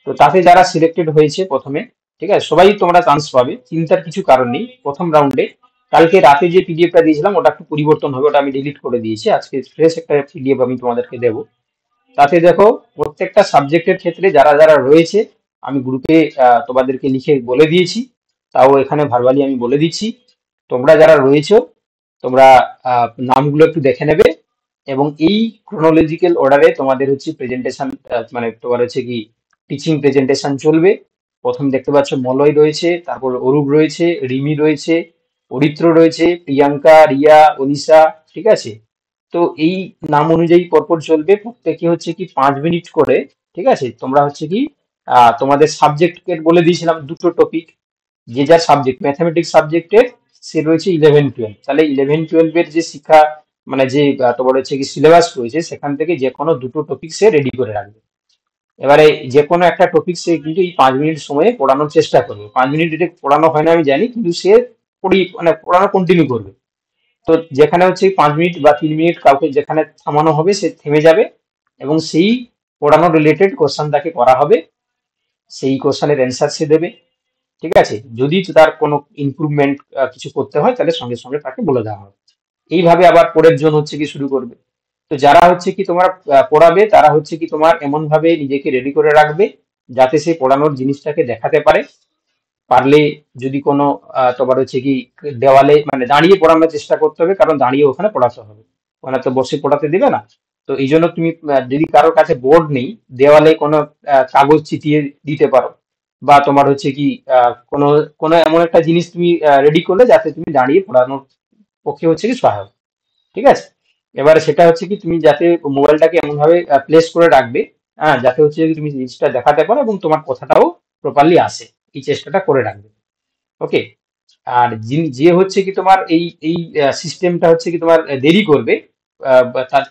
[SPEAKER 14] তো তাতে যারা সিলেক্টেড হয়েছে প্রথমে, ঠিক আছে, সবাই তোমরা চান্স পাবে, চিন্তার কিছু কারণ নেই। প্রথম রাউন্ডে কালকে রাতে যে পিডিএফটা দিয়েছিলাম ওটা একটু পরিবর্তন হবে, ওটা আমি ডিলিট করে দিয়েছি, আজকে ফ্রেশ একটা পিডিএফ আমি তোমাদেরকে দেবো। তাতে দেখো প্রত্যেকটা সাবজেক্টের ক্ষেত্রে যারা যারা রয়েছে আমি গ্রুপে তোমাদেরকে লিখে বলে দিয়েছি, তাও এখানে ভার্বালি আমি বলে দিচ্ছি, তোমরা যারা রয়েছে তোমরা নামগুলো একটু দেখে নেবে, এবং এই ক্রোনোলজিক্যাল অর্ডারে তোমাদের হচ্ছে প্রেজেন্টেশন, মানে তোমার হচ্ছে কি টিচিং প্রেজেন্টেশন চলবে। প্রথম দেখতে পাচ্ছ মলয় রয়েছে, তারপর অরূপ রয়েছে, রিমি রয়েছে, অরিত্র রয়েছে, প্রিয়াঙ্কা, রিয়া, অনিশা, ঠিক আছে। তো এই নাম অনুযায়ী পরপর চলবে, প্রত্যেকে হচ্ছে কি 5 মিনিট করে, ঠিক আছে। তোমরা হচ্ছে কি তোমাদের সাবজেক্টকে বলে দিয়েছিলাম দুটো টপিক, যে যার সাবজেক্ট, ম্যাথামেটিক্স সাবজেক্টের সে রয়েছে 11-12, তাহলে 11-12 এর যে শিক্ষা মানে যে তোমার হচ্ছে কি সিলেবাস রয়েছে, সেখান থেকে যে কোনো দুটো টপিক সে রেডি করে রাখবে। এবারে যে কোনো একটা টপিক সে কিন্তু এই 5 মিনিট সময়ে পড়ানোর চেষ্টা করবে। 5 মিনিট এটা পড়ানো হয় না আমি জানি, কিন্তু সে পড়ানো কন্টিনিউ করবে। তো যেখানে হচ্ছে 5 মিনিট বা 3 মিনিট কাউকে যেখানে থামানো হবে সে থেমে যাবে এবং সেই পড়ানো রিলেটেড কোশ্চেন তাকে করা হবে, সেই কোশ্চেনের অ্যান্সার সে দেবে। ঠিক আছে, যদি তার কোনো ইমপ্রুভমেন্ট কিছু করতে হয় তাহলে সঙ্গে সঙ্গে তাকে বলে দেওয়া হবে। এইভাবে আবার পরের জন হচ্ছে কি শুরু করবে। তো যারা হচ্ছে কি তোমার পড়াবে তারা হচ্ছে কি তোমার এমন ভাবে নিজেকে রেডি করে রাখবে যাতে সে পড়ানোর জিনিসটাকে দেখাতে পারে। পারলে যদি কোনো তোমার হচ্ছে কি দেওয়ালে মানে দাঁড়িয়ে পড়ানোর চেষ্টা করতে হবে, কারণ দাঁড়িয়ে ওখানে পড়াতে হবে, ওখানে তো বসে পড়াতে দিবে না। তো এই জন্য তুমি যদি কারোর কাছে বোর্ড নেই, দেওয়ালে কোনো কাগজ চিটিয়ে দিতে পারো, বা তোমার হচ্ছে কি কোনো কোনো এমন একটা জিনিস তুমি রেডি করলে যাতে তুমি দাঁড়িয়ে পড়ানোর পক্ষে হচ্ছে কি সহায়ক। ঠিক আছে, এবারে সেটা হচ্ছে কি তুমি যাতে মোবাইলটাকে এমন ভাবে প্লেস করে রাখবে, হ্যাঁ, যাতে হচ্ছে কি তুমি জিনিসটা দেখাতে পারো এবং তোমার কথাটাও প্রপারলি আসে, এই চেষ্টাটা করে রাখবে। ওকে, আর যে হচ্ছে কি তোমার এই এই সিস্টেমটা হচ্ছে কি তোমার দেরি করবে, বা তার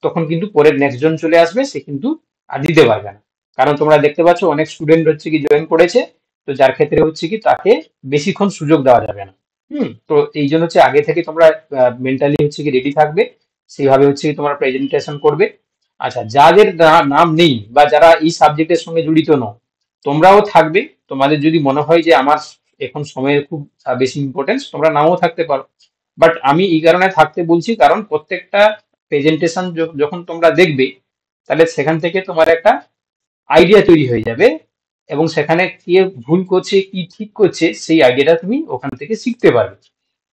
[SPEAKER 14] তখন কিন্তু পরের নেক্সট জন চলে আসবে, সে কিন্তু আর দিতে পারবে না। কারণ তোমরা দেখতে পাচ্ছ অনেক স্টুডেন্ট হচ্ছে কি জয়েন করেছে, তো যার ক্ষেত্রে হচ্ছে কি তাকে বেশিক্ষণ সুযোগ দেওয়া যাবে না। তো এই জন্য হচ্ছে আগে থেকে তোমরা মেন্টালি হচ্ছে কি রেডি থাকবে, সেইভাবে হচ্ছে কি তোমরা প্রেজেন্টেশন করবে। আচ্ছা, যাদের নাম নেই বা যারা এই সাবজেক্টের সঙ্গে জড়িত নও, তোমরাও থাকবে। তোমাদের যদি মনে হয় যে আমার এখন সময়ের খুব বেশি ইম্পর্টেন্স, তোমরা নাও থাকতে পারো। বাট আমি এই কারণে থাকতে বলছি, কারণ প্রত্যেকটা প্রেজেন্টেশন যখন তোমরা দেখবে, তাহলে সেখান থেকে তোমার একটা আইডিয়া তৈরি হয়ে যাবে এবং সেখানে কে ভুল করছে কি ঠিক করছে সেই আইডিয়াটা তুমি ওখান থেকে শিখতে পারবে।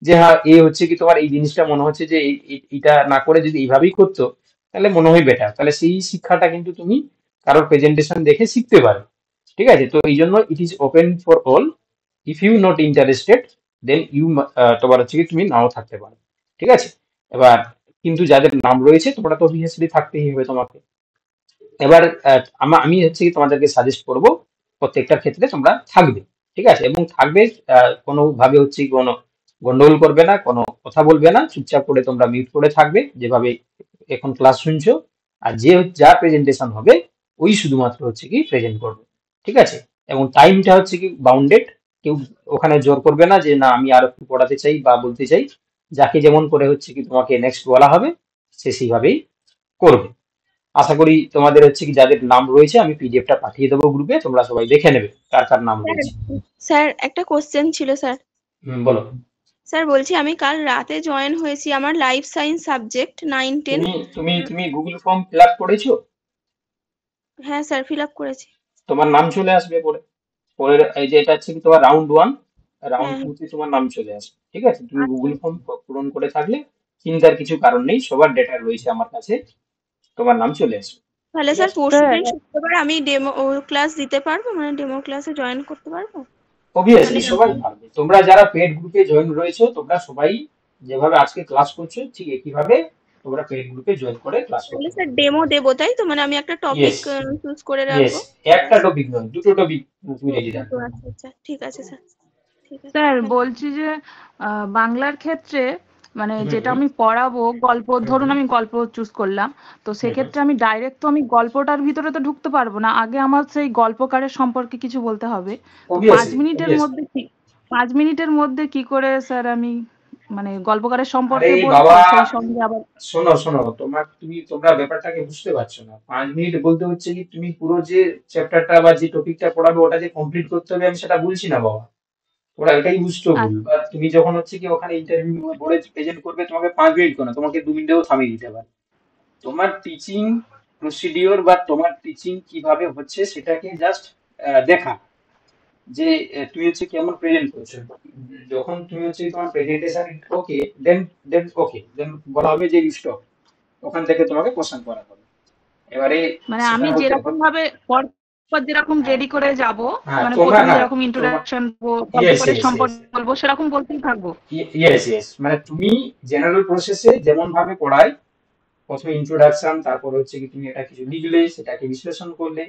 [SPEAKER 14] যে হ্যাঁ, এ হচ্ছে কি তোমার এই জিনিসটা মনে হচ্ছে যে এটা না করে যদি এইভাবেই করতো তাহলে মনে হয় বেটার, তাহলে সেই শিক্ষাটা কিন্তু তুমি কারোর প্রেজেন্টেশন দেখে শিখতে পারো। ঠিক আছে, তো এই জন্য it is open for all. If you not interested then you তোমার হচ্ছে কি তুমি নাও থাকতে পারো। ঠিক আছে, এবার কিন্তু যাদের নাম রয়েছে তোমরা তো অবভিয়াসলি থাকতেই হবে তোমাকে। এবার আমি হচ্ছে কি তোমাদেরকে সাজেস্ট করব প্রত্যেকটার ক্ষেত্রে তোমরা থাকবে। ঠিক আছে, এবং থাকবে কোনো ভাবে হচ্ছে কি কোনো গন্ডগোল করবে না, কোনো কথা বলবে না, চুপচাপ করে তোমরা মিউট করে থাকবে যেভাবে এখন ক্লাস শুনছো। আর যে যা প্রেজেন্টেশন হবে ওই শুধুমাত্র হচ্ছে কি প্রেজেন্ট করবে। ঠিক আছে, এবং টাইমটা হচ্ছে কি বাউন্ডেড, কেউ ওখানে জোর করবে না যে না আমি আরো একটু পড়াতে চাই বা বলতে চাই। যাকে যেমন করে হচ্ছে কি তোমাকে নেক্সট বলা হবে সে সেইভাবেই করবে। আশা করি তোমাদের হচ্ছে কি যাদের নাম রয়েছে আমি পিডিএফটা পাঠিয়ে দেবো গ্রুপে, তোমরা সবাই দেখে নেবে কার কার নাম রয়েছে।
[SPEAKER 3] স্যার একটা কোশ্চেন ছিল স্যার।
[SPEAKER 14] বলো।
[SPEAKER 3] স্যার বলছি আমি কাল রাতে জয়েন হয়েছি, আমার লাইফ সায়েন্স সাবজেক্ট 9, 10।
[SPEAKER 14] তুমি গুগল ফর্ম ফিল আপ করেছো?
[SPEAKER 3] হ্যাঁ স্যার, ফিল আপ করেছি।
[SPEAKER 14] তোমার নাম চলে আসবে পরে এই যে এটা হচ্ছে কি তোমার রাউন্ড 1, রাউন্ড 2 তে তোমার নাম চলে আসবে। ঠিক আছে, তুমি গুগল ফর্ম পূরণ করে থাকলে চিন্তার কিছু কারণ নেই, সবার ডেটা রয়েছে আমার কাছে, তোমার নাম চলে আসবে।
[SPEAKER 3] তাহলে স্যার পরশুদিন শুক্রবার আমি ডেমো ক্লাস দিতে পারবো, মানে ডেমো ক্লাসে জয়েন করতে পারবো?
[SPEAKER 14] অবভিয়াসলি সবাই পারবে। তোমরা যারা পেড গ্রুপে জয়েন রয়েছো তোমরা সবাই যেভাবে আজকে ক্লাস করছো ঠিক একইভাবে তোমরা পেড গ্রুপে জয়েন করে ক্লাস করবে।
[SPEAKER 3] স্যার ডেমো দেবো তাই তো? মানে আমি একটা টপিক চুজ করে রাখবো?
[SPEAKER 14] একটা টপিক নয়, দুটো টপিক তুমি রেডি রাখো।
[SPEAKER 3] আচ্ছা ঠিক আছে স্যার।
[SPEAKER 19] স্যার বলছি যে বাংলার ক্ষেত্রে মানে যেটা আমি পড়াবো গল্প, ধরুন আমি গল্প চুজ করলাম, তো সেক্ষেত্রে আমি ডাইরেক্ট তো আমি গল্পটার ভিতরে তো ঢুকতে পারবো না, আগে আমার সেই গল্পকারের সম্পর্কে কিছু বলতে হবে। 5 মিনিটের মধ্যে কি করে স্যার আমি মানে গল্পকারের সম্পর্কে বলবো, সেই সঙ্গে আবার
[SPEAKER 14] শোনো তোমরা ব্যাপারটাকে বুঝতে পারছো না। 5 মিনিট বলতে হচ্ছে কি তুমি পুরো যে চ্যাপ্টারটা বা যে টপিকটা পড়াবে ওটা যে কমপ্লিট করতে হবে আমি সেটা বলছি না বাবা, ওরা এটাই বুঝতে ভুল। বা তুমি যখন হচ্ছে কি ওখানে ইন্টারভিউ বোর্ডে প্রেজেন্ট করবে তোমাকে 5 মিনিট কেন, তোমাকে 2 মিনিটেও থামিয়ে দিতে পারে। তোমার টিচিং প্রসিডিওর বা তোমার টিচিং কিভাবে হচ্ছে সেটাকে জাস্ট দেখা যে তুমি হচ্ছে কেমন প্রেজেন্ট করছো। যখন তুমি হচ্ছে তোমার প্রেজেন্টেশন ওকে দেন বলা হবে যে স্টপ, ওখান থেকে তোমাকে কোশ্চেন করা হবে। এবারে
[SPEAKER 19] মানে আমি যেরকম ভাবে যেরকম রেডি করে যাব, মানে প্রথমে যেরকম ইন্ট্রোডাকশন গল্পের সম্পর্কে বলবো সেরকম বলতেই থাকবো।
[SPEAKER 14] ইয়েস, মানে তুমি জেনারেল প্রসেসে যেমন ভাবে পড়াই, প্রথমে ইন্ট্রোডাকশন, তারপর হচ্ছে কি তুমি এটা কিছু লিখলে সেটাকে বিশ্লেষণ করলে,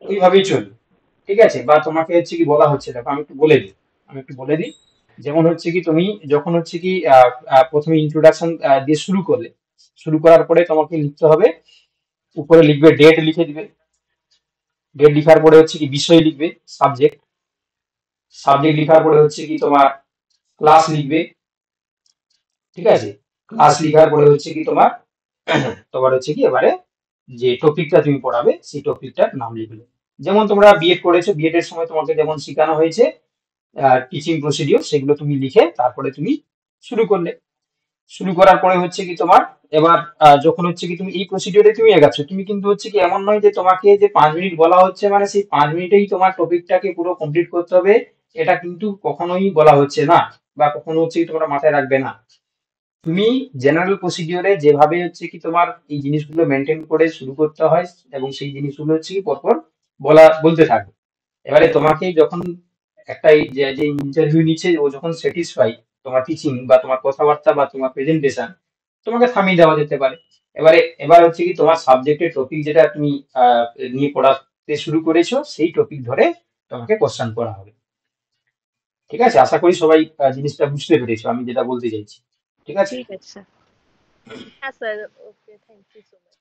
[SPEAKER 14] ওইভাবেই চলবে। ঠিক আছে, বা তোমাকে হচ্ছে কি বলা হচ্ছে, দেখো আমি একটু বলে দিই। যেমন হচ্ছে কি তুমি যখন হচ্ছে কি প্রথমে ইন্ট্রোডাকশন দিয়ে শুরু করার পরে তোমাকে লিখতে হবে, উপরে লিখবে ডেট, লিখে দিবে। ডেট লিখার পরে হচ্ছে কি বিষয় লিখবে, সাবজেক্ট লিখার পরে হচ্ছে কি তোমার ক্লাস লিখবে, ঠিক আছে। ক্লাস লিখার পরে হচ্ছে কি তোমার তোমার হচ্ছে কি এবারে যে টপিকটা তুমি পড়াবে সেই টপিকটার নাম লিখবে। যেমন তোমরা বিএড করেছো, বিএড এর সময় তোমাকে যেমন শেখানো হয়েছে টিচিং প্রসিডিওর, সেগুলো তুমি লিখে তারপরে তুমি শুরু করলে। শুরু করার পরে হচ্ছে কি তোমার এবার যখন হচ্ছে কি তুমি এই প্রসিডিওরে তুমি এগাচ্ছ, তুমি কিন্তু হচ্ছে কি এমন নয় যে তোমাকে যে 5 মিনিট বলা হচ্ছে মানে সেই 5 মিনিটেই তোমার টপিকটাকে পুরো কমপ্লিট করতে হবে, এটা কিন্তু কখনোই বলা হচ্ছে না বা কখনো হচ্ছে কি তোমরা মাথায় রাখবে না। তুমি জেনারেল প্রসিডিওরে যেভাবে হচ্ছে কি তোমার এই জিনিসগুলো মেনটেন করে শুরু করতে হয় এবং সেই জিনিসগুলো হচ্ছে কি পরপর বলতে থাকবে। এবারে তোমাকে যখন একটা যে ইন্টারভিউ নিচ্ছে ও যখন স্যাটিসফাই তোমার টিচিং বা তোমার কথাবার্তা বা তোমার প্রেজেন্টেশন, তোমাকে থামিয়ে দেওয়া যেতে পারে। এবার হচ্ছে কি তোমার সাবজেক্টের টপিক যেটা তুমি নিয়ে পড়াতে শুরু করেছো সেই টপিক ধরে তোমাকে কোশ্চেন করা হবে। ঠিক আছে, আশা করি সবাই জিনিসটা বুঝতে পেরেছো আমি যেটা বলতে চাইছি। ঠিক আছে,
[SPEAKER 15] ঠিক আছে স্যার। হ্যাঁ sir, okay, thank you so much.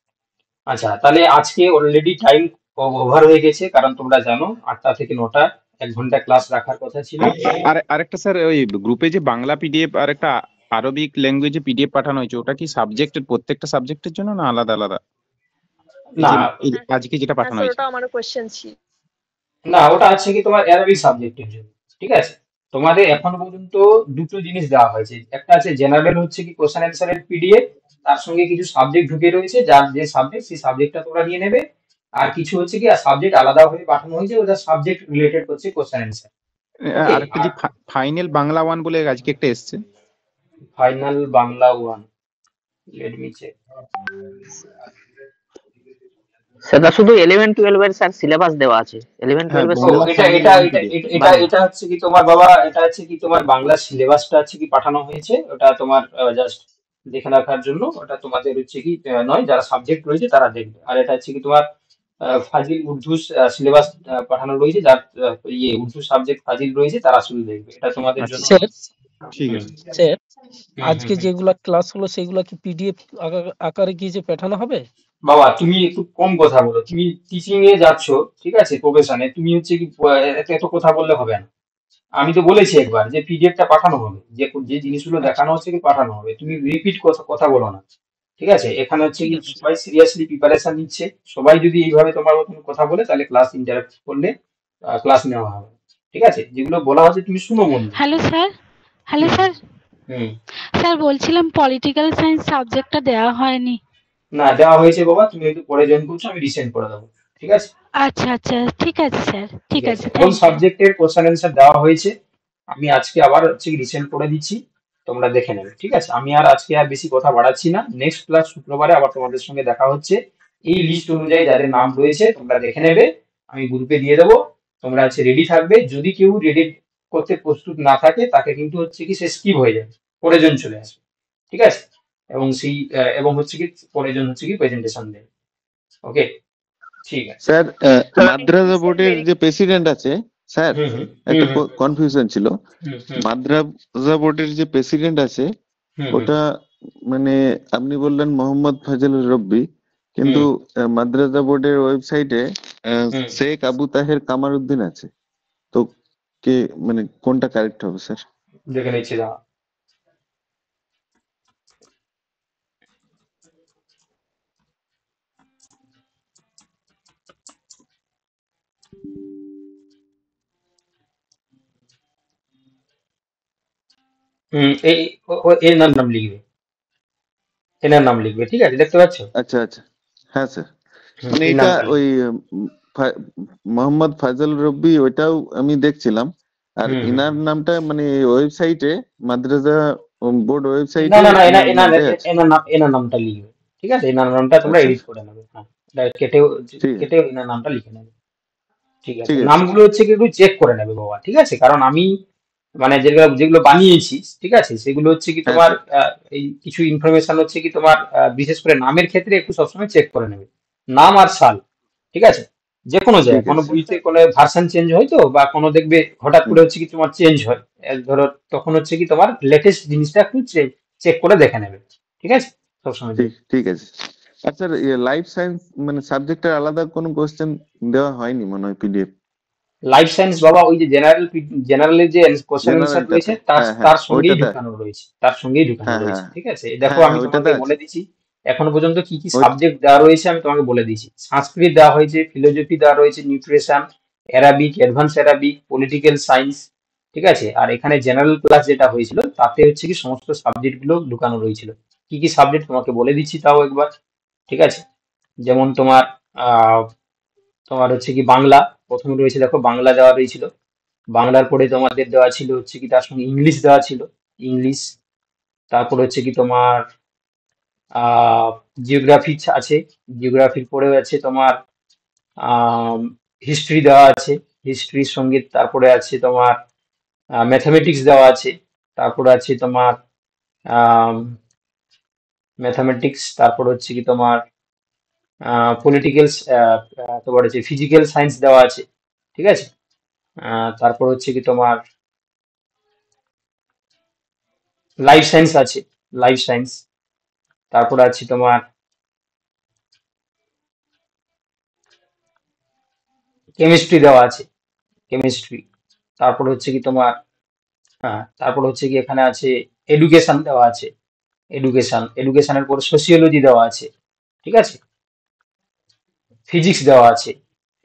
[SPEAKER 14] আচ্ছা তাহলে আজকে অলরেডি টাইম ওভার হয়ে গেছে, কারণ তোমরা জানো 8টা থেকে 9টা 1 ঘন্টা ক্লাস রাখার কথা ছিল।
[SPEAKER 10] আর আরেকটা স্যার, ওই গ্রুপে যে বাংলা পিডিএফ আর একটা আরবিক ল্যাঙ্গুয়েজে পিডিএফ পাঠানো হয়েছে, ওটা কি সাবজেক্টের প্রত্যেকটা সাবজেক্টের জন্য না আলাদা আলাদা?
[SPEAKER 14] না
[SPEAKER 10] আজকে যেটা
[SPEAKER 15] হ্যাঁ
[SPEAKER 10] পাঠানো
[SPEAKER 15] স্যার,
[SPEAKER 10] হয়েছে
[SPEAKER 15] ওটা আমারও কোশ্চেন ছিল।
[SPEAKER 14] না, ওটা আছে কি তোমার অ্যারাবিক সাবজেক্টের জন্য। ঠিক আছে, তোমাদের এখন পর্যন্ত দুটো জিনিস দেওয়া হয়েছে, একটা আছে জেনারেল হচ্ছে কি কোশ্চেন অ্যান্সারের পিডিএফ, তার সঙ্গে কিছু সাবজেক্ট ঢুকে রয়েছে, যার যে সাবজেক্ট সেই সাবজেক্টটা তোমরা নিয়ে নেবে। আর কিছু হচ্ছে কি সাবজেক্ট আলাদা হয়ে পাঠানো হয়েছে, ওটা সাবজেক্ট রিলেটেড হচ্ছে কোশ্চেন অ্যান্সার।
[SPEAKER 10] আর একটা যে ফাইনাল বাংলা 1 বলে আজকে একটা এসছে,
[SPEAKER 14] final Bangla 1, let me check.
[SPEAKER 5] সেটা শুধু 11 12 এর স্যার সিলেবাস দেওয়া আছে। 11 12 এর
[SPEAKER 14] এটা হচ্ছে কি তোমার বাবা, এটা হচ্ছে কি তোমার বাংলা সিলেবাসটা হচ্ছে কি পাঠানো হয়েছে, ওটা তোমার জাস্ট দেখে রাখার জন্য। ওটা তোমাদের হচ্ছে কি নয়, যারা সাবজেক্ট রয়েছে তারা দেখবে। আর এটা হচ্ছে কি তোমার ফাজিল উর্দু সিলেবাস পাঠানো রয়েছে, যার উর্দু সাবজেক্ট ফাজিল রয়েছে তারা শুধু দেখবে, এটা তোমাদের জন্য।
[SPEAKER 10] ঠিক আছে
[SPEAKER 8] স্যার, আজকে যেগুলা ক্লাস হলো সেগুলা কি পিডিএফ আকারে কি যে পাঠানো হবে?
[SPEAKER 14] বাবা তুমি একটু কম কথা বলো, তুমি টিচিং এ যাচ্ছ, ঠিক আছে, প্রফেশনে, তুমি হচ্ছে কি এত কথা বললে হবে না। আমি তো বলেছি একবার যে পিডিএফটা পাঠানো হবে, যে জিনিসগুলো দেখানো হচ্ছে কি পাঠানো হবে, তুমি রিপিট কথা বলো না। ঠিক আছে, এখানে হচ্ছে কি সবাই সিরিয়াসলি প্রিপারেশন নিচ্ছে, সবাই যদি এইভাবে তোমার মতন কথা বলে তাহলে ক্লাস ইন্টারাপ্ট করলে ক্লাস নেওয়া হবে। ঠিক আছে, যেগুলো বলা হচ্ছে তুমি শুনো মন দিয়ে।
[SPEAKER 16] Hello sir, hello sir, sir বলছিলাম পলিটিক্যাল সায়েন্স সাবজেক্টটা দেওয়া হয়নি।
[SPEAKER 14] না, দেওয়া হয়েছে বাবা, তুমি একটু পরে জয়েন করছো, আমি রিসেন্ড করে দেবো। ঠিক আছে,
[SPEAKER 16] আচ্ছা আচ্ছা, ঠিক আছে স্যার, ঠিক আছে,
[SPEAKER 14] কোন সাবজেক্টের কোশ্চেন অ্যান্সার দেওয়া হয়েছে আমি আজকে আবার হচ্ছে রিসেন্ড করে দিচ্ছি, তোমরা দেখে নেবে। ঠিক আছে, আমি আজকে বেশি কথা বাড়াচ্ছি না। নেক্সট ক্লাস শুক্রবারে আবার তোমাদের সঙ্গে দেখা হচ্ছে। এই লিস্ট অনুযায়ী যাদের নাম রয়েছে তোমরা দেখে নেবে, আমি গ্রুপে দিয়ে দেবো, তোমরা হচ্ছে রেডি থাকবে। যদি কেউ রেডি করতে প্রস্তুত না থাকে তাকে কিন্তু হচ্ছে কি সে স্কিপ হয়ে যাবে, পরের জন চলে আসবে। ঠিক আছে, এবং হচ্ছে কি পরের জন হচ্ছে কি প্রেজেন্টেশন দেবে। ওকে, ঠিক আছে
[SPEAKER 20] স্যার। মাদ্রাসা বোর্ডের যে প্রেসিডেন্ট আছে স্যার, একটা কনফিউশন ছিল। মাদ্রাসা বোর্ডের যে প্রেসিডেন্ট আছে ওটা মানে আপনি বললেন মোহাম্মদ ফাজলুর রব্বি, কিন্তু মাদ্রাসা বোর্ডের ওয়েবসাইটে শেখ আবু তাহের কামারউদ্দিন আছে, তো কে মানে কোনটা কারেক্ট হবে স্যার?
[SPEAKER 14] দেখে নিচ্ছি দাঁড়া। এনার নাম লিখবে, এনার নাম লিখবে। ঠিক আছে, দেখতে পাচ্ছ?
[SPEAKER 20] আচ্ছা আচ্ছা, হ্যাঁ স্যার। মানে এটা ওই মোহাম্মদ ফাজল রব্বি, ওইটাও আমি দেখছিলাম। আর ইনার নামটা মানে ওয়েবসাইটে মাদ্রাসা বোর্ড ওয়েবসাইটে
[SPEAKER 14] না, এনার নামটা লিখবে। ঠিক আছে, এনার নামটা তোমরা এডিট করে নেবে। হ্যাঁ, কেটে এনার নামটা লিখে নেবে। ঠিক আছে, নামগুলো হচ্ছে কি একটু চেক করে নেবে বাবা। ঠিক আছে, কারণ আমি মানে যেগুলো বানিয়েছি, ঠিক আছে, সেগুলো হচ্ছে কি তোমার এই কিছু ইনফরমেশন হচ্ছে কি তোমার বিশেষ করে নামের ক্ষেত্রে একটু সবসময় চেক করে নেবে, নাম আর সাল। ঠিক আছে, যে কোনো জায়গায় কোনো বইতে কোনো ভার্সন চেঞ্জ হয় তো, বা কোনো দেখবে হঠাৎ করে হচ্ছে কি তোমার চেঞ্জ হয়, ধরো তখন হচ্ছে কি তোমার লেটেস্ট জিনিসটা একটু চেক করে দেখে নেবে। ঠিক আছে, সবসময়।
[SPEAKER 20] ঠিক আছে। আচ্ছা, লাইফ সায়েন্স মানে সাবজেক্টের আলাদা কোনো কোশ্চেন দেওয়া হয়নি মনে হয় পিডিএফ?
[SPEAKER 14] লাইফ সায়েন্স বাবা ওই যে জেনারেলের যে কোশ্চেন অ্যান্সার রয়েছে
[SPEAKER 20] জেনারেলটাতে, হ্যাঁ
[SPEAKER 14] তার
[SPEAKER 20] হ্যাঁ
[SPEAKER 14] সঙ্গেই
[SPEAKER 20] ওইটাতে,
[SPEAKER 14] ঢুকানো রয়েছে, তার সঙ্গেই ঢুকানো
[SPEAKER 20] হ্যাঁ
[SPEAKER 14] রয়েছে।
[SPEAKER 20] হ্যাঁ
[SPEAKER 14] ঠিক আছে, দেখো
[SPEAKER 20] হ্যাঁ
[SPEAKER 14] আমি
[SPEAKER 20] হ্যাঁ
[SPEAKER 14] তোমাকে
[SPEAKER 20] ওইটাতে আছে।
[SPEAKER 14] বলে দিচ্ছি এখনো পর্যন্ত কি কি
[SPEAKER 20] ওই
[SPEAKER 14] সাবজেক্ট দেওয়া রয়েছে আমি তোমাকে বলে দিচ্ছি। সংস্কৃত দেওয়া হয়েছে, ফিলোজফি দেওয়া রয়েছে, nutrition, Arabic, advance Arabic, political science. ঠিক আছে, আর এখানে জেনারেল ক্লাস যেটা হয়েছিল তাতে হচ্ছে কি সমস্ত সাবজেক্ট গুলো ঢুকানো রয়েছিল। কি কি সাবজেক্ট তোমাকে বলে দিচ্ছি তাও একবার। ঠিক আছে, যেমন তোমার হচ্ছে কি বাংলা প্রথমে রয়েছে, দেখো বাংলা দেওয়া রয়েছিল। বাংলার পরে তোমাদের দেওয়া ছিল হচ্ছে কি তার সঙ্গে ইংলিশ দেওয়া ছিল, ইংলিশ। তারপর হচ্ছে কি তোমার জিওগ্রাফি আছে, জিওগ্রাফির পরেও আছে তোমার হিস্ট্রি দেওয়া আছে, হিস্ট্রির সঙ্গে তারপরে আছে তোমার ম্যাথামেটিক্স দেওয়া আছে, তারপরে আছে তোমার ম্যাথামেটিক্স, তারপর হচ্ছে কি তোমার পলিটিক্যাল, তোমার হচ্ছে ফিজিক্যাল সায়েন্স দেওয়া আছে। ঠিক আছে, তারপর হচ্ছে কি তোমার লাইফ সায়েন্স আছে, লাইফ সায়েন্স। তারপর আছে তোমার কেমিস্ট্রি দেওয়া আছে, কেমিস্ট্রি। তারপর হচ্ছে কি তোমার তারপর হচ্ছে কি এখানে আছে এডুকেশন দেওয়া আছে, এডুকেশন, এডুকেশনের পর সোশিওলজি দেওয়া আছে। ঠিক আছে, ফিজিক্স দেওয়া আছে,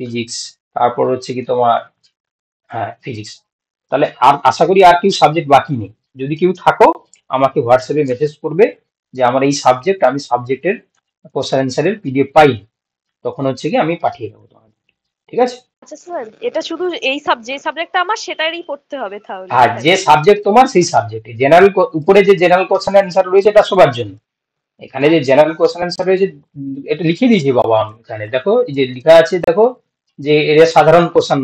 [SPEAKER 14] ফিজিক্স। তারপর হচ্ছে কি তোমার ফিজিক্স। তাহলে আর আশা করি আর কেউ সাবজেক্ট বাকি নেই। যদি কেউ থাকো আমাকে হোয়াটসঅ্যাপে মেসেজ করবে যে আমার এই সাবজেক্ট, আমি সাবজেক্টের কোশ্চেন অ্যান্সারের পিডিএফ পাই, তখন হচ্ছে কি আমি পাঠিয়ে দেবো তোমাকে। ঠিক আছে,
[SPEAKER 15] আচ্ছা স্যার, এটা শুধু এই সাবজেক্টটা আমার সেটারই পড়তে হবে তাহলে?
[SPEAKER 14] আর যে সাবজেক্ট তোমার সেই সাবজেক্টে জেনারেল, উপরে যে জেনারেল কোশ্চেন অ্যান্সার রয়েছে এটা সবার জন্য। এখানে যে জেনারেল কোশ্চেন অ্যান্সার রয়েছে এটা লিখে দিয়েছি বাবা আমি এখানে, দেখো এই যে লেখা আছে, দেখো যে এর সাধারণ কোশ্চেন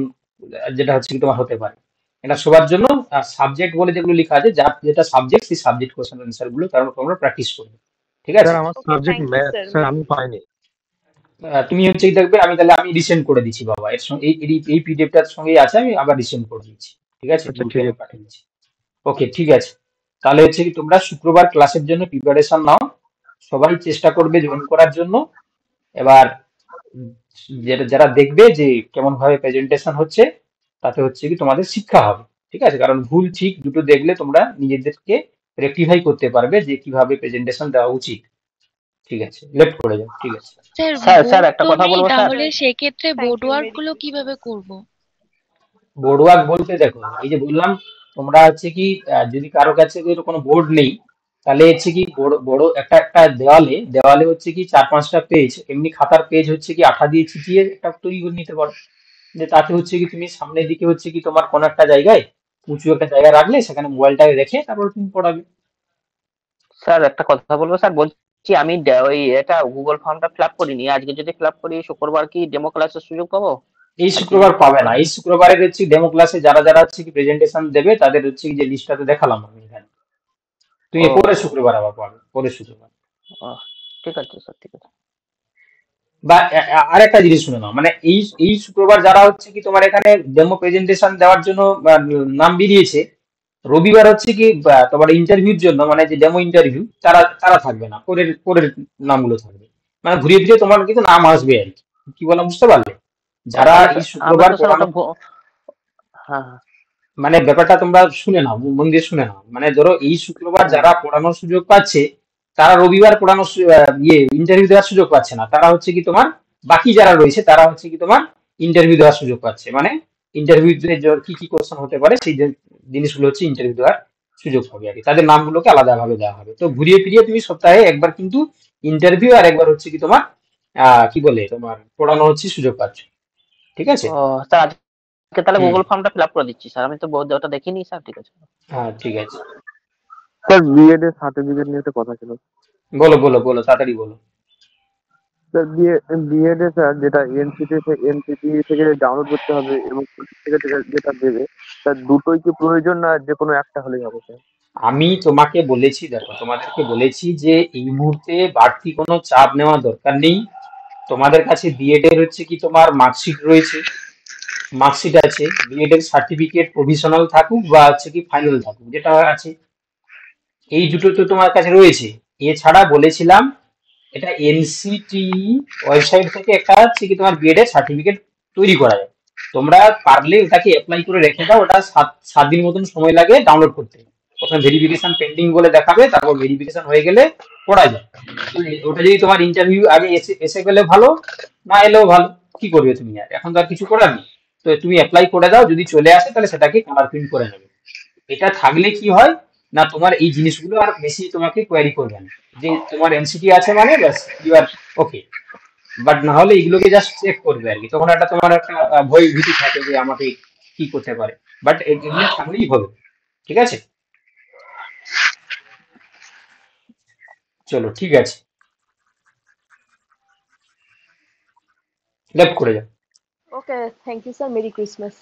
[SPEAKER 14] যেটা হচ্ছে কি তোমার হতে পারে, এটা সবার জন্য। আর সাবজেক্ট বলে যেগুলো লেখা আছে, যার যেটা সাবজেক্ট সেই সাবজেক্ট কোশ্চেন অ্যান্সার গুলো তোমরা প্র্যাকটিস করবে। ঠিক আছে,
[SPEAKER 21] স্যার আমার সাবজেক্ট ম্যাথ স্যার, আমি পাইনি।
[SPEAKER 14] তুমি হচ্ছে কি দেখবে, আমি তাহলে আমি রিসেন্ড করে দিচ্ছি বাবা, এর সঙ্গে এই পিডিএফটার সঙ্গে আছে, আমি আবার রিসেন্ড করে দিচ্ছি। ঠিক আছে,
[SPEAKER 21] আচ্ছা
[SPEAKER 14] গ্রুপে
[SPEAKER 21] ঠিক
[SPEAKER 14] আমি
[SPEAKER 21] আছে।
[SPEAKER 14] পাঠিয়ে দিচ্ছি। ওকে, ঠিক আছে। তাহলে হচ্ছে কি তোমরা শুক্রবার ক্লাসের জন্য প্রিপারেশন নাও, সবাই চেষ্টা করবে জয়েন করার জন্য। এবার যারা দেখবে যে কেমন ভাবে প্রেজেন্টেশন হচ্ছে, তাতে হচ্ছে কি তোমাদের শিক্ষা হবে। ঠিক আছে, কারণ ভুল ঠিক দুটো দেখলে তোমরা নিজেদেরকে রেকটিফাই করতে পারবে যে কিভাবে প্রেজেন্টেশন দেওয়া উচিত। ঠিক আছে, লেফট করে যাও। ঠিক আছে
[SPEAKER 16] স্যার একটা কথা বলবো স্যার, তাহলে সেক্ষেত্রে বোর্ড ওয়ার্ক গুলো কিভাবে করব?
[SPEAKER 14] বোর্ড ওয়ার্ক বলতে দেখো, এই যে বললাম তোমরা হচ্ছে কি যদি কারো কাছে কোনো বোর্ড নেই, তাহলে হচ্ছে কি বড় একটা একটা দেওয়ালে হচ্ছে কি 4-5টা পেজ, এমনি খাতার পেজ হচ্ছে কি আঠা দিয়ে ছিটিয়ে একটা তৈরি করে নিতে পারো। যে তাতে হচ্ছে কি তুমি সামনের দিকে হচ্ছে কি তোমার কোনো একটা জায়গায় উঁচু একটা জায়গা রাখলে, সেখানে মোবাইলটাকে রেখে তারপর তুমি পড়াবে।
[SPEAKER 5] স্যার একটা কথা বলবো স্যার, বলছি আমি ওই এটা গুগল ফর্মটা ফিল আপ করিনি, আজকে যদি ফিল আপ করি শুক্রবার কি ডেমো ক্লাসের সুযোগ পাবো?
[SPEAKER 14] এই শুক্রবার পাবে না, এই শুক্রবারের হচ্ছে ডেমো ক্লাসে যারা যারা হচ্ছে কি প্রেজেন্টেশন দেবে তাদের হচ্ছে কি যে লিস্টটাতে দেখালাম আমি এখানে, তুমি পরের শুক্রবার আবার পাবে, পরের শুক্রবার।
[SPEAKER 5] ঠিক আছে স্যার, ঠিক আছে।
[SPEAKER 14] বা আরেকটা জিনিস শুনে নাও, মানে এই শুক্রবার যারা হচ্ছে কি তোমার এখানে ডেমো প্রেজেন্টেশন দেওয়ার জন্য নাম বেরিয়েছে, রবিবার হচ্ছে কি তোমার ইন্টারভিউর জন্য, মানে যে ডেমো ইন্টারভিউ, তারা থাকবে না, পরের নামগুলো থাকবে। মানে ঘুরিয়ে ফিরিয়ে তোমার কিন্তু নাম আসবে আর কি বললাম, বুঝতে পারলে? যারা এই শুক্রবার মানে ব্যাপারটা তোমরা শুনে নাও, মন দিয়ে শুনে নাও। মানে ধরো এই শুক্রবার যারা পড়ানোর সুযোগ পাচ্ছে, তারা রবিবার পড়ানোর ইন্টারভিউ দেওয়ার সুযোগ পাচ্ছে না। তারা হচ্ছে কি তোমার বাকি যারা রয়েছে তারা হচ্ছে কি তোমার ইন্টারভিউ দেওয়ার সুযোগ পাচ্ছে। মানে ইন্টারভিউতে কি কি কোশ্চেন হতে পারে সেই জিনিসগুলো হচ্ছে ইন্টারভিউ দেওয়ার সুযোগ হবে আর কি, তাদের নামগুলোকে আলাদাভাবে দেওয়া হবে। তো ঘুরিয়ে ফিরিয়ে তুমি সপ্তাহে একবার কিন্তু ইন্টারভিউ আর একবার হচ্ছে কি তোমার কি বলে তোমার পড়ানো হচ্ছে সুযোগ পাচ্ছ। ঠিক আছে,
[SPEAKER 5] স্যার আজকে তাহলে গুগল ফর্মটা ফিল আপ করে দিচ্ছি স্যার, আমি তো ওটা দেখিনি স্যার। ঠিক আছে,
[SPEAKER 14] হ্যাঁ ঠিক আছে
[SPEAKER 21] স্যার। বিএড এর সার্টিফিকেট নিয়ে একটা কথা ছিল।
[SPEAKER 14] বলো বলো বলো, তাড়াতাড়ি বলো।
[SPEAKER 21] স্যার বিএড এ স্যার যেটা এনসিটি থেকে ডাউনলোড করতে হবে এবং যেটা দেবে, স্যার দুটোই কি প্রয়োজন না যে কোনো একটা হলেই হবে স্যার?
[SPEAKER 14] আমি তোমাকে বলেছি, দেখো তোমাদেরকে বলেছি যে এই মুহূর্তে বাড়তি কোনো চাপ নেওয়া দরকার নেই। তোমাদের কাছে বিএড এর হচ্ছে কি তোমার মার্কশিট রয়েছে, মার্কশিট আছে, বিএড এর সার্টিফিকেট প্রভিশনাল থাকুক বা হচ্ছে কি ফাইনাল থাকুক, যেটা আছে এই দুটো তো তোমার কাছে রয়েছে। এছাড়া বলেছিলাম এটা এনসিটি ওয়েবসাইট থেকে একটা হচ্ছে কি তোমার বিএড এর সার্টিফিকেট তৈরি করা যায়। তোমরা পারলে ওটাকে অ্যাপ্লাই করে রেখে দাও, ওটা 7 দিন মতন সময় লাগে ডাউনলোড করতে। প্রথমে ভেরিফিকেশন পেন্ডিং বলে দেখাবে, তারপর ভেরিফিকেশন হয়ে গেলে পড়া যায়। ওটা যদি তোমার ইন্টারভিউ আগে এসে গেলে ভালো, না এলেও ভালো, কি করবে তুমি, আর এখন তো আর কিছু করার নেই। তো তুমি অ্যাপ্লাই করে দাও, যদি চলে আসে তাহলে সেটাকে কালার প্রিন্ট করে নেবে। এটা থাকলে কি হয় না, তোমার এই জিনিসগুলো আর বেশি তোমাকে কোয়ারি করবে না, যে তোমার এনসিটি আছে মানে ব্যাস ইউ আর ওকে। বাট না হলে এগুলোকে জাস্ট চেক করবে আর কি, তখন একটা তোমার একটা ভয় ভীতি থাকে যে আমাকে কি করতে পারে। বাট এগুলো থাকলেই হবে, ঠিক আছে? চলো ঠিক আছে, লেফট করে যাও।
[SPEAKER 15] Okay, thank you sir, merry Christmas.